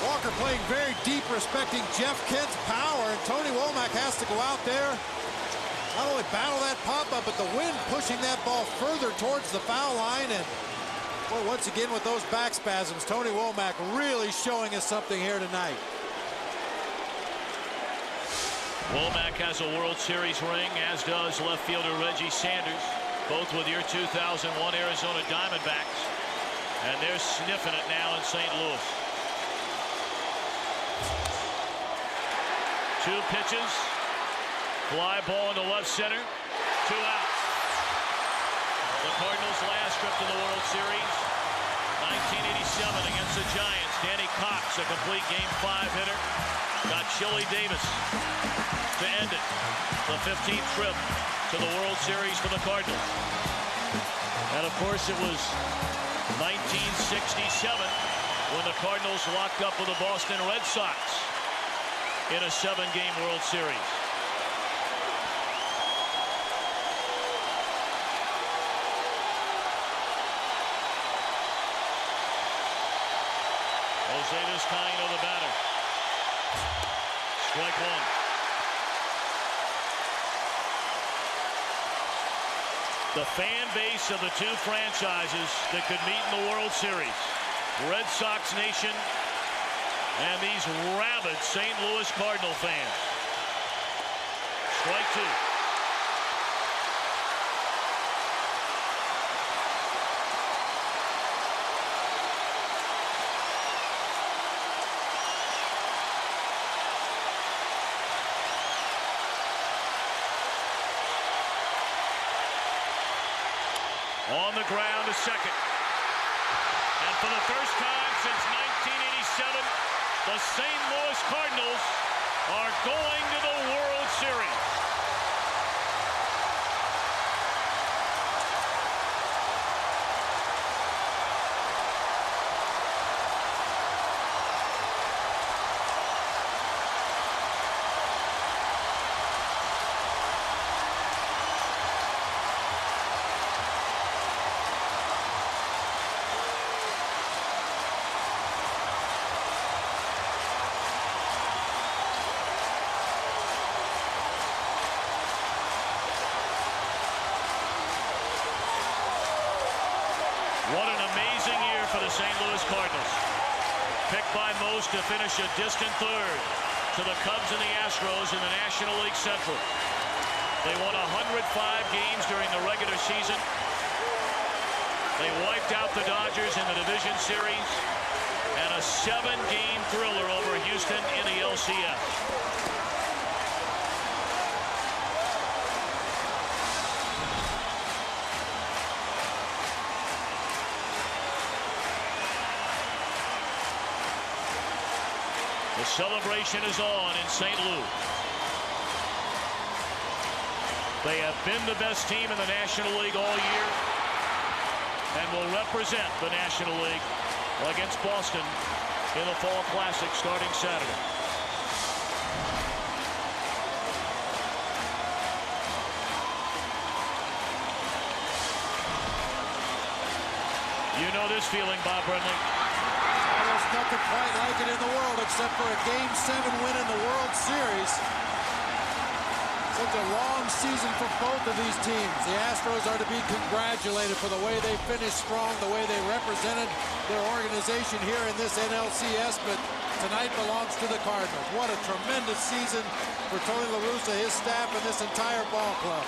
Walker playing very deep, respecting Jeff Kent's power, and Tony Womack has to go out there, not only battle that pop-up, but the wind pushing that ball further towards the foul line. And well, once again with those back spasms, Tony Womack really showing us something here tonight. Womack has a World Series ring, as does left fielder Reggie Sanders, both with your 2001 Arizona Diamondbacks. And they're sniffing it now in St. Louis. 2 pitches. Fly ball into left center. 2 outs. The Cardinals' last trip to the World Series, 1987 against the Giants. Danny Cox, a complete Game 5 hitter, got Chili Davis to end it. The 15th trip to the World Series for the Cardinals. And of course it was 1967 when the Cardinals locked up with the Boston Red Sox in a 7-game World Series. Jose Vizcaino, the batter. Strike 1. The fan base of the 2 franchises that could meet in the World Series. Red Sox Nation and these rabid St. Louis Cardinal fans. Strike 2. On the ground to second. And for the first time since 1987, the St. Louis Cardinals are going to the World Series. What an amazing year for the St. Louis Cardinals. Picked by most to finish a distant third to the Cubs and the Astros in the National League Central. They won 105 games during the regular season. They wiped out the Dodgers in the division series. And a 7-game thriller over Houston in the LCS. The celebration is on in St. Louis. They have been the best team in the National League all year and will represent the National League against Boston in the Fall Classic starting Saturday. You know this feeling, Bob Brenly. There's nothing quite like it in the world except for a Game 7 win in the World Series. Such a long season for both of these teams. The Astros are to be congratulated for the way they finished strong, the way they represented their organization here in this NLCS, but tonight belongs to the Cardinals. What a tremendous season for Tony La Russa, his staff, and this entire ball club.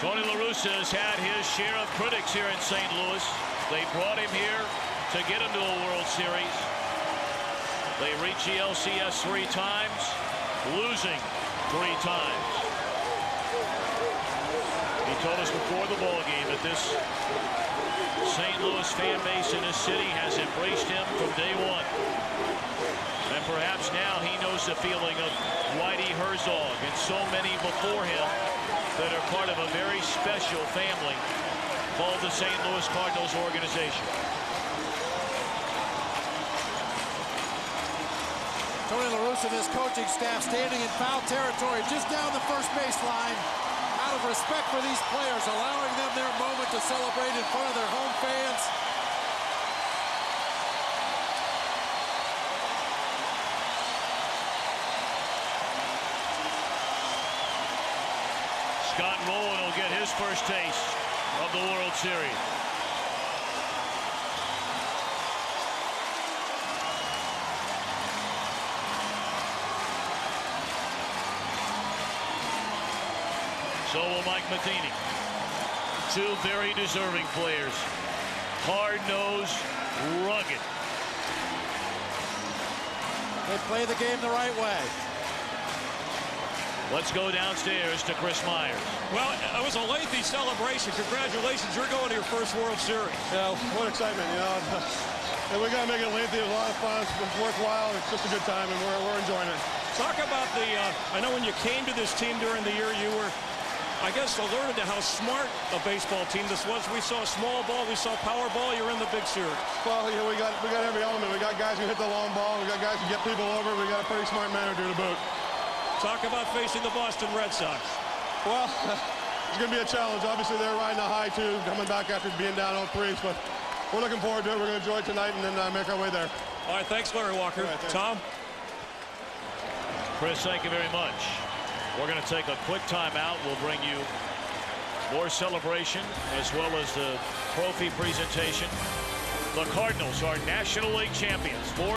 Tony La Russa has had his share of critics here in St. Louis. They brought him here to get him to a World Series. They reached the LCS 3 times, losing 3 times. He told us before the ball game that this St. Louis fan base in this city has embraced him from day 1. And perhaps now he knows the feeling of Whitey Herzog and so many before him that are part of a very special family called the St. Louis Cardinals organization. Tony La Russa and his coaching staff standing in foul territory just down the first baseline out of respect for these players, allowing them their moment to celebrate in front of their home Scott Rowland will get his first taste of the World Series. So will Mike Matheny. Two very deserving players. Hard-nosed, rugged. They play the game the right way. Let's go downstairs to Chris Myers. Well, it was a lengthy celebration. Congratulations, you're going to your first World Series. Yeah, what excitement, you know. And we got to make it lengthy. It was a lot of fun. It's worthwhile. It's just a good time, and we're enjoying it. Talk about the, I know when you came to this team during the year, you were, I guess, alerted to how smart a baseball team this was. We saw small ball, we saw power ball. You're in the big series. Well, you know, we got every element. We got guys who hit the long ball. We got guys who get people over. We got a pretty smart manager to boot. Talk about facing the Boston Red Sox. Well, it's going to be a challenge. Obviously, they're riding a high, too, coming back after being down 0-3. But we're looking forward to it. We're going to enjoy it tonight and then make our way there. All right, thanks, Larry Walker. Right, thanks. Tom? Chris, thank you very much. We're going to take a quick timeout. We'll bring you more celebration as well as the trophy presentation. The Cardinals are National League champions.